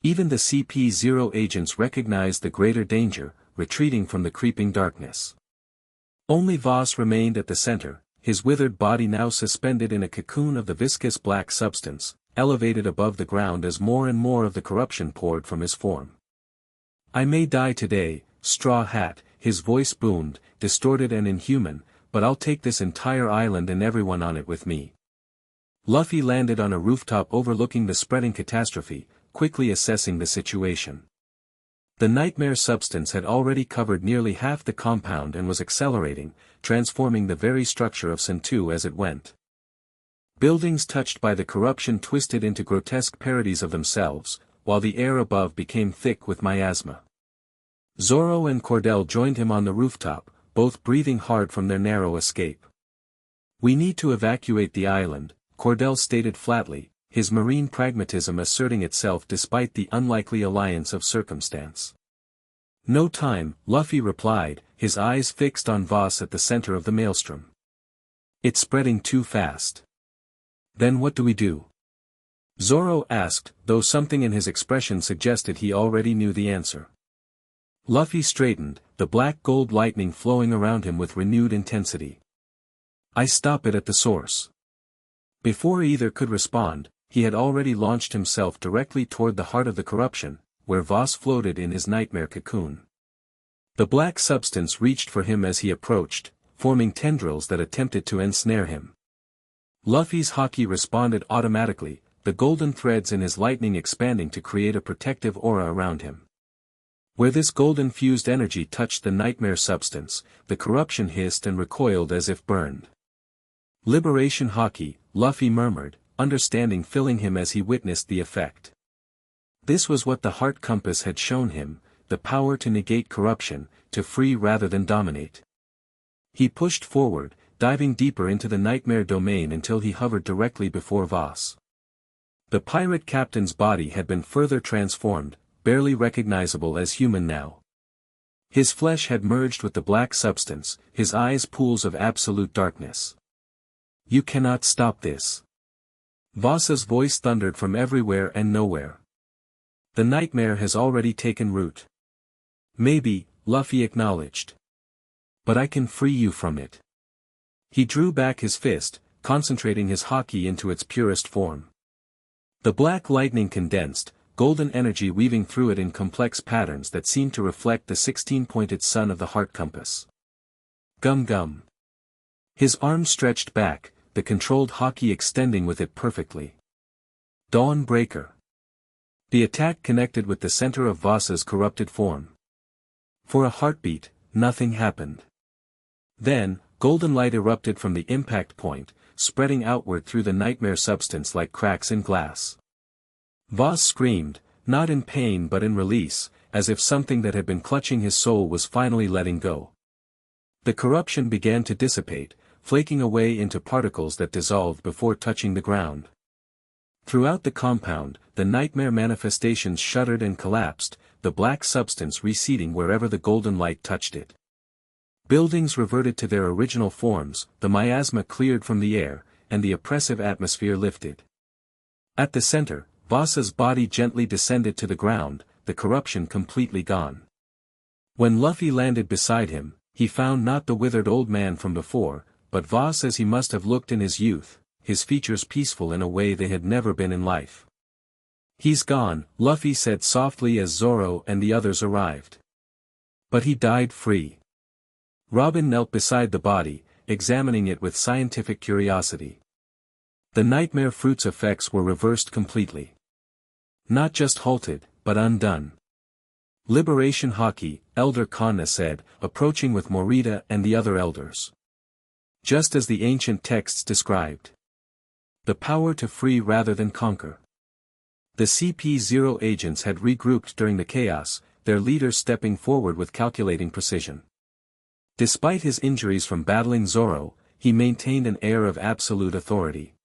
Even the CP0 agents recognized the greater danger, retreating from the creeping darkness. Only Voss remained at the center, his withered body now suspended in a cocoon of the viscous black substance, elevated above the ground as more and more of the corruption poured from his form. "I may die today, Straw Hat," his voice boomed, distorted and inhuman, "but I'll take this entire island and everyone on it with me." Luffy landed on a rooftop overlooking the spreading catastrophe, quickly assessing the situation. The nightmare substance had already covered nearly half the compound and was accelerating, transforming the very structure of Sentu as it went. Buildings touched by the corruption twisted into grotesque parodies of themselves, while the air above became thick with miasma. Zoro and Cordell joined him on the rooftop, both breathing hard from their narrow escape. "We need to evacuate the island," Cordell stated flatly, his marine pragmatism asserting itself despite the unlikely alliance of circumstance. "No time," Luffy replied, his eyes fixed on Voss at the center of the maelstrom. "It's spreading too fast." "Then what do we do?" Zoro asked, though something in his expression suggested he already knew the answer. Luffy straightened, the black gold lightning flowing around him with renewed intensity. "I stop it at the source." Before either could respond, he had already launched himself directly toward the heart of the corruption, where Voss floated in his nightmare cocoon. The black substance reached for him as he approached, forming tendrils that attempted to ensnare him. Luffy's Haki responded automatically, the golden threads in his lightning expanding to create a protective aura around him. Where this golden-fused energy touched the nightmare substance, the corruption hissed and recoiled as if burned. "Liberation Haki," Luffy murmured, understanding filling him as he witnessed the effect. This was what the heart compass had shown him, the power to negate corruption, to free rather than dominate. He pushed forward, diving deeper into the nightmare domain until he hovered directly before Voss. The pirate captain's body had been further transformed, barely recognizable as human now. His flesh had merged with the black substance, his eyes pools of absolute darkness. "You cannot stop this." Voss's voice thundered from everywhere and nowhere. "The nightmare has already taken root." "Maybe," Luffy acknowledged. "But I can free you from it." He drew back his fist, concentrating his Haki into its purest form. The black lightning condensed, golden energy weaving through it in complex patterns that seemed to reflect the 16-pointed sun of the heart compass. Gum gum. His arm stretched back, the controlled Haki extending with it perfectly. Dawn Breaker. The attack connected with the center of Voss's corrupted form. For a heartbeat, nothing happened. Then, golden light erupted from the impact point, spreading outward through the nightmare substance like cracks in glass. Voss screamed, not in pain but in release, as if something that had been clutching his soul was finally letting go. The corruption began to dissipate, flaking away into particles that dissolved before touching the ground. Throughout the compound, the nightmare manifestations shuddered and collapsed, the black substance receding wherever the golden light touched it. Buildings reverted to their original forms, the miasma cleared from the air, and the oppressive atmosphere lifted. At the center, Voss's body gently descended to the ground, the corruption completely gone. When Luffy landed beside him, he found not the withered old man from before, but Voss as he must have looked in his youth, his features peaceful in a way they had never been in life. "He's gone," Luffy said softly as Zoro and the others arrived. "But he died free." Robin knelt beside the body, examining it with scientific curiosity. The nightmare fruit's effects were reversed completely. Not just halted, but undone. "Liberation Haki," Elder Kanna said, approaching with Morita and the other elders. Just as the ancient texts described. The power to free rather than conquer. The CP0 agents had regrouped during the chaos, their leader stepping forward with calculating precision. Despite his injuries from battling Zoro, he maintained an air of absolute authority.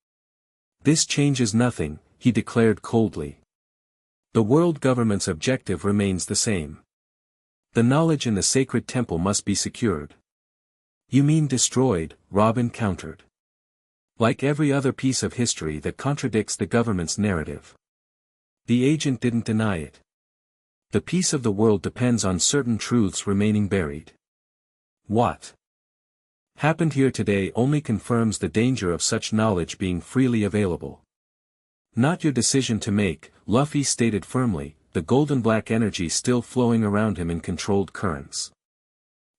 "This changes nothing," he declared coldly. "The world government's objective remains the same. The knowledge in the sacred temple must be secured." "You mean destroyed," Robin countered. "Like every other piece of history that contradicts the government's narrative." The agent didn't deny it. "The peace of the world depends on certain truths remaining buried." "What happened here today only confirms the danger of such knowledge being freely available." Not your decision to make, Luffy stated firmly, the golden black energy still flowing around him in controlled currents.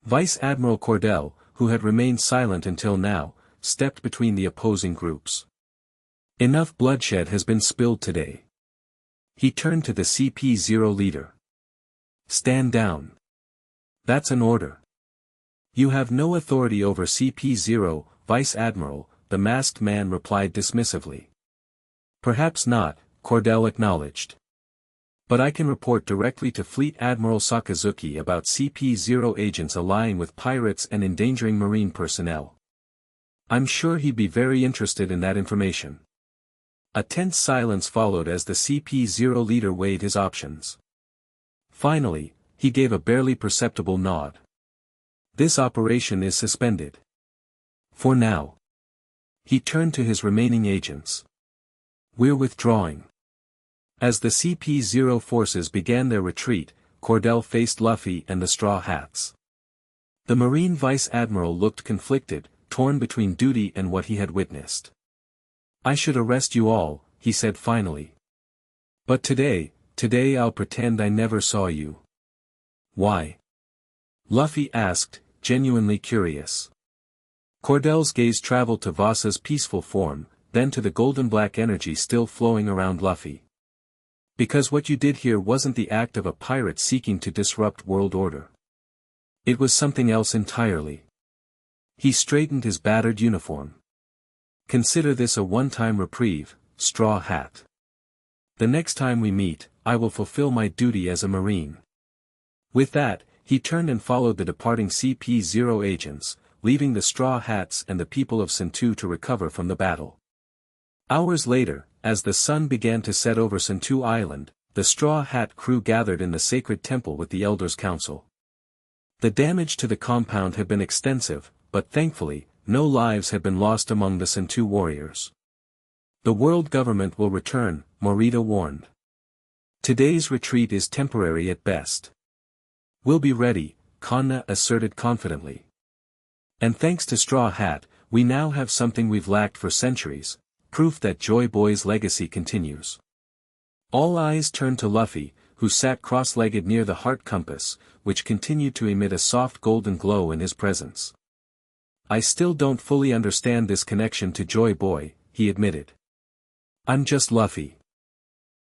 Vice Admiral Cordell, who had remained silent until now, stepped between the opposing groups. Enough bloodshed has been spilled today. He turned to the CP0 leader. Stand down. That's an order. You have no authority over CP0, Vice Admiral, the masked man replied dismissively. Perhaps not, Cordell acknowledged. But I can report directly to Fleet Admiral Sakazuki about CP0 agents allying with pirates and endangering marine personnel. I'm sure he'd be very interested in that information. A tense silence followed as the CP0 leader weighed his options. Finally, he gave a barely perceptible nod. This operation is suspended. For now. He turned to his remaining agents. We're withdrawing. As the CP0 forces began their retreat, Cordell faced Luffy and the Straw Hats. The Marine Vice Admiral looked conflicted, torn between duty and what he had witnessed. I should arrest you all, he said finally. But today I'll pretend I never saw you. Why? Luffy asked, genuinely curious. Cordell's gaze traveled to Vasa's peaceful form, then to the golden black energy still flowing around Luffy. Because what you did here wasn't the act of a pirate seeking to disrupt world order. It was something else entirely. He straightened his battered uniform. Consider this a one-time reprieve, Straw Hat. The next time we meet, I will fulfill my duty as a Marine. With that, he turned and followed the departing CP0 agents, leaving the Straw Hats and the people of Sentu to recover from the battle. Hours later, as the sun began to set over Sentu Island, the Straw Hat crew gathered in the sacred temple with the Elders' Council. The damage to the compound had been extensive, but thankfully, no lives had been lost among the Sentu warriors. The world government will return, Morita warned. Today's retreat is temporary at best. We'll be ready, Kanna asserted confidently. And thanks to Straw Hat, we now have something we've lacked for centuries, proof that Joy Boy's legacy continues. All eyes turned to Luffy, who sat cross-legged near the heart compass, which continued to emit a soft golden glow in his presence. I still don't fully understand this connection to Joy Boy, he admitted. I'm just Luffy.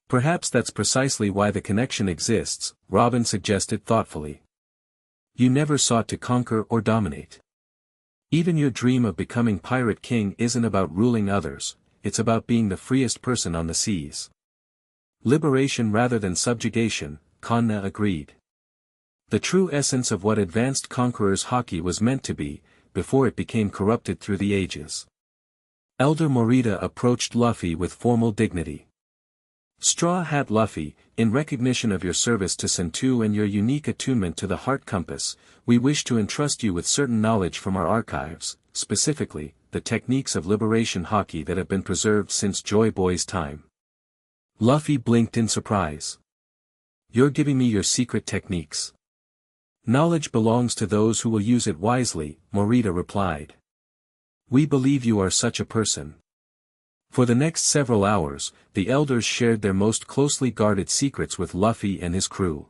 Perhaps that's precisely why the connection exists, Robin suggested thoughtfully. You never sought to conquer or dominate. Even your dream of becoming Pirate King isn't about ruling others, it's about being the freest person on the seas. Liberation rather than subjugation, Kanna agreed. The true essence of what advanced Conqueror's Haki was meant to be, before it became corrupted through the ages. Elder Morita approached Luffy with formal dignity. Straw Hat Luffy, in recognition of your service to Sentu and your unique attunement to the heart compass, we wish to entrust you with certain knowledge from our archives, specifically, the techniques of liberation Haki that have been preserved since Joy Boy's time. Luffy blinked in surprise. You're giving me your secret techniques. Knowledge belongs to those who will use it wisely, Morita replied. We believe you are such a person. For the next several hours, the elders shared their most closely guarded secrets with Luffy and his crew.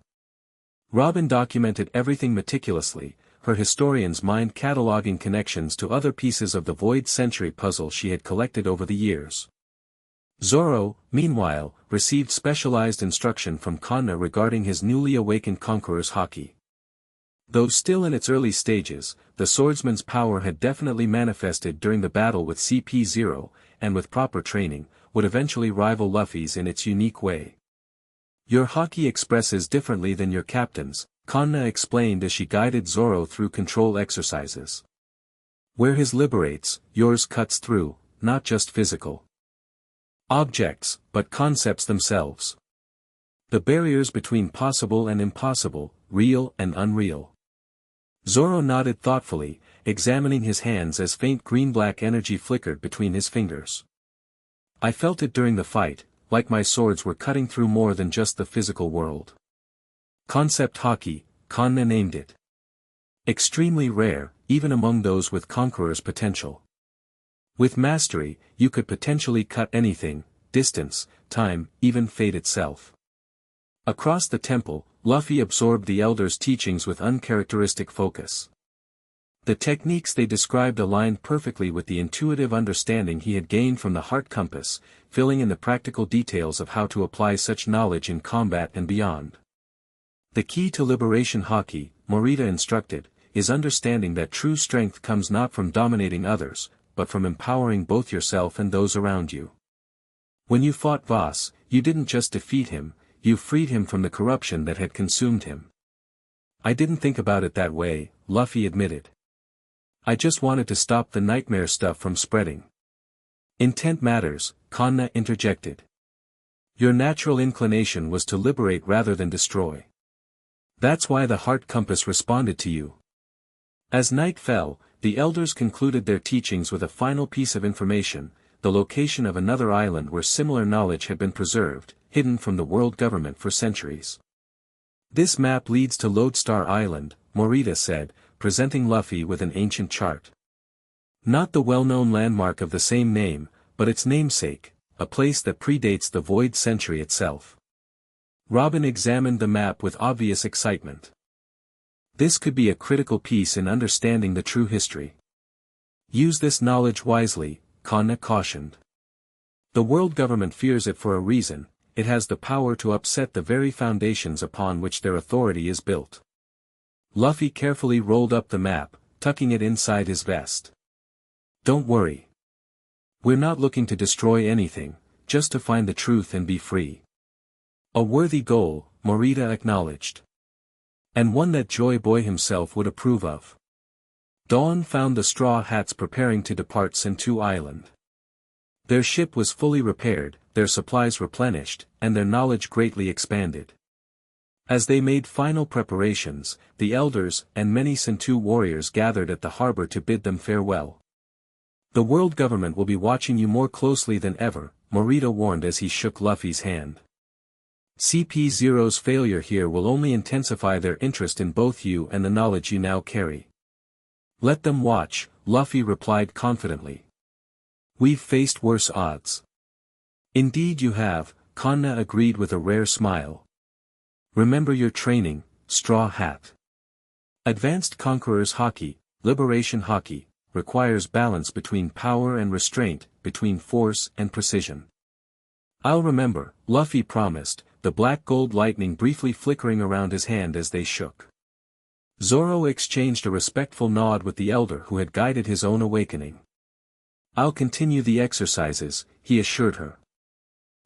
Robin documented everything meticulously, her historian's mind cataloging connections to other pieces of the Void Century puzzle she had collected over the years. Zoro, meanwhile, received specialized instruction from Kanna regarding his newly awakened Conqueror's Haki. Though still in its early stages, the swordsman's power had definitely manifested during the battle with CP0, and with proper training, would eventually rival Luffy's in its unique way. Your Haki expresses differently than your captain's, Kanna explained as she guided Zoro through control exercises. Where his liberates, yours cuts through, not just physical objects, but concepts themselves. The barriers between possible and impossible, real and unreal. Zoro nodded thoughtfully, examining his hands as faint green-black energy flickered between his fingers. I felt it during the fight, like my swords were cutting through more than just the physical world. Concept Haki, Kanna named it. Extremely rare, even among those with Conqueror's potential. With mastery, you could potentially cut anything, distance, time, even fate itself. Across the temple, Luffy absorbed the elders' teachings with uncharacteristic focus. The techniques they described aligned perfectly with the intuitive understanding he had gained from the heart compass, filling in the practical details of how to apply such knowledge in combat and beyond. The key to liberation Haki, Morita instructed, is understanding that true strength comes not from dominating others, but from empowering both yourself and those around you. When you fought Voss, you didn't just defeat him, you freed him from the corruption that had consumed him. I didn't think about it that way, Luffy admitted. I just wanted to stop the nightmare stuff from spreading. Intent matters, Kanna interjected. Your natural inclination was to liberate rather than destroy. That's why the heart compass responded to you. As night fell, the elders concluded their teachings with a final piece of information, the location of another island where similar knowledge had been preserved, hidden from the world government for centuries. This map leads to Lodestar Island, Morita said, presenting Luffy with an ancient chart. Not the well-known landmark of the same name, but its namesake, a place that predates the Void Century itself. Robin examined the map with obvious excitement. This could be a critical piece in understanding the true history. Use this knowledge wisely, Kanna cautioned. The world government fears it for a reason, it has the power to upset the very foundations upon which their authority is built. Luffy carefully rolled up the map, tucking it inside his vest. Don't worry. We're not looking to destroy anything, just to find the truth and be free. A worthy goal, Morita acknowledged. And one that Joy Boy himself would approve of. Dawn found the Straw Hats preparing to depart Sentu Island. Their ship was fully repaired, their supplies replenished, and their knowledge greatly expanded. As they made final preparations, the elders and many Sentu warriors gathered at the harbor to bid them farewell. The world government will be watching you more closely than ever, Morita warned as he shook Luffy's hand. CP0's failure here will only intensify their interest in both you and the knowledge you now carry. Let them watch, Luffy replied confidently. We've faced worse odds. Indeed you have, Kanna agreed with a rare smile. Remember your training, Straw Hat. Advanced Conqueror's Haki, Liberation Haki, requires balance between power and restraint, between force and precision. I'll remember, Luffy promised, the black gold lightning briefly flickering around his hand as they shook. Zoro exchanged a respectful nod with the elder who had guided his own awakening. I'll continue the exercises, he assured her.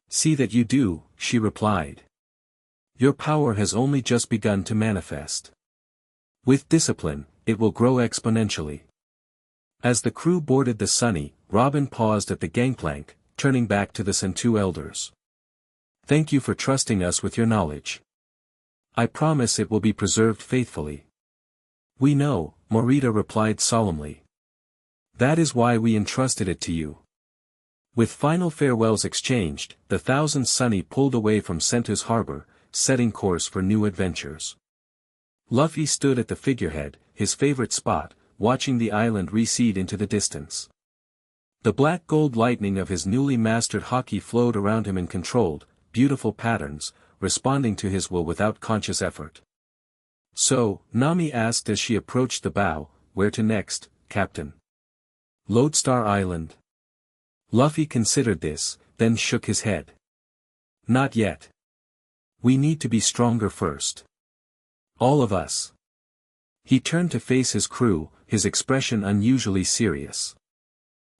See that you do, she replied. Your power has only just begun to manifest. With discipline, it will grow exponentially. As the crew boarded the Sunny, Robin paused at the gangplank, turning back to the Sentu elders. Thank you for trusting us with your knowledge. I promise it will be preserved faithfully. We know, Morita replied solemnly. That is why we entrusted it to you. With final farewells exchanged, the Thousand Sunny pulled away from Sentu's harbor, setting course for new adventures. Luffy stood at the figurehead, his favorite spot, watching the island recede into the distance. The black gold lightning of his newly mastered Haki flowed around him in controlled, beautiful patterns, responding to his will without conscious effort. So, Nami asked as she approached the bow, where to next, Captain? Lodestar Island. Luffy considered this, then shook his head. Not yet. We need to be stronger first. All of us. He turned to face his crew, his expression unusually serious.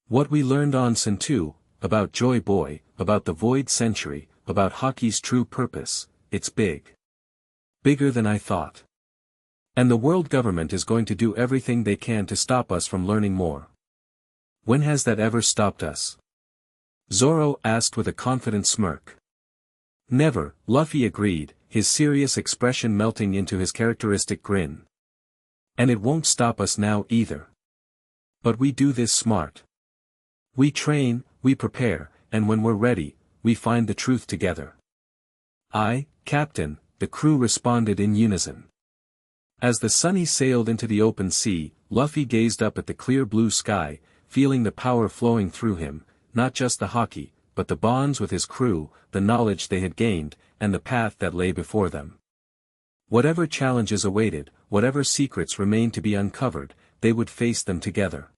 What we learned on Sentu, about Joy Boy, about the Void Century, about Haki's true purpose, it's big. Bigger than I thought. And the world government is going to do everything they can to stop us from learning more. When has that ever stopped us? Zoro asked with a confident smirk. Never, Luffy agreed, his serious expression melting into his characteristic grin. And it won't stop us now either. But we do this smart. We train, we prepare, and when we're ready, we find the truth together. Aye, Captain, the crew responded in unison. As the Sunny sailed into the open sea, Luffy gazed up at the clear blue sky, feeling the power flowing through him, not just the Haki, but the bonds with his crew, the knowledge they had gained, and the path that lay before them. Whatever challenges awaited, whatever secrets remained to be uncovered, they would face them together.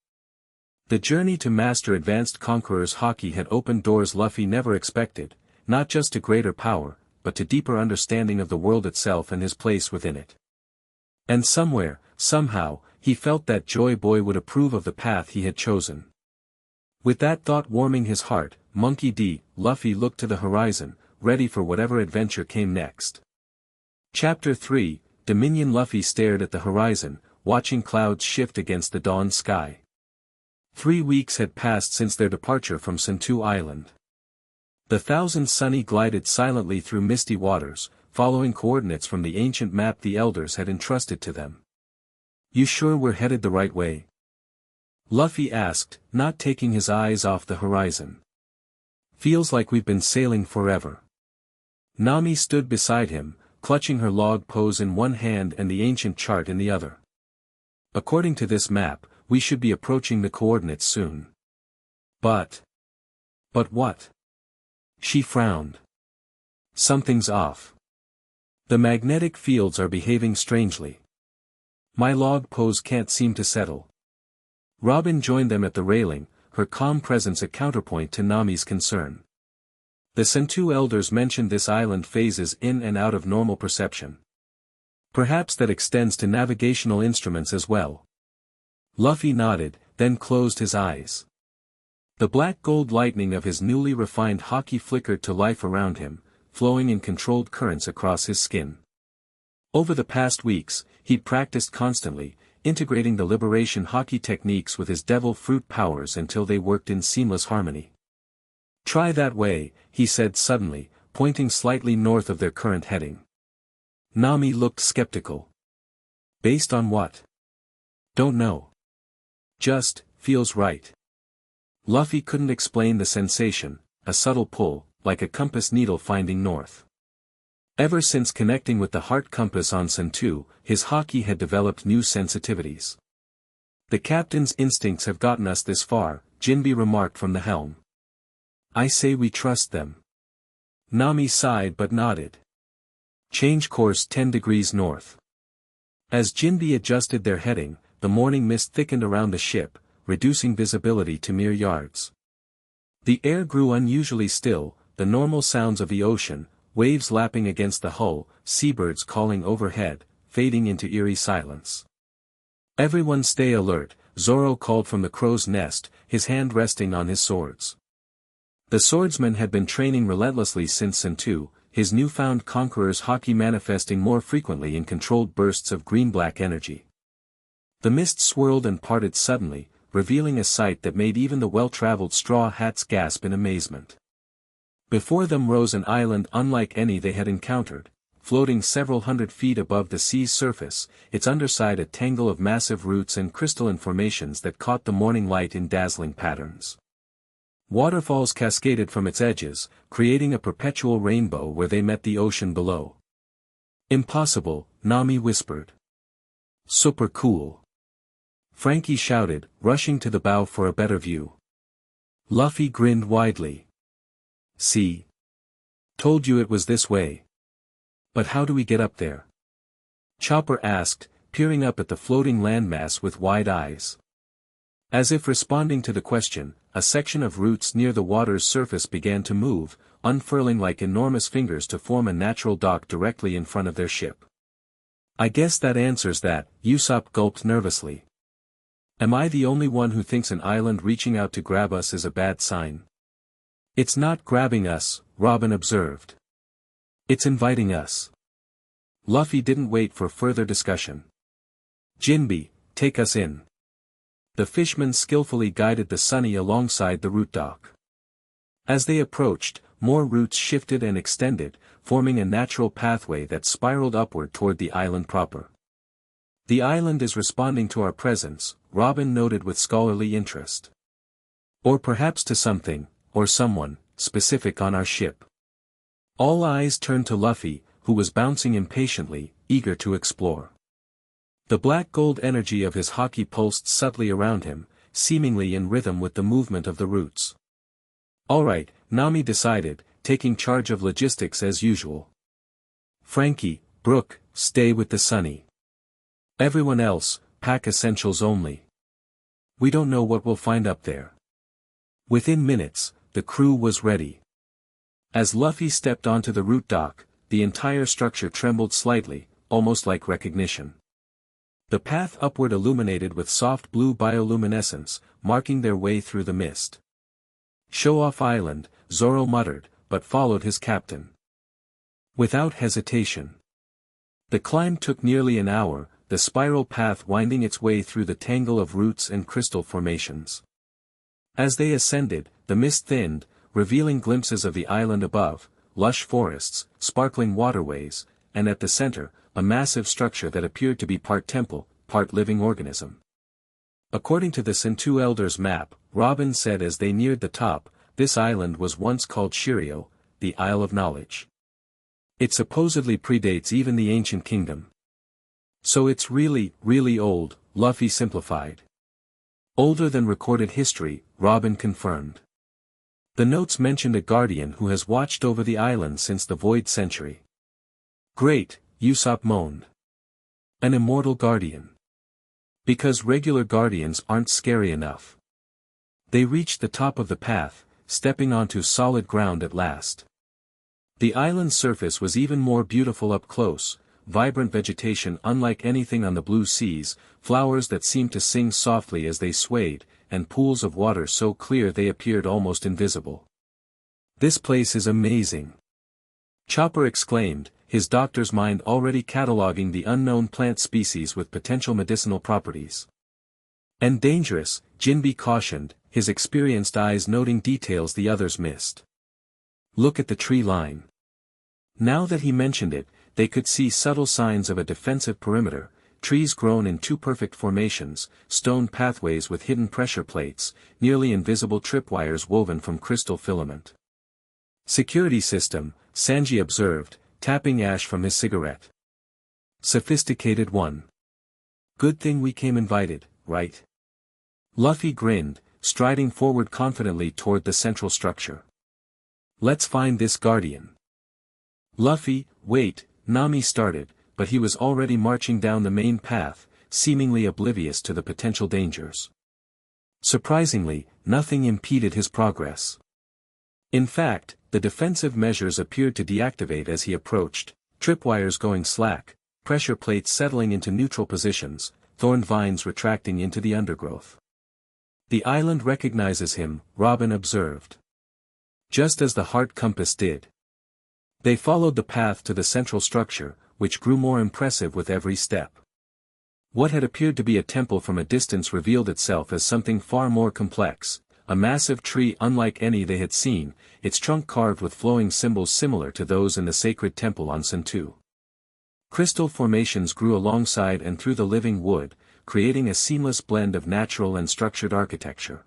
The journey to master advanced Conqueror's Haki had opened doors Luffy never expected, not just to greater power, but to deeper understanding of the world itself and his place within it. And somewhere, somehow, he felt that Joy Boy would approve of the path he had chosen. With that thought warming his heart, Monkey D. Luffy looked to the horizon, ready for whatever adventure came next. Chapter 3, Dominion. Luffy stared at the horizon, watching clouds shift against the dawn sky. 3 weeks had passed since their departure from Sentu Island. The Thousand Sunny glided silently through misty waters, following coordinates from the ancient map the elders had entrusted to them. "You sure we're headed the right way?" Luffy asked, not taking his eyes off the horizon. "Feels like we've been sailing forever." Nami stood beside him, clutching her log pose in one hand and the ancient chart in the other. "According to this map, we should be approaching the coordinates soon." But what?" She frowned. "Something's off. The magnetic fields are behaving strangely. My log pose can't seem to settle." Robin joined them at the railing, her calm presence a counterpoint to Nami's concern. The Sentu elders mentioned this island phases in and out of normal perception. Perhaps that extends to navigational instruments as well. Luffy nodded, then closed his eyes. The black gold lightning of his newly refined Haki flickered to life around him, flowing in controlled currents across his skin. Over the past weeks, he'd practiced constantly, integrating the liberation Haki techniques with his devil fruit powers until they worked in seamless harmony. "Try that way," he said suddenly, pointing slightly north of their current heading. Nami looked skeptical. "Based on what?" "Don't know. Just, feels right." Luffy couldn't explain the sensation, a subtle pull, like a compass needle finding north. Ever since connecting with the heart compass on Sentu, his Haki had developed new sensitivities. "The captain's instincts have gotten us this far," Jinbe remarked from the helm. "I say we trust them." Nami sighed but nodded. "Change course 10 degrees north." As Jinbe adjusted their heading, the morning mist thickened around the ship, reducing visibility to mere yards. The air grew unusually still, the normal sounds of the ocean, waves lapping against the hull, seabirds calling overhead, fading into eerie silence. "Everyone stay alert," Zoro called from the crow's nest, his hand resting on his swords. The swordsman had been training relentlessly since Sentu, his newfound Conqueror's Haki manifesting more frequently in controlled bursts of green-black energy. The mist swirled and parted suddenly, revealing a sight that made even the well-traveled Straw Hats gasp in amazement. Before them rose an island unlike any they had encountered, floating several hundred feet above the sea's surface, its underside a tangle of massive roots and crystalline formations that caught the morning light in dazzling patterns. Waterfalls cascaded from its edges, creating a perpetual rainbow where they met the ocean below. "Impossible," Nami whispered. "Super cool." Frankie shouted, rushing to the bow for a better view. Luffy grinned widely. "See? Told you it was this way." "But how do we get up there?" Chopper asked, peering up at the floating landmass with wide eyes. As if responding to the question, a section of roots near the water's surface began to move, unfurling like enormous fingers to form a natural dock directly in front of their ship. "I guess that answers that," Usopp gulped nervously. "Am I the only one who thinks an island reaching out to grab us is a bad sign?" "It's not grabbing us," Robin observed. "It's inviting us." Luffy didn't wait for further discussion. "Jinbe, take us in." The fishman skillfully guided the Sunny alongside the root dock. As they approached, more roots shifted and extended, forming a natural pathway that spiraled upward toward the island proper. "The island is responding to our presence," Robin noted with scholarly interest. "Or perhaps to something, or someone, specific on our ship." All eyes turned to Luffy, who was bouncing impatiently, eager to explore. The black gold energy of his Haki pulsed subtly around him, seemingly in rhythm with the movement of the roots. Alright, Nami decided, taking charge of logistics as usual. Frankie, Brooke, stay with the Sunny. Everyone else, pack essentials only. We don't know what we'll find up there. Within minutes, the crew was ready. As Luffy stepped onto the root dock, the entire structure trembled slightly, almost like recognition. The path upward illuminated with soft blue bioluminescence, marking their way through the mist. Show off island, Zoro muttered, but followed his captain. Without hesitation. The climb took nearly an hour, the spiral path winding its way through the tangle of roots and crystal formations. As they ascended, the mist thinned, revealing glimpses of the island above, lush forests, sparkling waterways, and at the center, a massive structure that appeared to be part temple, part living organism. According to the Sentu Elders' map, Robin said as they neared the top, this island was once called Shiryo, the Isle of Knowledge. It supposedly predates even the ancient kingdom. So it's really, really old, Luffy simplified. Older than recorded history, Robin confirmed. The notes mentioned a guardian who has watched over the island since the Void Century. Great, Usopp moaned. An immortal guardian. Because regular guardians aren't scary enough. They reached the top of the path, stepping onto solid ground at last. The island's surface was even more beautiful up close, vibrant vegetation unlike anything on the blue seas, flowers that seemed to sing softly as they swayed, and pools of water so clear they appeared almost invisible. This place is amazing. Chopper exclaimed, his doctor's mind already cataloging the unknown plant species with potential medicinal properties. And dangerous, Jinbe cautioned, his experienced eyes noting details the others missed. Look at the tree line. Now that he mentioned it, they could see subtle signs of a defensive perimeter, trees grown in two perfect formations, stone pathways with hidden pressure plates, nearly invisible tripwires woven from crystal filament. Security system, Sanji observed, tapping ash from his cigarette. Sophisticated one. Good thing we came invited, right? Luffy grinned, striding forward confidently toward the central structure. Let's find this guardian. Luffy, wait, Nami started, but he was already marching down the main path, seemingly oblivious to the potential dangers. Surprisingly, nothing impeded his progress. In fact, the defensive measures appeared to deactivate as he approached, tripwires going slack, pressure plates settling into neutral positions, thorn vines retracting into the undergrowth. The island recognizes him, Robin observed. Just as the heart compass did. They followed the path to the central structure, which grew more impressive with every step. What had appeared to be a temple from a distance revealed itself as something far more complex, a massive tree unlike any they had seen, its trunk carved with flowing symbols similar to those in the sacred temple on Sentu. Crystal formations grew alongside and through the living wood, creating a seamless blend of natural and structured architecture.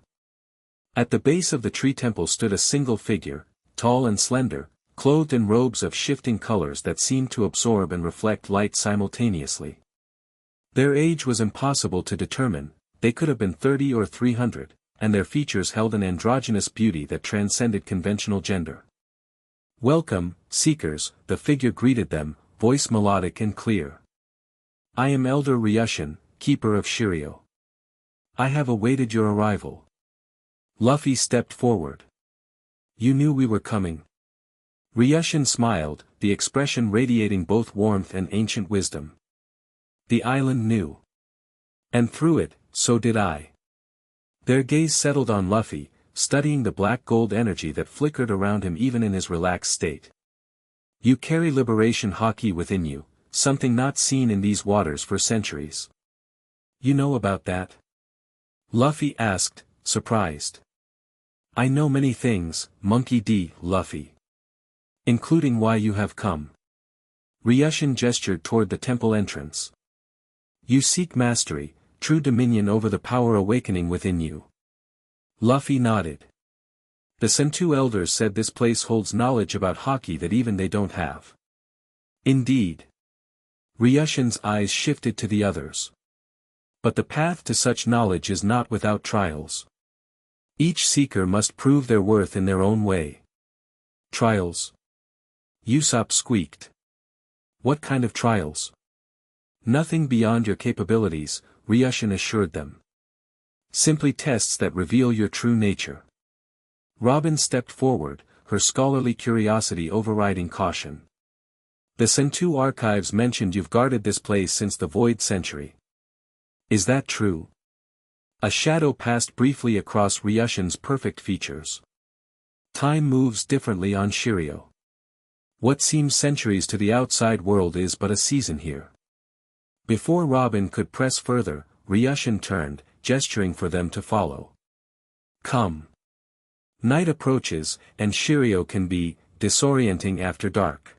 At the base of the tree temple stood a single figure, tall and slender, clothed in robes of shifting colors that seemed to absorb and reflect light simultaneously. Their age was impossible to determine, they could have been 30 or 300, and their features held an androgynous beauty that transcended conventional gender. Welcome, seekers, the figure greeted them, voice melodic and clear. I am Elder Ryushin, keeper of Shiryo. I have awaited your arrival. Luffy stepped forward. You knew we were coming. Ryushin smiled, the expression radiating both warmth and ancient wisdom. The island knew. And through it, so did I. Their gaze settled on Luffy, studying the black-gold energy that flickered around him even in his relaxed state. You carry liberation Haki within you, something not seen in these waters for centuries. You know about that? Luffy asked, surprised. I know many things, Monkey D. Luffy. Including why you have come. Ryushin gestured toward the temple entrance. You seek mastery, true dominion over the power awakening within you. Luffy nodded. The Sentu elders said this place holds knowledge about Haki that even they don't have. Indeed. Ryushin's eyes shifted to the others. But the path to such knowledge is not without trials. Each seeker must prove their worth in their own way. Trials? Usopp squeaked. What kind of trials? Nothing beyond your capabilities, Ryushin assured them. Simply tests that reveal your true nature. Robin stepped forward, her scholarly curiosity overriding caution. The Sentu archives mentioned you've guarded this place since the Void Century. Is that true? A shadow passed briefly across Ryushin's perfect features. Time moves differently on Shiryo. What seems centuries to the outside world is but a season here. Before Robin could press further, Ryushin turned, gesturing for them to follow. Come. Night approaches, and Shiryo can be disorienting after dark.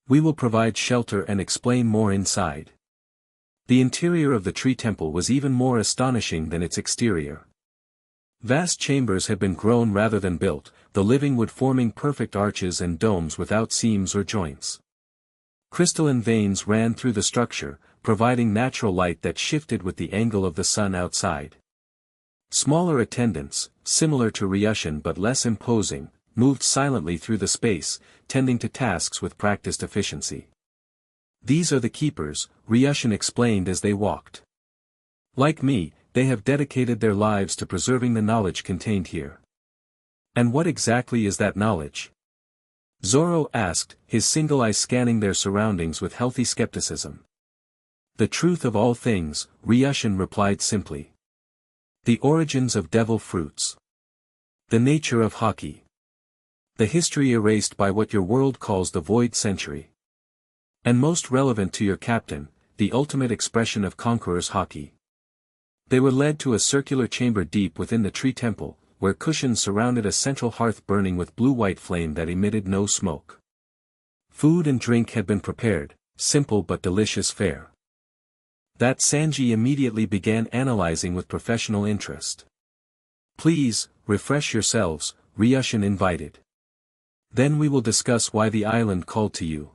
We will provide shelter and explain more inside. The interior of the tree temple was even more astonishing than its exterior. Vast chambers had been grown rather than built, the living wood forming perfect arches and domes without seams or joints. Crystalline veins ran through the structure, providing natural light that shifted with the angle of the sun outside. Smaller attendants, similar to Ryushin but less imposing, moved silently through the space, tending to tasks with practiced efficiency. These are the keepers, Ryushin explained as they walked. Like me, they have dedicated their lives to preserving the knowledge contained here. And what exactly is that knowledge? Zoro asked, his single eye scanning their surroundings with healthy skepticism. The truth of all things, Ryushin replied simply. The origins of devil fruits. The nature of Haki. The history erased by what your world calls the Void Century. And most relevant to your captain, the ultimate expression of Conqueror's Haki. They were led to a circular chamber deep within the tree temple, where cushions surrounded a central hearth burning with blue-white flame that emitted no smoke. Food and drink had been prepared, simple but delicious fare. That Sanji immediately began analyzing with professional interest. Please, refresh yourselves, Ryushin invited. Then we will discuss why the island called to you.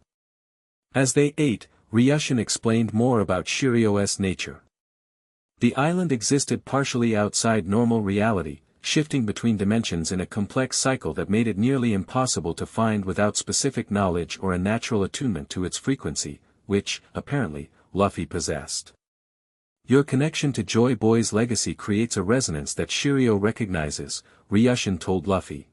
As they ate, Ryushin explained more about Shiryo's nature. The island existed partially outside normal reality, shifting between dimensions in a complex cycle that made it nearly impossible to find without specific knowledge or a natural attunement to its frequency, which, apparently, Luffy possessed. Your connection to Joy Boy's legacy creates a resonance that Shiryo recognizes, Ryushin told Luffy.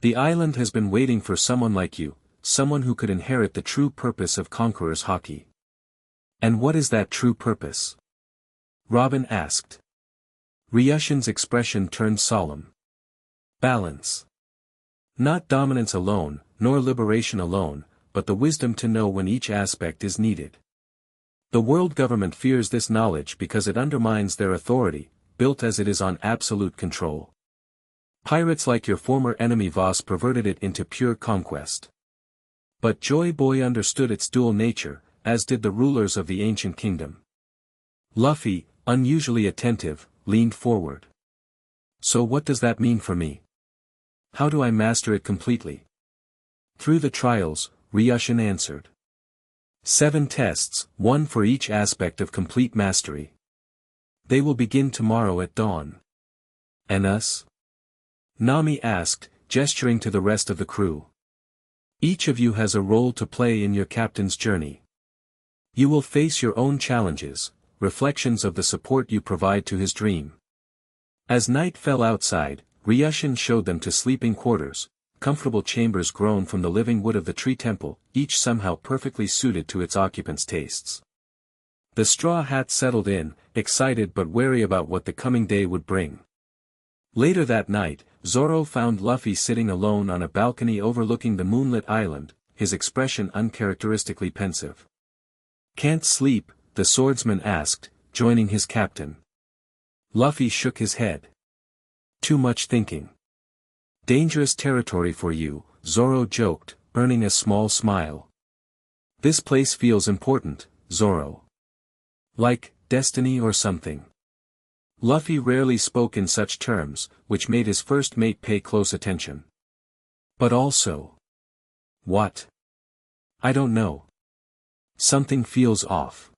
The island has been waiting for someone like you, someone who could inherit the true purpose of Conqueror's Haki. And what is that true purpose? Robin asked. Ryushin's expression turned solemn. Balance. Not dominance alone, nor liberation alone, but the wisdom to know when each aspect is needed. The world government fears this knowledge because it undermines their authority, built as it is on absolute control. Pirates like your former enemy Voss perverted it into pure conquest. But Joy Boy understood its dual nature, as did the rulers of the ancient kingdom. Luffy, unusually attentive, leaned forward. So what does that mean for me? How do I master it completely? Through the trials, Ryushin answered. 7 tests, 1 for each aspect of complete mastery. They will begin tomorrow at dawn. And us? Nami asked, gesturing to the rest of the crew. Each of you has a role to play in your captain's journey. You will face your own challenges, reflections of the support you provide to his dream. As night fell outside, Ryushin showed them to sleeping quarters, comfortable chambers grown from the living wood of the tree temple, each somehow perfectly suited to its occupants' tastes. The Straw Hat settled in, excited but wary about what the coming day would bring. Later that night, Zoro found Luffy sitting alone on a balcony overlooking the moonlit island, his expression uncharacteristically pensive. Can't sleep, the swordsman asked, joining his captain. Luffy shook his head. Too much thinking. Dangerous territory for you, Zoro joked, earning a small smile. This place feels important, Zoro. Like, destiny or something. Luffy rarely spoke in such terms, which made his first mate pay close attention. But also. What? I don't know. Something feels off.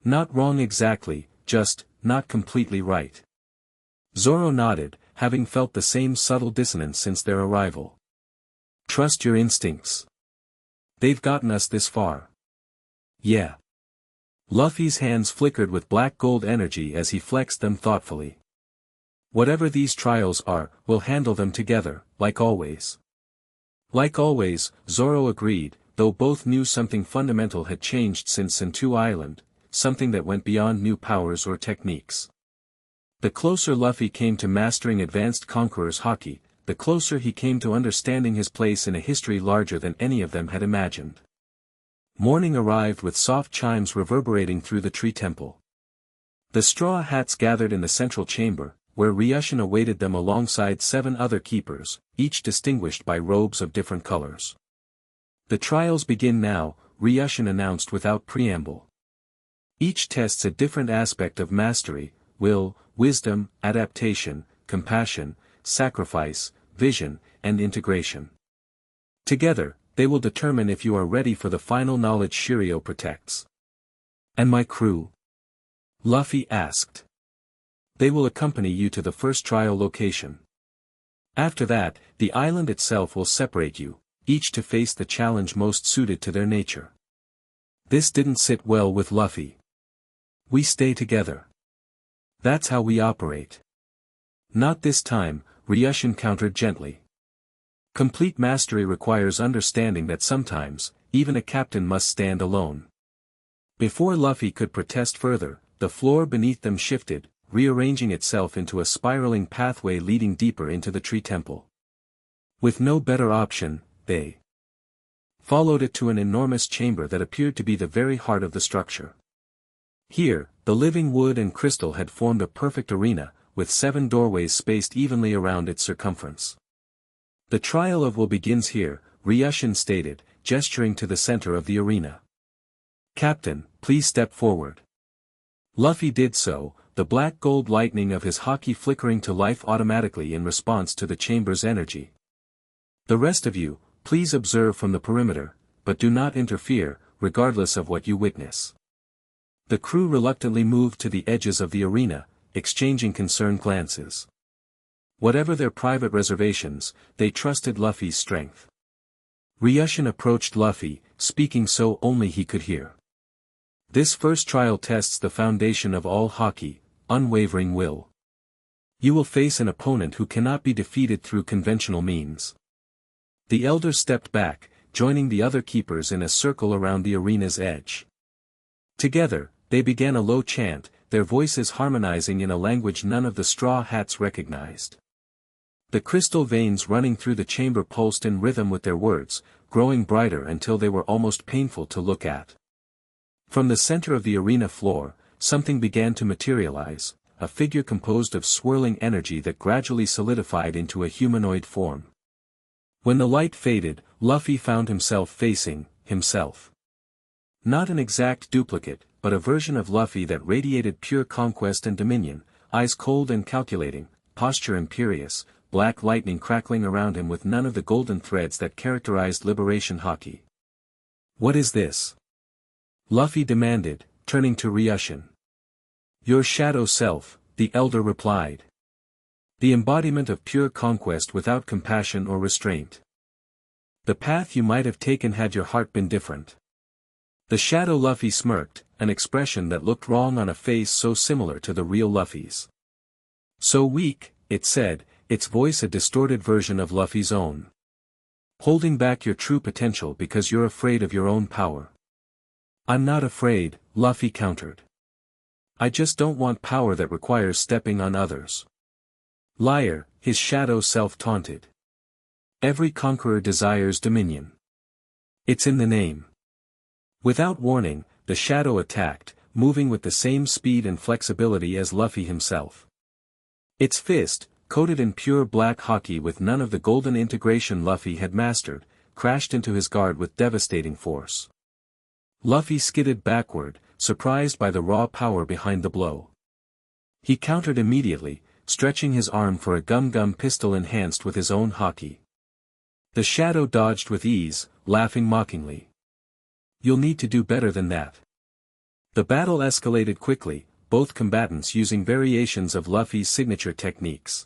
Not wrong exactly, just, not completely right. Zoro nodded, having felt the same subtle dissonance since their arrival. Trust your instincts. They've gotten us this far. Yeah. Luffy's hands flickered with black gold energy as he flexed them thoughtfully. Whatever these trials are, we'll handle them together, like always. Like always, Zoro agreed, though both knew something fundamental had changed since Sentu Island, something that went beyond new powers or techniques. The closer Luffy came to mastering advanced Conqueror's Haki, the closer he came to understanding his place in a history larger than any of them had imagined. Morning arrived with soft chimes reverberating through the tree temple. The straw hats gathered in the central chamber, where Ryushin awaited them alongside 7 other keepers, each distinguished by robes of different colors. The trials begin now, Ryushin announced without preamble. Each tests a different aspect of mastery: will, wisdom, adaptation, compassion, sacrifice, vision, and integration. Together, they will determine if you are ready for the final knowledge Shiryu protects. And my crew? Luffy asked. They will accompany you to the first trial location. After that, the island itself will separate you, each to face the challenge most suited to their nature. This didn't sit well with Luffy. We stay together. That's how we operate. Not this time, Ryushin countered gently. Complete mastery requires understanding that sometimes, even a captain must stand alone. Before Luffy could protest further, the floor beneath them shifted, rearranging itself into a spiraling pathway leading deeper into the tree temple. With no better option, they followed it to an enormous chamber that appeared to be the very heart of the structure. Here, the living wood and crystal had formed a perfect arena, with 7 doorways spaced evenly around its circumference. The trial of will begins here, Ryushin stated, gesturing to the center of the arena. Captain, please step forward. Luffy did so, the black gold lightning of his Haki flickering to life automatically in response to the chamber's energy. The rest of you, please observe from the perimeter, but do not interfere, regardless of what you witness. The crew reluctantly moved to the edges of the arena, exchanging concerned glances. Whatever their private reservations, they trusted Luffy's strength. Ryushin approached Luffy, speaking so only he could hear. This first trial tests the foundation of all Haki, unwavering will. You will face an opponent who cannot be defeated through conventional means. The elder stepped back, joining the other keepers in a circle around the arena's edge. Together, they began a low chant, their voices harmonizing in a language none of the straw hats recognized. The crystal veins running through the chamber pulsed in rhythm with their words, growing brighter until they were almost painful to look at. From the center of the arena floor, something began to materialize, a figure composed of swirling energy that gradually solidified into a humanoid form. When the light faded, Luffy found himself facing himself. Not an exact duplicate, but a version of Luffy that radiated pure conquest and dominion, eyes cold and calculating, posture imperious, black lightning crackling around him with none of the golden threads that characterized Liberation Haki. What is this? Luffy demanded, turning to Ryushin. Your shadow self, the elder replied. The embodiment of pure conquest without compassion or restraint. The path you might have taken had your heart been different. The shadow Luffy smirked, an expression that looked wrong on a face so similar to the real Luffy's. So weak, it said, its voice a distorted version of Luffy's own. Holding back your true potential because you're afraid of your own power. I'm not afraid, Luffy countered. I just don't want power that requires stepping on others. Liar, his shadow self taunted. Every conqueror desires dominion. It's in the name. Without warning, the shadow attacked, moving with the same speed and flexibility as Luffy himself. Its fist, coated in pure black Haki with none of the golden integration Luffy had mastered, crashed into his guard with devastating force. Luffy skidded backward, surprised by the raw power behind the blow. He countered immediately, stretching his arm for a gum-gum pistol enhanced with his own Haki. The shadow dodged with ease, laughing mockingly. You'll need to do better than that. The battle escalated quickly, both combatants using variations of Luffy's signature techniques.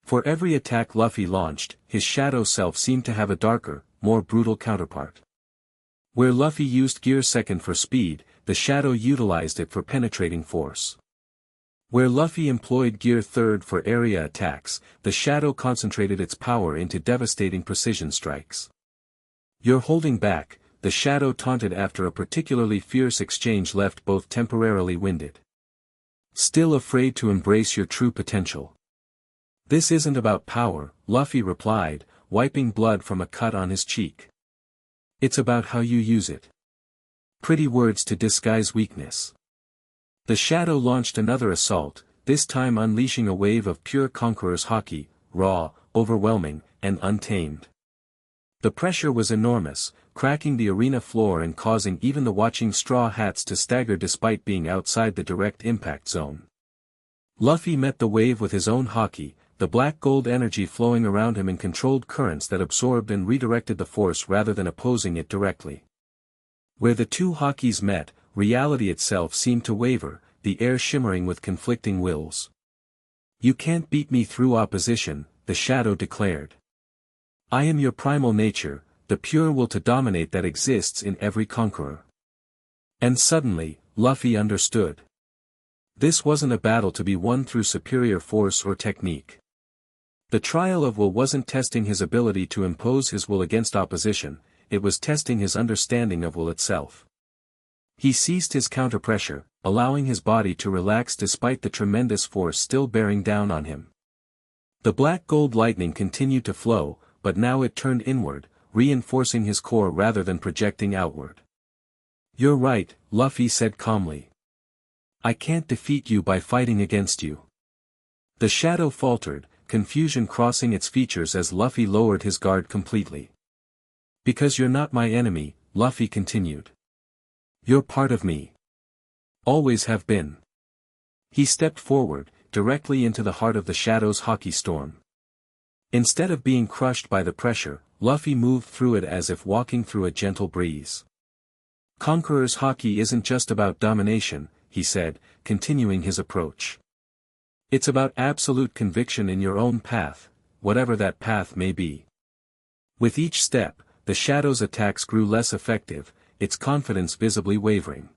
For every attack Luffy launched, his shadow self seemed to have a darker, more brutal counterpart. Where Luffy used Gear Second for speed, the shadow utilized it for penetrating force. Where Luffy employed Gear Third for area attacks, the shadow concentrated its power into devastating precision strikes. "You're holding back," the shadow taunted after a particularly fierce exchange left both temporarily winded. "Still afraid to embrace your true potential." "This isn't about power," Luffy replied, wiping blood from a cut on his cheek. "It's about how you use it." Pretty words to disguise weakness. The shadow launched another assault, this time unleashing a wave of pure Conqueror's Haki, raw, overwhelming, and untamed. The pressure was enormous, cracking the arena floor and causing even the watching Straw Hats to stagger despite being outside the direct impact zone. Luffy met the wave with his own Haki, the black gold energy flowing around him in controlled currents that absorbed and redirected the force rather than opposing it directly. Where the two Hakis met, reality itself seemed to waver, the air shimmering with conflicting wills. "You can't beat me through opposition," the shadow declared. "I am your primal nature, the pure will to dominate that exists in every conqueror." And suddenly, Luffy understood. This wasn't a battle to be won through superior force or technique. The trial of will wasn't testing his ability to impose his will against opposition, it was testing his understanding of will itself. He ceased his counter-pressure, allowing his body to relax despite the tremendous force still bearing down on him. The black gold lightning continued to flow, but now it turned inward, reinforcing his core rather than projecting outward. "You're right," Luffy said calmly. "I can't defeat you by fighting against you." The shadow faltered, confusion crossing its features as Luffy lowered his guard completely. "Because you're not my enemy," Luffy continued. "You're part of me. Always have been." He stepped forward, directly into the heart of the shadow's Haki storm. Instead of being crushed by the pressure, Luffy moved through it as if walking through a gentle breeze. "Conqueror's Haki isn't just about domination," he said, continuing his approach. "It's about absolute conviction in your own path, whatever that path may be." With each step, the shadow's attacks grew less effective, its confidence visibly wavering.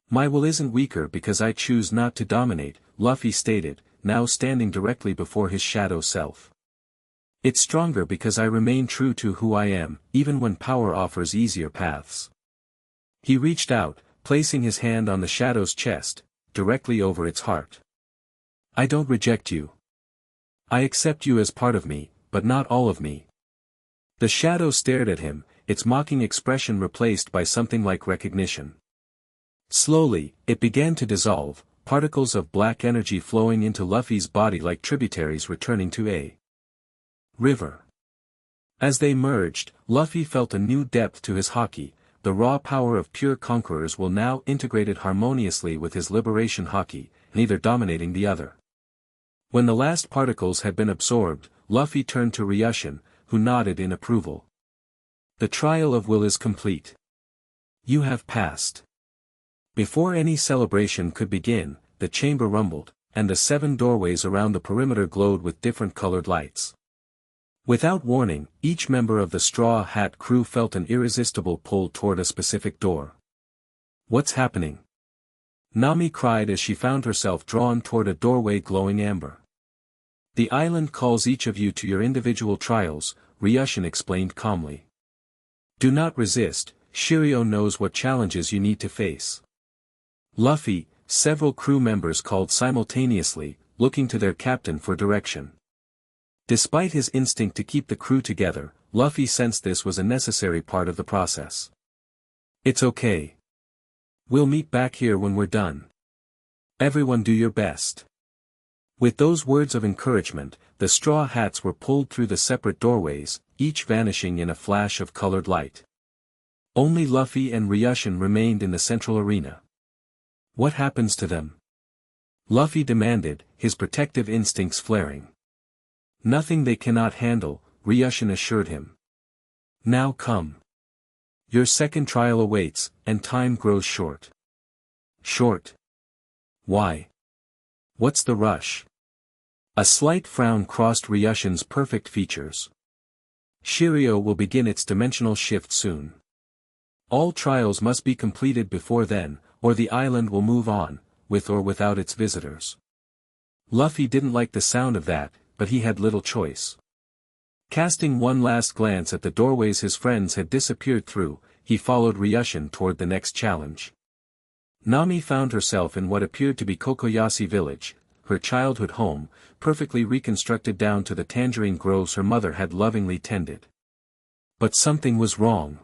"My will isn't weaker because I choose not to dominate," Luffy stated, now standing directly before his shadow self. "It's stronger because I remain true to who I am, even when power offers easier paths." He reached out, placing his hand on the shadow's chest, directly over its heart. "I don't reject you. I accept you as part of me, but not all of me." The shadow stared at him, its mocking expression replaced by something like recognition. Slowly, it began to dissolve, particles of black energy flowing into Luffy's body like tributaries returning to a river. As they merged, Luffy felt a new depth to his Haki, the raw power of pure conquerors will now integrated harmoniously with his liberation Haki, neither dominating the other. When the last particles had been absorbed, Luffy turned to Ryushin, who nodded in approval. "The trial of will is complete. You have passed." Before any celebration could begin, the chamber rumbled, and the 7 doorways around the perimeter glowed with different colored lights. Without warning, each member of the Straw Hat crew felt an irresistible pull toward a specific door. "What's happening?" Nami cried as she found herself drawn toward a doorway glowing amber. "The island calls each of you to your individual trials," Ryushin explained calmly. "Do not resist, Shiryu knows what challenges you need to face." Luffy, several crew members called simultaneously, looking to their captain for direction. Despite his instinct to keep the crew together, Luffy sensed this was a necessary part of the process. "It's okay. We'll meet back here when we're done. Everyone do your best." With those words of encouragement, the Straw Hats were pulled through the separate doorways, each vanishing in a flash of colored light. Only Luffy and Ryushin remained in the central arena. "What happens to them?" Luffy demanded, his protective instincts flaring. "Nothing they cannot handle," Ryushin assured him. "Now come. Your second trial awaits, and time grows short." "Short? Why? What's the rush?" A slight frown crossed Ryushin's perfect features. Shiryo will begin its dimensional shift soon. All trials must be completed before then, or the island will move on, with or without its visitors. Luffy didn't like the sound of that, but he had little choice. Casting one last glance at the doorways his friends had disappeared through, he followed Ryushin toward the next challenge. Nami found herself in what appeared to be Kokoyashi village, her childhood home, perfectly reconstructed down to the tangerine groves her mother had lovingly tended. But something was wrong.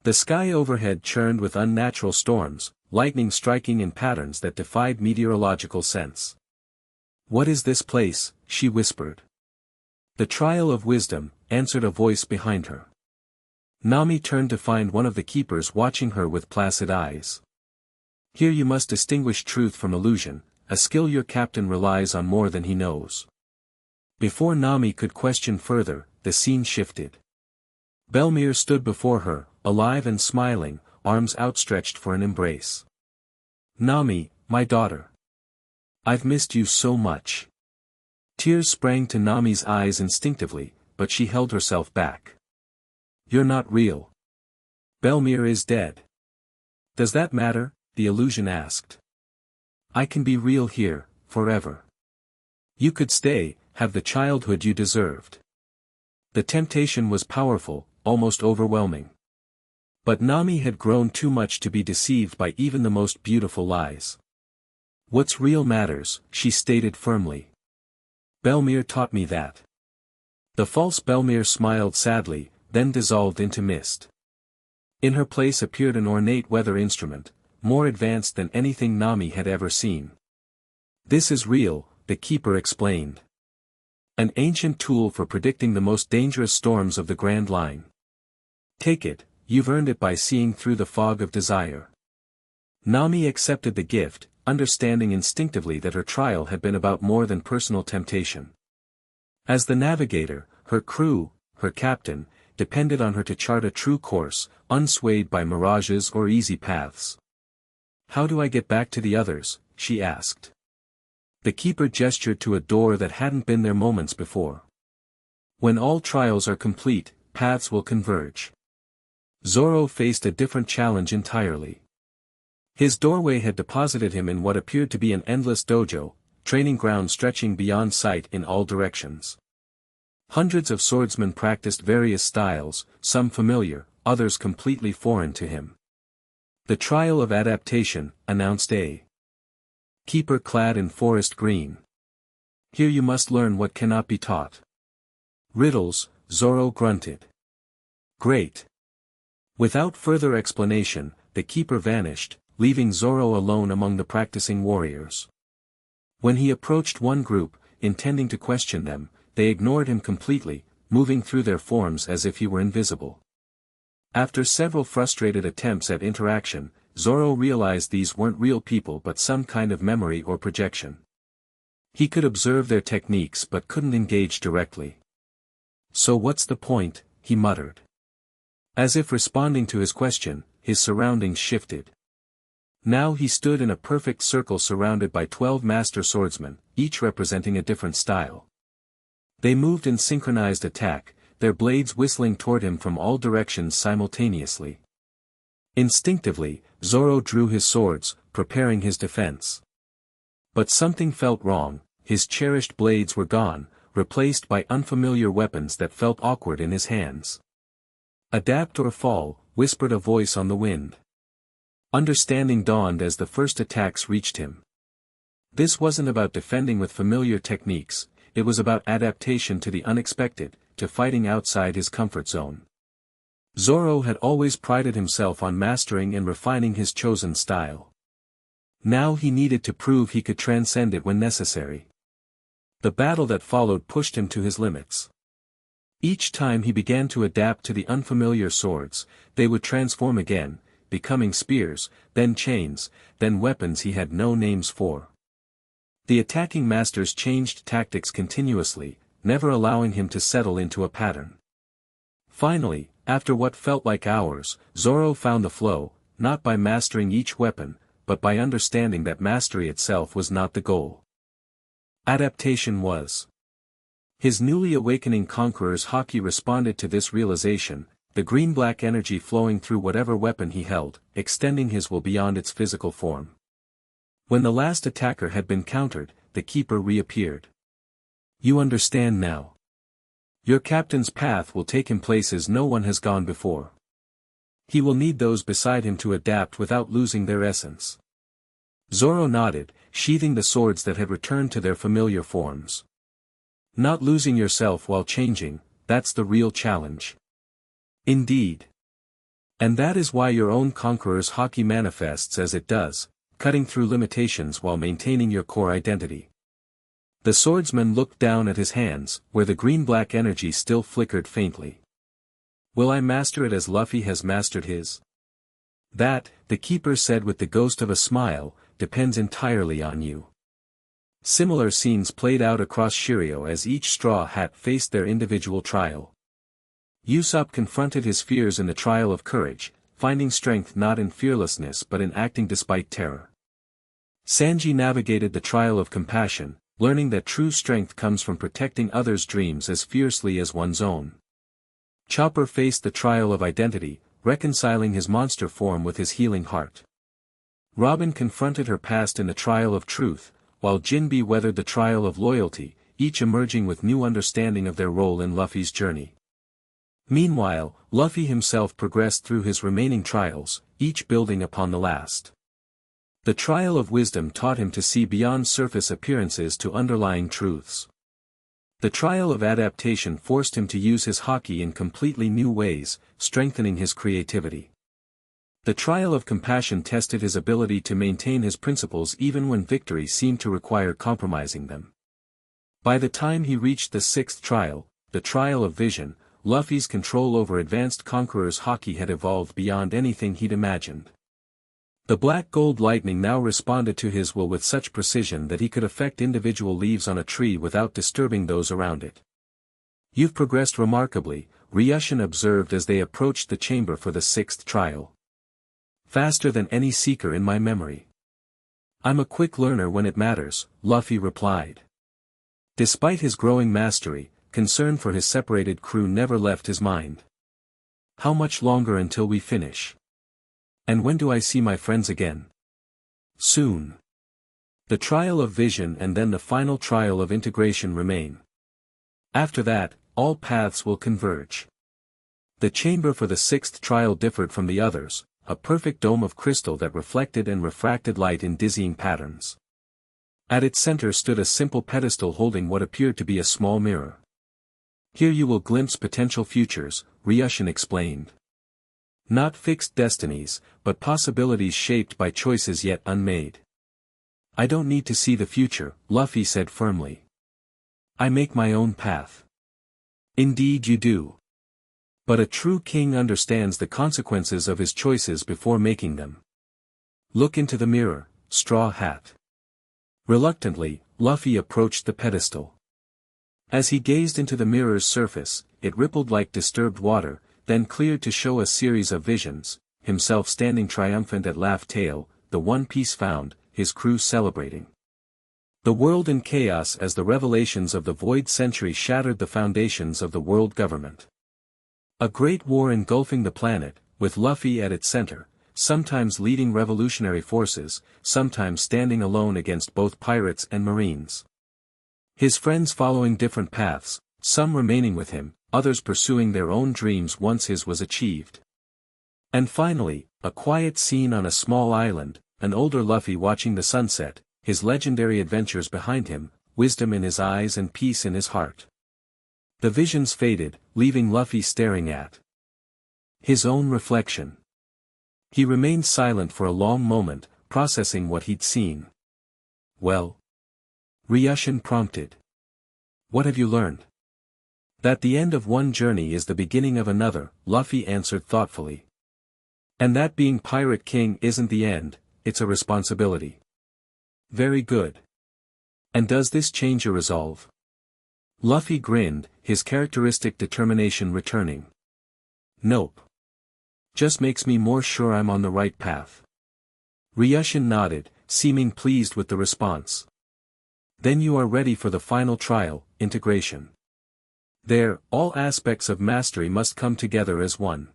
The sky overhead churned with unnatural storms, lightning striking in patterns that defied meteorological sense. "What is this place?" she whispered. "The trial of wisdom," answered a voice behind her. Nami turned to find one of the keepers watching her with placid eyes. "Here you must distinguish truth from illusion, a skill your captain relies on more than he knows." Before Nami could question further, the scene shifted. Belmere stood before her, alive and smiling, arms outstretched for an embrace. "Nami, my daughter. I've missed you so much." Tears sprang to Nami's eyes instinctively, but she held herself back. "You're not real. Belmere is dead." "Does that matter?" the illusion asked. "I can be real here, forever. You could stay, have the childhood you deserved." The temptation was powerful, almost overwhelming. But Nami had grown too much to be deceived by even the most beautiful lies. "What's real matters," she stated firmly. "Belmere taught me that." The false Belmere smiled sadly, then dissolved into mist. In her place appeared an ornate weather instrument, more advanced than anything Nami had ever seen. "This is real," the keeper explained. "An ancient tool for predicting the most dangerous storms of the Grand Line. Take it, you've earned it by seeing through the fog of desire." Nami accepted the gift, understanding instinctively that her trial had been about more than personal temptation. As the navigator, her crew, her captain, depended on her to chart a true course, unswayed by mirages or easy paths. "How do I get back to the others?" she asked. The keeper gestured to a door that hadn't been there moments before. "When all trials are complete, paths will converge." Zoro faced a different challenge entirely. His doorway had deposited him in what appeared to be an endless dojo, training ground stretching beyond sight in all directions. Hundreds of swordsmen practiced various styles, some familiar, others completely foreign to him. "The trial of adaptation," announced a keeper clad in forest green. "Here you must learn what cannot be taught." "Riddles," Zoro grunted. "Great." Without further explanation, the keeper vanished, leaving Zoro alone among the practicing warriors. When he approached one group, intending to question them, they ignored him completely, moving through their forms as if he were invisible. After several frustrated attempts at interaction, Zoro realized these weren't real people but some kind of memory or projection. He could observe their techniques but couldn't engage directly. "So what's the point?" he muttered. As if responding to his question, his surroundings shifted. Now he stood in a perfect circle surrounded by 12 master swordsmen, each representing a different style. They moved in synchronized attack, their blades whistling toward him from all directions simultaneously. Instinctively, Zoro drew his swords, preparing his defense. But something felt wrong, his cherished blades were gone, replaced by unfamiliar weapons that felt awkward in his hands. "Adapt or fall," whispered a voice on the wind. Understanding dawned as the first attacks reached him. This wasn't about defending with familiar techniques, it was about adaptation to the unexpected, to fighting outside his comfort zone. Zoro had always prided himself on mastering and refining his chosen style. Now he needed to prove he could transcend it when necessary. The battle that followed pushed him to his limits. Each time he began to adapt to the unfamiliar swords, they would transform again, becoming spears, then chains, then weapons he had no names for. The attacking masters changed tactics continuously, never allowing him to settle into a pattern. Finally, after what felt like hours, Zoro found the flow, not by mastering each weapon, but by understanding that mastery itself was not the goal. Adaptation was. His newly awakening Conqueror's Haki responded to this realization, the green-black energy flowing through whatever weapon he held, extending his will beyond its physical form. When the last attacker had been countered, the Keeper reappeared. You understand now. Your captain's path will take him places no one has gone before. He will need those beside him to adapt without losing their essence. Zoro nodded, sheathing the swords that had returned to their familiar forms. Not losing yourself while changing, that's the real challenge. Indeed. And that is why your own Conqueror's Haki manifests as it does, cutting through limitations while maintaining your core identity. The swordsman looked down at his hands, where the green-black energy still flickered faintly. Will I master it as Luffy has mastered his? That, the Keeper said with the ghost of a smile, depends entirely on you. Similar scenes played out across Shiryo as each Straw Hat faced their individual trial. Usopp confronted his fears in the trial of courage, finding strength not in fearlessness but in acting despite terror. Sanji navigated the trial of compassion, learning that true strength comes from protecting others' dreams as fiercely as one's own. Chopper faced the trial of identity, reconciling his monster form with his healing heart. Robin confronted her past in the trial of truth, while Jinbe weathered the trial of loyalty, each emerging with new understanding of their role in Luffy's journey. Meanwhile, Luffy himself progressed through his remaining trials, each building upon the last. The trial of wisdom taught him to see beyond surface appearances to underlying truths. The trial of adaptation forced him to use his Haki in completely new ways, strengthening his creativity. The trial of compassion tested his ability to maintain his principles even when victory seemed to require compromising them. By the time he reached the sixth trial, the trial of vision, Luffy's control over advanced Conqueror's Haki had evolved beyond anything he'd imagined. The black gold lightning now responded to his will with such precision that he could affect individual leaves on a tree without disturbing those around it. You've progressed remarkably, Ryushin observed as they approached the chamber for the sixth trial. Faster than any seeker in my memory. I'm a quick learner when it matters, Luffy replied. Despite his growing mastery, concern for his separated crew never left his mind. How much longer until we finish? And when do I see my friends again? Soon. The trial of vision and then the final trial of integration remain. After that, all paths will converge. The chamber for the sixth trial differed from the others, a perfect dome of crystal that reflected and refracted light in dizzying patterns. At its center stood a simple pedestal holding what appeared to be a small mirror. Here you will glimpse potential futures, Ryushin explained. Not fixed destinies, but possibilities shaped by choices yet unmade. I don't need to see the future, Luffy said firmly. I make my own path. Indeed you do. But a true king understands the consequences of his choices before making them. Look into the mirror, Straw Hat. Reluctantly, Luffy approached the pedestal. As he gazed into the mirror's surface, it rippled like disturbed water, then cleared to show a series of visions, himself standing triumphant at Laugh Tale, the One Piece found, his crew celebrating. The world in chaos as the revelations of the Void Century shattered the foundations of the world government. A great war engulfing the planet, with Luffy at its center, sometimes leading revolutionary forces, sometimes standing alone against both pirates and marines. His friends following different paths, some remaining with him, others pursuing their own dreams once his was achieved. And finally, a quiet scene on a small island, an older Luffy watching the sunset, his legendary adventures behind him, wisdom in his eyes and peace in his heart. The visions faded, leaving Luffy staring at his own reflection. He remained silent for a long moment, processing what he'd seen. Well? Ryushin prompted. What have you learned? That the end of one journey is the beginning of another, Luffy answered thoughtfully. And that being Pirate King isn't the end, it's a responsibility. Very good. And does this change your resolve? Luffy grinned, his characteristic determination returning. Nope. Just makes me more sure I'm on the right path. Ryushin nodded, seeming pleased with the response. Then you are ready for the final trial, integration. There, all aspects of mastery must come together as one.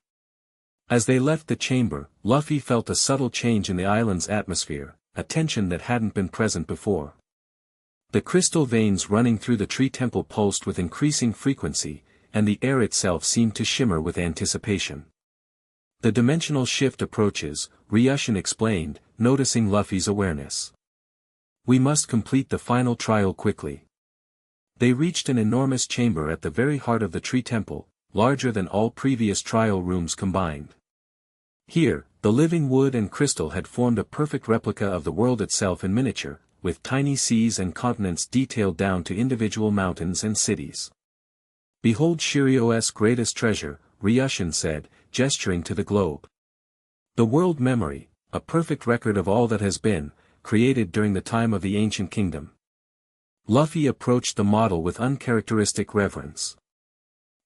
As they left the chamber, Luffy felt a subtle change in the island's atmosphere, a tension that hadn't been present before. The crystal veins running through the tree temple pulsed with increasing frequency, and the air itself seemed to shimmer with anticipation. The dimensional shift approaches, Ryushin explained, noticing Luffy's awareness. We must complete the final trial quickly. They reached an enormous chamber at the very heart of the tree temple, larger than all previous trial rooms combined. Here, the living wood and crystal had formed a perfect replica of the world itself in miniature, with tiny seas and continents detailed down to individual mountains and cities. Behold Shirio's greatest treasure, Ryushin said, gesturing to the globe. The world memory, a perfect record of all that has been, created during the time of the ancient kingdom. Luffy approached the model with uncharacteristic reverence.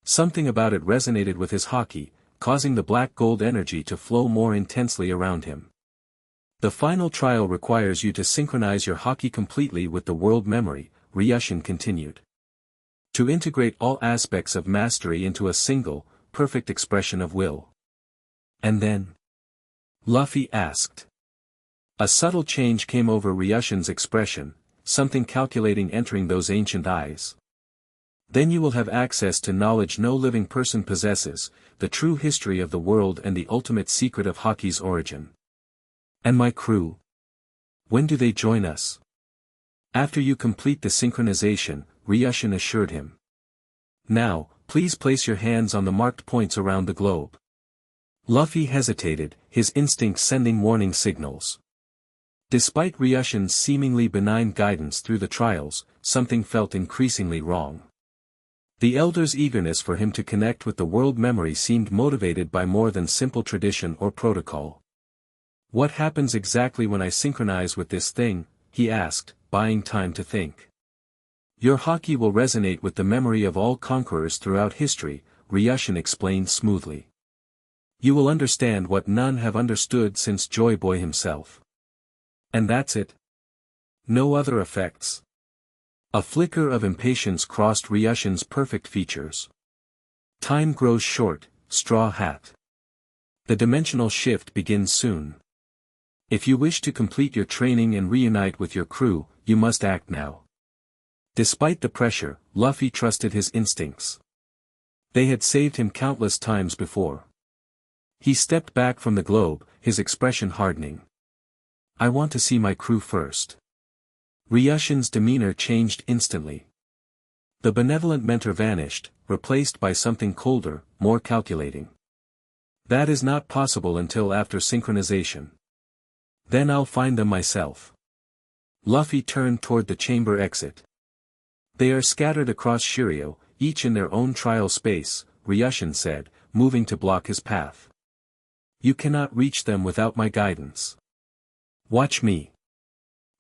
Something about it resonated with his haki, causing the black gold energy to flow more intensely around him. The final trial requires you to synchronize your haki completely with the world memory, Ryushin continued. To integrate all aspects of mastery into a single, perfect expression of will. And then? Luffy asked. A subtle change came over Ryushin's expression, something calculating entering those ancient eyes. Then you will have access to knowledge no living person possesses, the true history of the world and the ultimate secret of Haki's origin. And my crew? When do they join us? After you complete the synchronization, Ryushin assured him. Now, please place your hands on the marked points around the globe. Luffy hesitated, his instincts sending warning signals. Despite Ryushin's seemingly benign guidance through the trials, something felt increasingly wrong. The elder's eagerness for him to connect with the world memory seemed motivated by more than simple tradition or protocol. What happens exactly when I synchronize with this thing? He asked, buying time to think. Your haki will resonate with the memory of all conquerors throughout history, Ryushin explained smoothly. You will understand what none have understood since Joy Boy himself. And that's it? No other effects? A flicker of impatience crossed Ryushin's perfect features. Time grows short, Straw Hat. The dimensional shift begins soon. If you wish to complete your training and reunite with your crew, you must act now. Despite the pressure, Luffy trusted his instincts. They had saved him countless times before. He stepped back from the globe, his expression hardening. I want to see my crew first. Ryushin's demeanor changed instantly. The benevolent mentor vanished, replaced by something colder, more calculating. That is not possible until after synchronization. Then I'll find them myself. Luffy turned toward the chamber exit. They are scattered across Shirio, each in their own trial space, Ryushin said, moving to block his path. You cannot reach them without my guidance. Watch me.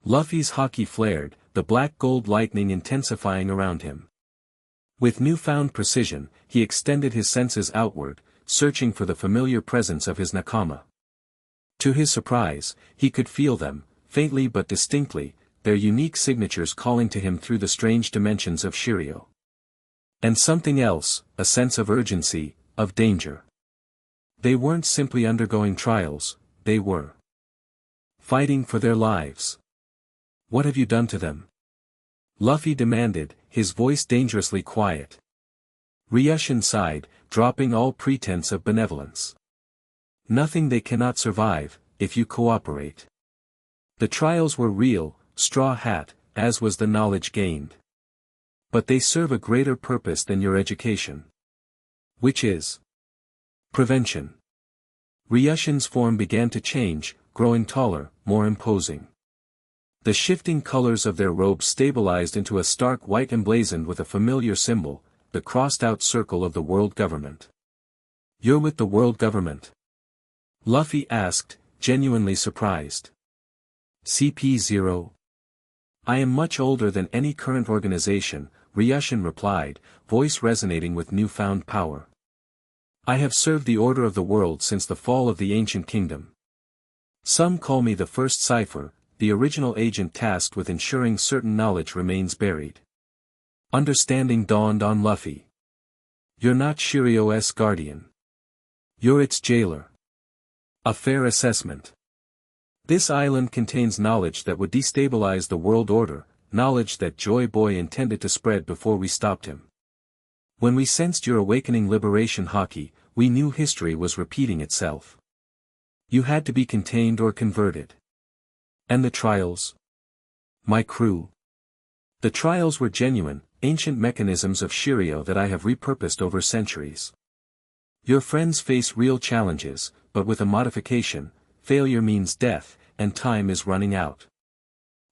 Luffy's haki flared, the black gold lightning intensifying around him. With newfound precision, he extended his senses outward, searching for the familiar presence of his nakama. To his surprise, he could feel them, faintly but distinctly, their unique signatures calling to him through the strange dimensions of Shirio. And something else, a sense of urgency, of danger. They weren't simply undergoing trials, they were fighting for their lives. What have you done to them? Luffy demanded, his voice dangerously quiet. Ryushin sighed, dropping all pretense of benevolence. Nothing. They cannot survive, if you cooperate. The trials were real, Straw Hat, as was the knowledge gained. But they serve a greater purpose than your education. Which is prevention. Ryushin's form began to change, growing taller, more imposing. The shifting colors of their robes stabilized into a stark white emblazoned with a familiar symbol, the crossed-out circle of the world government. You're with the world government? Luffy asked, genuinely surprised. CP0. I am much older than any current organization, Ryushin replied, voice resonating with newfound power. I have served the order of the world since the fall of the ancient kingdom. Some call me the first cipher, the original agent tasked with ensuring certain knowledge remains buried. Understanding dawned on Luffy. You're not Shirio's guardian. You're its jailer. A fair assessment. This island contains knowledge that would destabilize the world order, knowledge that Joy Boy intended to spread before we stopped him. When we sensed your awakening liberation Haki, we knew history was repeating itself. You had to be contained or converted. And the trials? My crew. The trials were genuine, ancient mechanisms of Shiryo that I have repurposed over centuries. Your friends face real challenges, but with a modification: failure means death, and time is running out.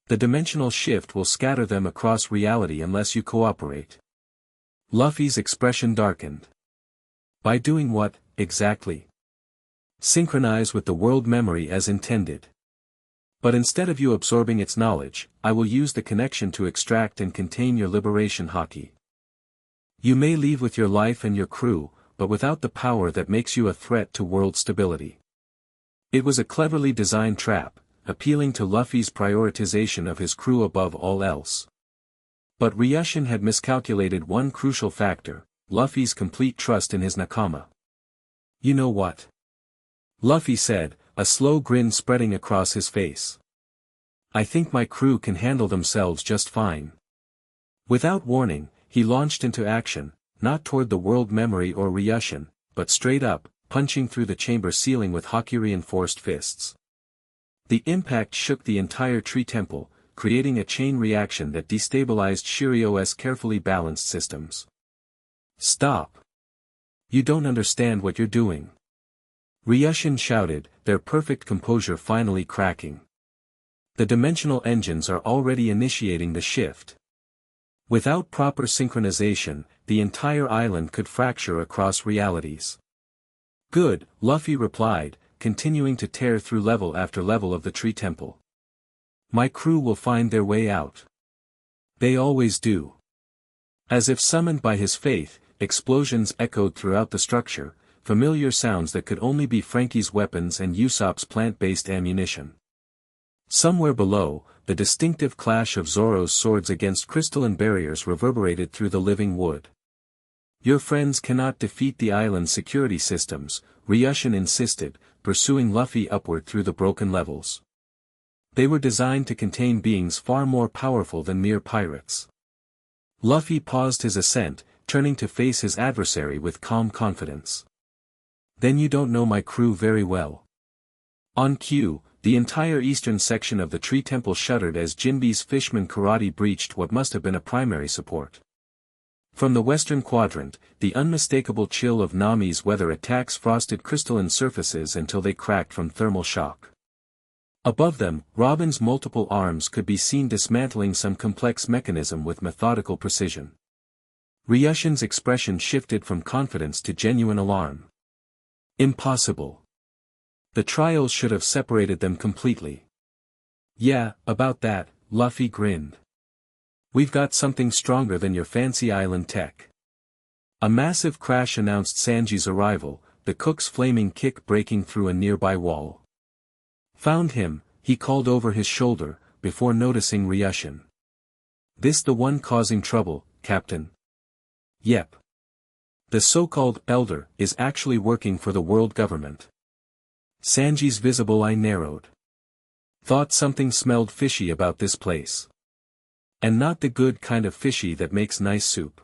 The dimensional shift will scatter them across reality unless you cooperate. Luffy's expression darkened. By doing what, exactly? Synchronize with the world memory as intended. But instead of you absorbing its knowledge, I will use the connection to extract and contain your liberation Haki. You may leave with your life and your crew, but without the power that makes you a threat to world stability. It was a cleverly designed trap, appealing to Luffy's prioritization of his crew above all else. But Ryushin had miscalculated one crucial factor: Luffy's complete trust in his nakama. You know what? Luffy said, a slow grin spreading across his face. I think my crew can handle themselves just fine. Without warning, he launched into action, not toward the world memory or Ryushin, but straight up, punching through the chamber ceiling with Haki-reinforced fists. The impact shook the entire tree temple, creating a chain reaction that destabilized Shirio's carefully balanced systems. Stop! You don't understand what you're doing. Ryushin shouted, their perfect composure finally cracking. The dimensional engines are already initiating the shift. Without proper synchronization, the entire island could fracture across realities. Good, Luffy replied, continuing to tear through level after level of the tree temple. My crew will find their way out. They always do. As if summoned by his faith, explosions echoed throughout the structure, familiar sounds that could only be Frankie's weapons and Usopp's plant-based ammunition. Somewhere below, the distinctive clash of Zoro's swords against crystalline barriers reverberated through the living wood. Your friends cannot defeat the island's security systems, Ryushin insisted, pursuing Luffy upward through the broken levels. They were designed to contain beings far more powerful than mere pirates. Luffy paused his ascent, turning to face his adversary with calm confidence. Then you don't know my crew very well. On cue, the entire eastern section of the tree temple shuddered as Jinbe's fishman karate breached what must have been a primary support. From the western quadrant, the unmistakable chill of Nami's weather attacks frosted crystalline surfaces until they cracked from thermal shock. Above them, Robin's multiple arms could be seen dismantling some complex mechanism with methodical precision. Ryushin's expression shifted from confidence to genuine alarm. Impossible. The trials should have separated them completely. Yeah, about that, Luffy grinned. We've got something stronger than your fancy island tech. A massive crash announced Sanji's arrival, the cook's flaming kick breaking through a nearby wall. Found him, he called over his shoulder, before noticing Ryushin. This the one causing trouble, Captain? Yep. The so-called elder is actually working for the world government. Sanji's visible eye narrowed. Thought something smelled fishy about this place. And not the good kind of fishy that makes nice soup.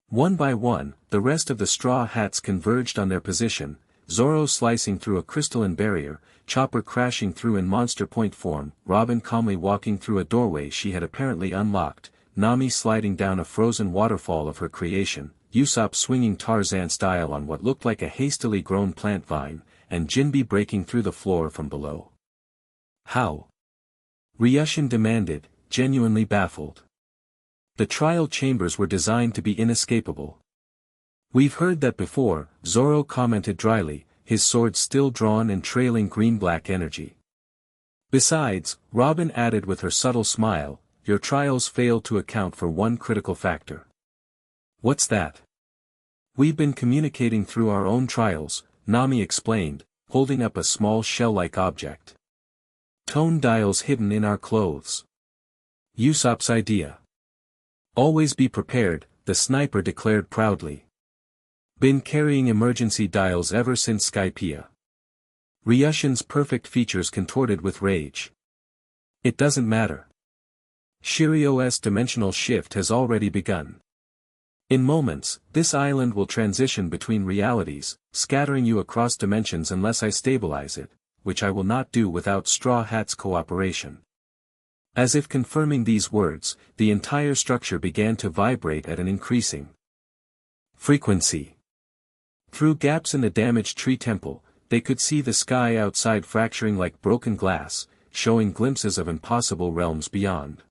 One by one, the rest of the straw hats converged on their position, Zoro slicing through a crystalline barrier, Chopper crashing through in monster point form, Robin calmly walking through a doorway she had apparently unlocked, Nami sliding down a frozen waterfall of her creation, Usopp swinging Tarzan style on what looked like a hastily grown plant vine, and Jinbe breaking through the floor from below. How? Ryushin demanded, genuinely baffled. The trial chambers were designed to be inescapable. We've heard that before, Zoro commented dryly, his sword still drawn and trailing green-black energy. Besides, Robin added with her subtle smile, your trials failed to account for one critical factor. What's that? We've been communicating through our own trials, Nami explained, holding up a small shell-like object. Tone dials hidden in our clothes. Usopp's idea. Always be prepared, the sniper declared proudly. Been carrying emergency dials ever since Skypiea. Ryushin's perfect features contorted with rage. It doesn't matter. Shirio's dimensional shift has already begun. In moments, this island will transition between realities, scattering you across dimensions unless I stabilize it, which I will not do without Straw Hat's cooperation. As if confirming these words, the entire structure began to vibrate at an increasing frequency. Through gaps in the damaged tree temple, they could see the sky outside fracturing like broken glass, showing glimpses of impossible realms beyond.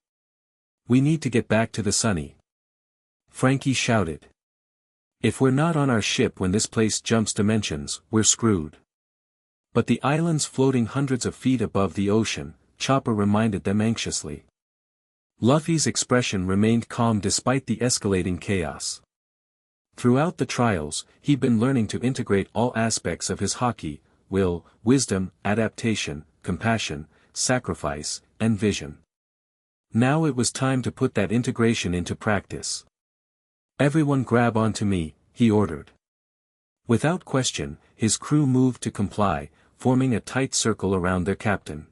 We need to get back to the Sunny. Frankie shouted. If we're not on our ship when this place jumps dimensions, we're screwed. But the island's floating hundreds of feet above the ocean, Chopper reminded them anxiously. Luffy's expression remained calm despite the escalating chaos. Throughout the trials, he'd been learning to integrate all aspects of his Haki: will, wisdom, adaptation, compassion, sacrifice, and vision. Now it was time to put that integration into practice. Everyone grab onto me, he ordered. Without question, his crew moved to comply, forming a tight circle around their captain.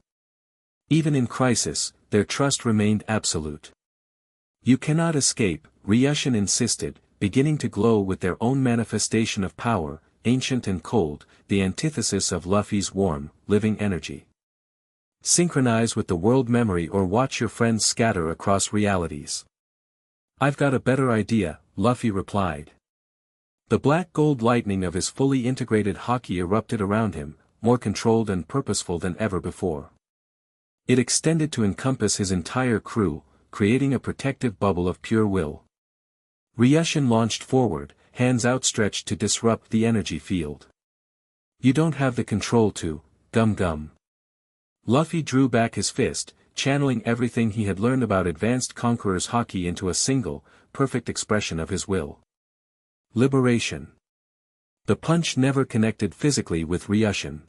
Even in crisis, their trust remained absolute. You cannot escape, Ryushin insisted, beginning to glow with their own manifestation of power, ancient and cold, the antithesis of Luffy's warm, living energy. Synchronize with the world memory or watch your friends scatter across realities. I've got a better idea, Luffy replied. The black gold lightning of his fully integrated Haki erupted around him, more controlled and purposeful than ever before. It extended to encompass his entire crew, creating a protective bubble of pure will. Ryushin launched forward, hands outstretched to disrupt the energy field. You don't have the control to, gum. Luffy drew back his fist, channeling everything he had learned about advanced Conqueror's Haki into a single, perfect expression of his will. Liberation. The punch never connected physically with Ryushin.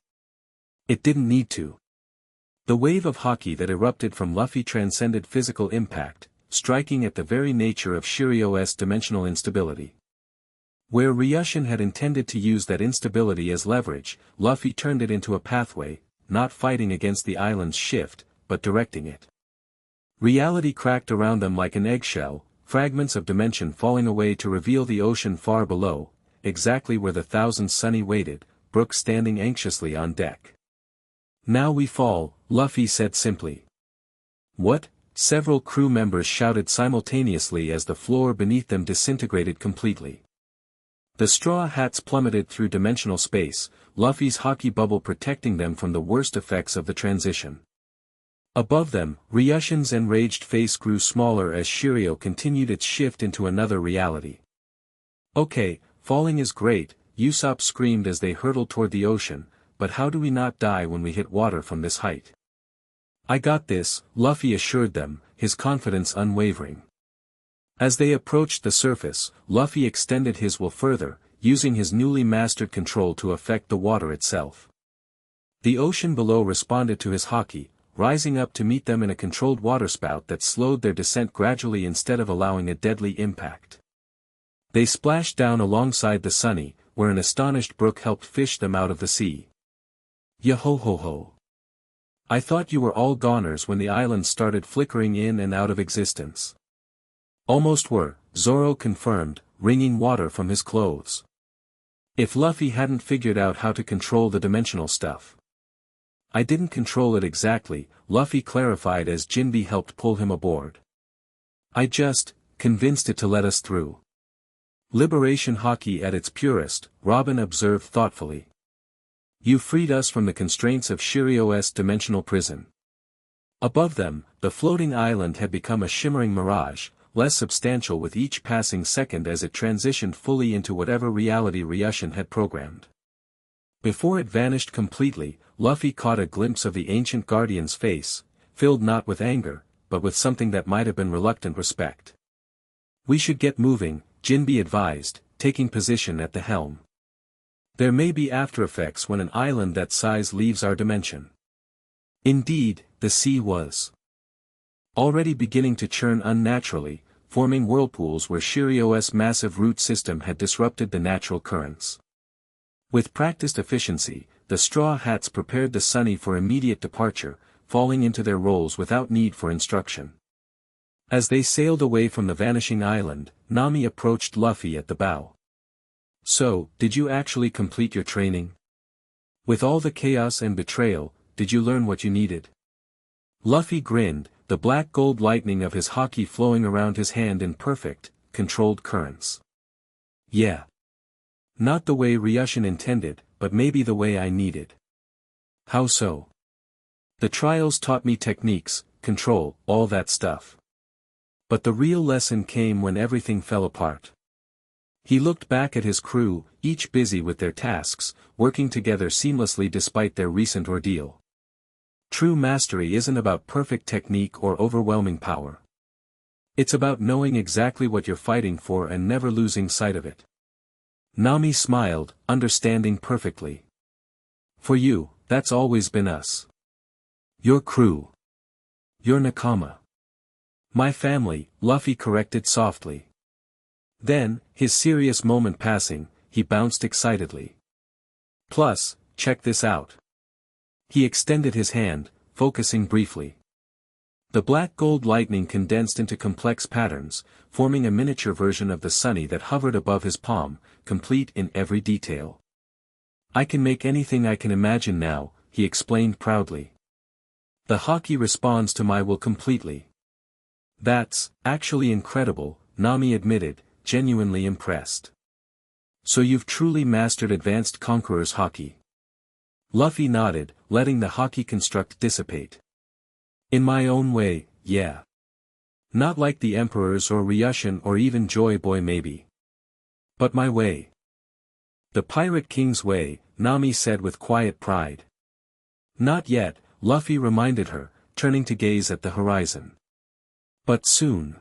It didn't need to. The wave of Haki that erupted from Luffy transcended physical impact, striking at the very nature of Shirio's dimensional instability. Where Ryushin had intended to use that instability as leverage, Luffy turned it into a pathway, not fighting against the island's shift, but directing it. Reality cracked around them like an eggshell, fragments of dimension falling away to reveal the ocean far below, exactly where the Thousand Sunny waited, Brook standing anxiously on deck. Now we fall, Luffy said simply. What? Several crew members shouted simultaneously as the floor beneath them disintegrated completely. The Straw Hats plummeted through dimensional space, Luffy's Haki bubble protecting them from the worst effects of the transition. Above them, Ryushin's enraged face grew smaller as Shirio continued its shift into another reality. Okay, falling is great, Usopp screamed as they hurtled toward the ocean, but how do we not die when we hit water from this height? I got this, Luffy assured them, his confidence unwavering. As they approached the surface, Luffy extended his will further, using his newly mastered control to affect the water itself. The ocean below responded to his Haki, rising up to meet them in a controlled waterspout that slowed their descent gradually instead of allowing a deadly impact. They splashed down alongside the Sunny, where an astonished Brook helped fish them out of the sea. Yo-ho-ho-ho. I thought you were all goners when the island started flickering in and out of existence. Almost were, Zoro confirmed, wringing water from his clothes. If Luffy hadn't figured out how to control the dimensional stuff. I didn't control it exactly, Luffy clarified as Jinbe helped pull him aboard. I just convinced it to let us through. Liberation Haki at its purest, Robin observed thoughtfully. You freed us from the constraints of Shirio's dimensional prison. Above them, the floating island had become a shimmering mirage, less substantial with each passing second as it transitioned fully into whatever reality Ryushin had programmed. Before it vanished completely, Luffy caught a glimpse of the ancient guardian's face, filled not with anger, but with something that might have been reluctant respect. We should get moving, Jinbe advised, taking position at the helm. There may be aftereffects when an island that size leaves our dimension. Indeed, the sea was already beginning to churn unnaturally, forming whirlpools where Shirio's massive root system had disrupted the natural currents. With practiced efficiency, the Straw Hats prepared the Sunny for immediate departure, falling into their roles without need for instruction. As they sailed away from the vanishing island, Nami approached Luffy at the bow. "So, did you actually complete your training? With all the chaos and betrayal, did you learn what you needed?" Luffy grinned, the black gold lightning of his haki flowing around his hand in perfect, controlled currents. "Yeah. Not the way Ryushin intended, but maybe the way I needed." "How so?" "The trials taught me techniques, control, all that stuff. But the real lesson came when everything fell apart." He looked back at his crew, each busy with their tasks, working together seamlessly despite their recent ordeal. True mastery isn't about perfect technique or overwhelming power. It's about knowing exactly what you're fighting for and never losing sight of it. Nami smiled, understanding perfectly. "For you, that's always been us. Your crew. Your nakama." "My family," Luffy corrected softly. Then, his serious moment passing, he bounced excitedly. "Plus, check this out." He extended his hand, focusing briefly. The black gold lightning condensed into complex patterns, forming a miniature version of the Sunny that hovered above his palm, complete in every detail. "I can make anything I can imagine now," he explained proudly. "The Haki responds to my will completely." "That's actually incredible," Nami admitted, genuinely impressed. "So you've truly mastered advanced Conqueror's Haki?" Luffy nodded, letting the Haki construct dissipate. "In my own way, yeah. Not like the Emperor's or Ryushin or even Joy Boy maybe. But my way. The Pirate King's way," Nami said with quiet pride. "Not yet," Luffy reminded her, turning to gaze at the horizon. "But soon."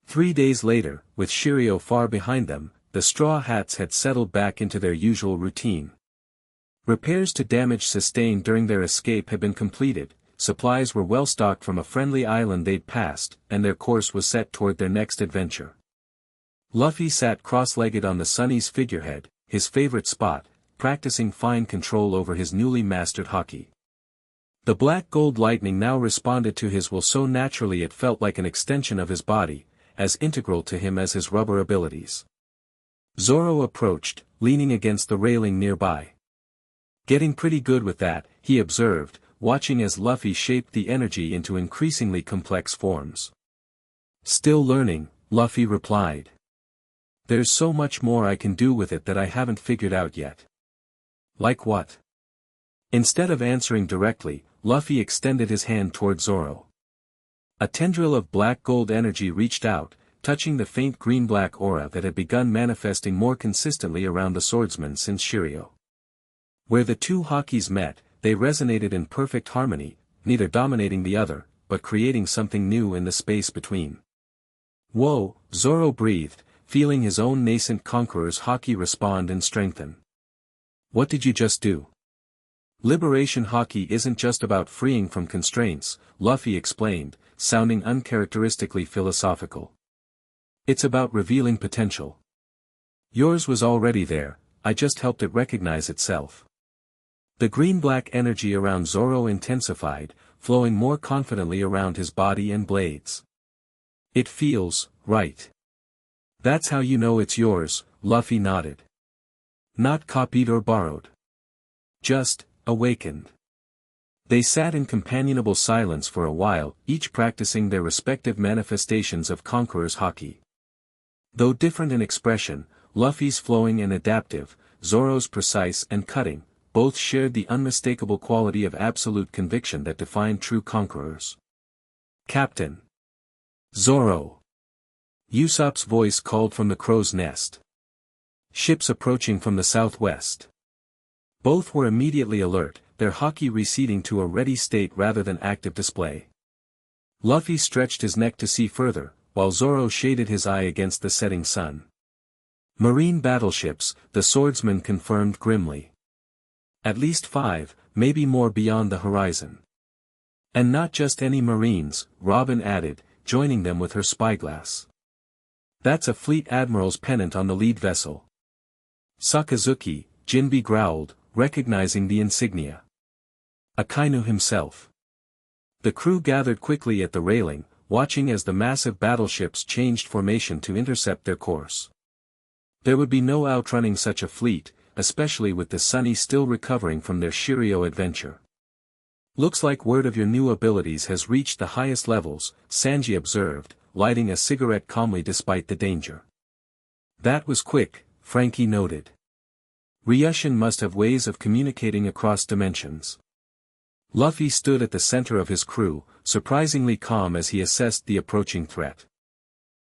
3 days later, with Shirio far behind them, the Straw Hats had settled back into their usual routine. Repairs to damage sustained during their escape had been completed, supplies were well stocked from a friendly island they'd passed, and their course was set toward their next adventure. Luffy sat cross-legged on the Sunny's figurehead, his favorite spot, practicing fine control over his newly mastered Haki. The black gold lightning now responded to his will so naturally it felt like an extension of his body, as integral to him as his rubber abilities. Zoro approached, leaning against the railing nearby. "Getting pretty good with that," he observed, watching as Luffy shaped the energy into increasingly complex forms. "Still learning," Luffy replied. "There's so much more I can do with it that I haven't figured out yet." "Like what?" Instead of answering directly, Luffy extended his hand toward Zoro. A tendril of black gold energy reached out, touching the faint green-black aura that had begun manifesting more consistently around the swordsman since Shirio. Where the two Hakis met, they resonated in perfect harmony, neither dominating the other, but creating something new in the space between. "Whoa," Zoro breathed, feeling his own nascent Conqueror's Haki respond and strengthen. "What did you just do?" "Liberation Haki isn't just about freeing from constraints," Luffy explained, sounding uncharacteristically philosophical. "It's about revealing potential. Yours was already there, I just helped it recognize itself." The green-black energy around Zoro intensified, flowing more confidently around his body and blades. "It feels right." "That's how you know it's yours," Luffy nodded. "Not copied or borrowed. Just, awakened." They sat in companionable silence for a while, each practicing their respective manifestations of Conqueror's Haki. Though different in expression, Luffy's flowing and adaptive, Zoro's precise and cutting, both shared the unmistakable quality of absolute conviction that defined true conquerors. "Captain." "Zoro." Usopp's voice called from the crow's nest. "Ships approaching from the southwest." Both were immediately alert, their Haki receding to a ready state rather than active display. Luffy stretched his neck to see further, while Zoro shaded his eye against the setting sun. "Marine battleships," the swordsman confirmed grimly. "At least 5, maybe more beyond the horizon." And not just any Marines, Robin added, joining them with her spyglass. That's a fleet admiral's pennant on the lead vessel. Sakazuki, Jinbe growled, recognizing the insignia. Akainu himself. The crew gathered quickly at the railing, watching as the massive battleships changed formation to intercept their course. There would be no outrunning such a fleet, especially with the Sunny still recovering from their Shiryo adventure. Looks like word of your new abilities has reached the highest levels, Sanji observed, lighting a cigarette calmly despite the danger. That was quick, Frankie noted. Ryushin must have ways of communicating across dimensions. Luffy stood at the center of his crew, surprisingly calm as he assessed the approaching threat.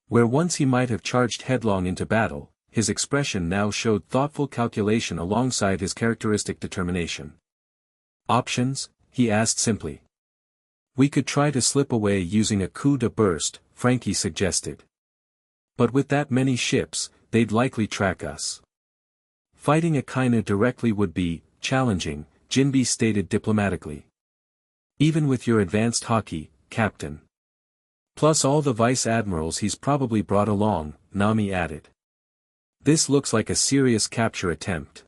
Where once he might have charged headlong into battle, his expression now showed thoughtful calculation alongside his characteristic determination. Options? He asked simply. We could try to slip away using a coup de burst, Frankie suggested. But with that many ships, they'd likely track us. Fighting Akainu directly would be challenging, Jinbe stated diplomatically. Even with your advanced Haki, Captain. Plus all the vice admirals he's probably brought along, Nami added. This looks like a serious capture attempt.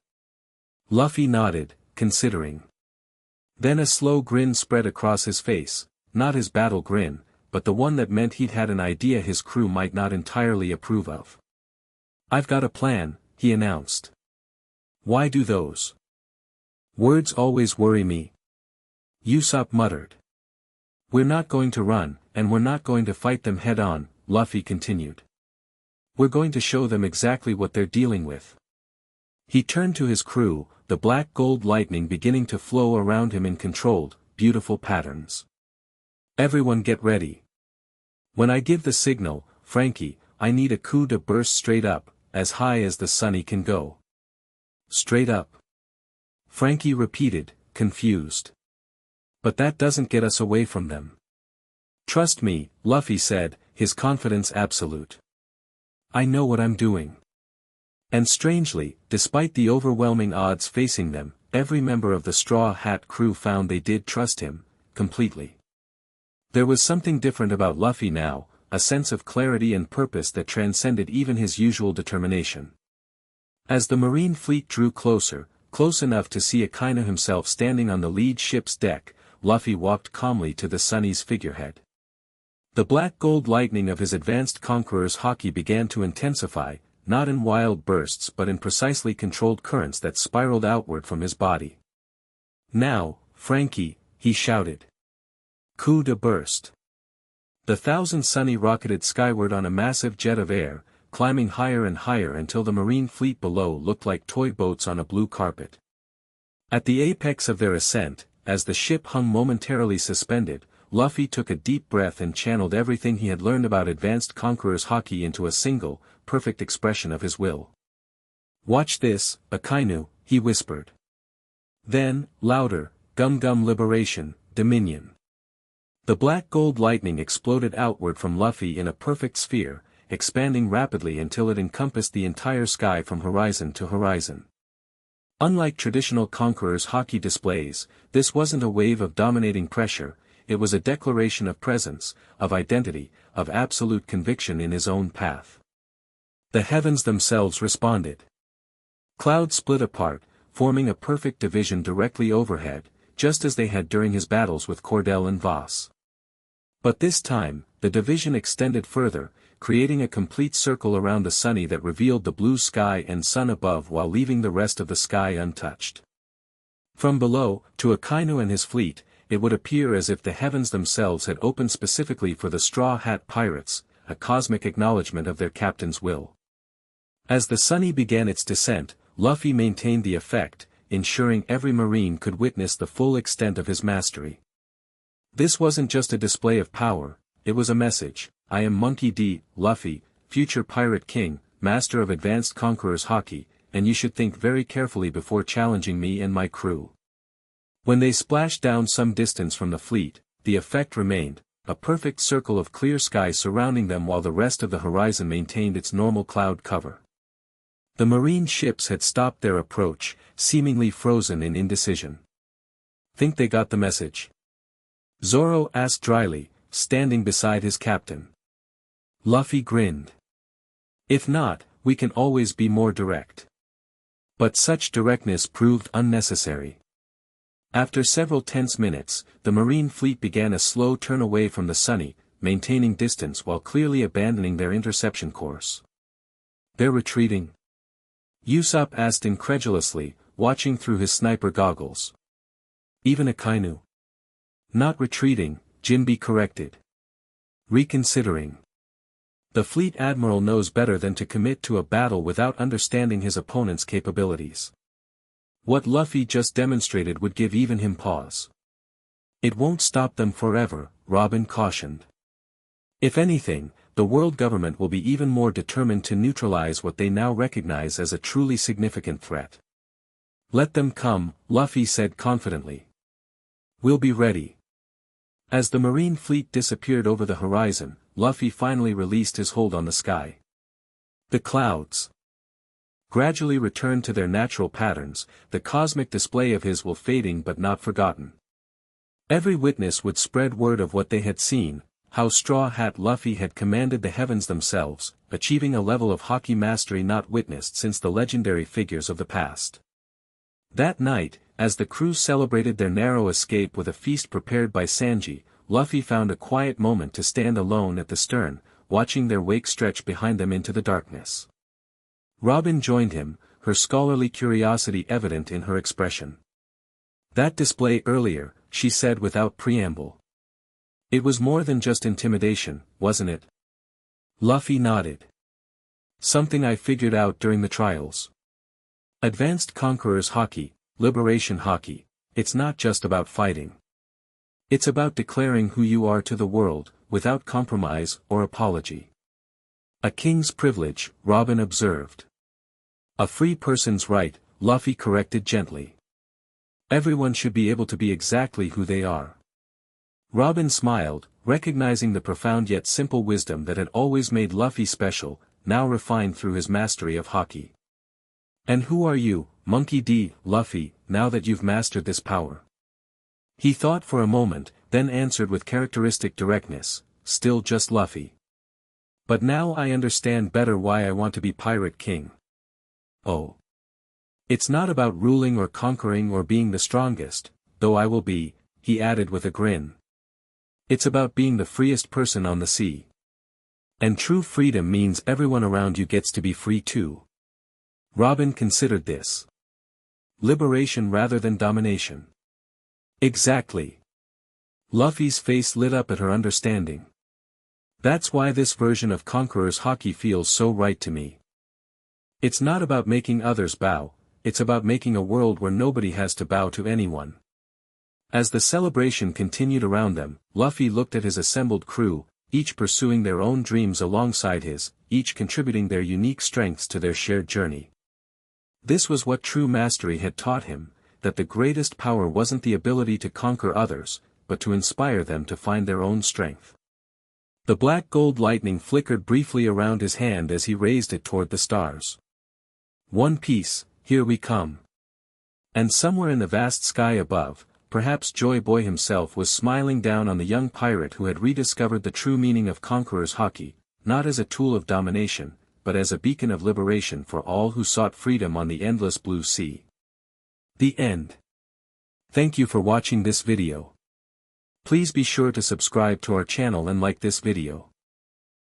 Luffy nodded, considering. Then a slow grin spread across his face, not his battle grin, but the one that meant he'd had an idea his crew might not entirely approve of. I've got a plan, he announced. Why do those words always worry me? Usopp muttered. We're not going to run, and we're not going to fight them head-on, Luffy continued. We're going to show them exactly what they're dealing with. He turned to his crew, the black gold lightning beginning to flow around him in controlled, beautiful patterns. Everyone get ready. When I give the signal, Frankie, I need a coup de burst straight up, as high as the Sunny can go. Straight up. Frankie repeated, confused. But that doesn't get us away from them. Trust me, Luffy said, his confidence absolute. I know what I'm doing. And strangely, despite the overwhelming odds facing them, every member of the Straw Hat crew found they did trust him, completely. There was something different about Luffy now, a sense of clarity and purpose that transcended even his usual determination. As the Marine fleet drew closer, close enough to see Akainu himself standing on the lead ship's deck, Luffy walked calmly to the Sunny's figurehead. The black gold lightning of his advanced Conqueror's Haki began to intensify, not in wild bursts but in precisely controlled currents that spiraled outward from his body. Now, Frankie, he shouted. Coup de burst. The 1,000 Sunny rocketed skyward on a massive jet of air, climbing higher and higher until the Marine fleet below looked like toy boats on a blue carpet. At the apex of their ascent, as the ship hung momentarily suspended, Luffy took a deep breath and channeled everything he had learned about advanced Conqueror's Haki into a single, perfect expression of his will. Watch this, Akainu, he whispered. Then, louder, Gum Gum Liberation, Dominion. The black gold lightning exploded outward from Luffy in a perfect sphere, expanding rapidly until it encompassed the entire sky from horizon to horizon. Unlike traditional Conqueror's Haki displays, this wasn't a wave of dominating pressure, it was a declaration of presence, of identity, of absolute conviction in his own path. The heavens themselves responded. Clouds split apart, forming a perfect division directly overhead, just as they had during his battles with Cordell and Voss. But this time, the division extended further, creating a complete circle around the Sunny that revealed the blue sky and sun above while leaving the rest of the sky untouched. From below, to Akainu and his fleet, it would appear as if the heavens themselves had opened specifically for the Straw Hat Pirates, a cosmic acknowledgement of their captain's will. As the Sunny began its descent, Luffy maintained the effect, ensuring every Marine could witness the full extent of his mastery. This wasn't just a display of power, it was a message. I am Monkey D. Luffy, future Pirate King, master of advanced Conqueror's Haki, and you should think very carefully before challenging me and my crew. When they splashed down some distance from the fleet, the effect remained, a perfect circle of clear sky surrounding them while the rest of the horizon maintained its normal cloud cover. The Marine ships had stopped their approach, seemingly frozen in indecision. Think they got the message? Zoro asked dryly, standing beside his captain. Luffy grinned. If not, we can always be more direct. But such directness proved unnecessary. After several tense minutes, the marine fleet began a slow turn away from the Sunny, maintaining distance while clearly abandoning their interception course. They're retreating? Usopp asked incredulously, watching through his sniper goggles. Even Akainu? Not retreating, Jinbe corrected. Reconsidering. The fleet admiral knows better than to commit to a battle without understanding his opponent's capabilities. What Luffy just demonstrated would give even him pause. It won't stop them forever, Robin cautioned. If anything, the world government will be even more determined to neutralize what they now recognize as a truly significant threat. Let them come, Luffy said confidently. We'll be ready. As the marine fleet disappeared over the horizon, Luffy finally released his hold on the sky. The clouds gradually returned to their natural patterns, the cosmic display of his will fading but not forgotten. Every witness would spread word of what they had seen, how Straw Hat Luffy had commanded the heavens themselves, achieving a level of Haki mastery not witnessed since the legendary figures of the past. That night, as the crew celebrated their narrow escape with a feast prepared by Sanji, Luffy found a quiet moment to stand alone at the stern, watching their wake stretch behind them into the darkness. Robin joined him, her scholarly curiosity evident in her expression. That display earlier, she said without preamble. It was more than just intimidation, wasn't it? Luffy nodded. Something I figured out during the trials. Advanced Conqueror's Haki, Liberation Haki, it's not just about fighting. It's about declaring who you are to the world, without compromise or apology. A king's privilege, Robin observed. A free person's right, Luffy corrected gently. Everyone should be able to be exactly who they are. Robin smiled, recognizing the profound yet simple wisdom that had always made Luffy special, now refined through his mastery of Haki. And who are you, Monkey D. Luffy, now that you've mastered this power? He thought for a moment, then answered with characteristic directness, still just Luffy. But now I understand better why I want to be Pirate King. Oh. It's not about ruling or conquering or being the strongest, though I will be, he added with a grin. It's about being the freest person on the sea. And true freedom means everyone around you gets to be free too. Robin considered this. Liberation rather than domination. Exactly. Luffy's face lit up at her understanding. That's why this version of Conqueror's Haki feels so right to me. It's not about making others bow, it's about making a world where nobody has to bow to anyone. As the celebration continued around them, Luffy looked at his assembled crew, each pursuing their own dreams alongside his, each contributing their unique strengths to their shared journey. This was what true mastery had taught him, that the greatest power wasn't the ability to conquer others, but to inspire them to find their own strength. The black gold lightning flickered briefly around his hand as he raised it toward the stars. One Piece, here we come. And somewhere in the vast sky above, perhaps Joy Boy himself was smiling down on the young pirate who had rediscovered the true meaning of Conqueror's Haki, not as a tool of domination, but as a beacon of liberation for all who sought freedom on the endless blue sea. The end. Thank you for watching this video. Please be sure to subscribe to our channel and like this video.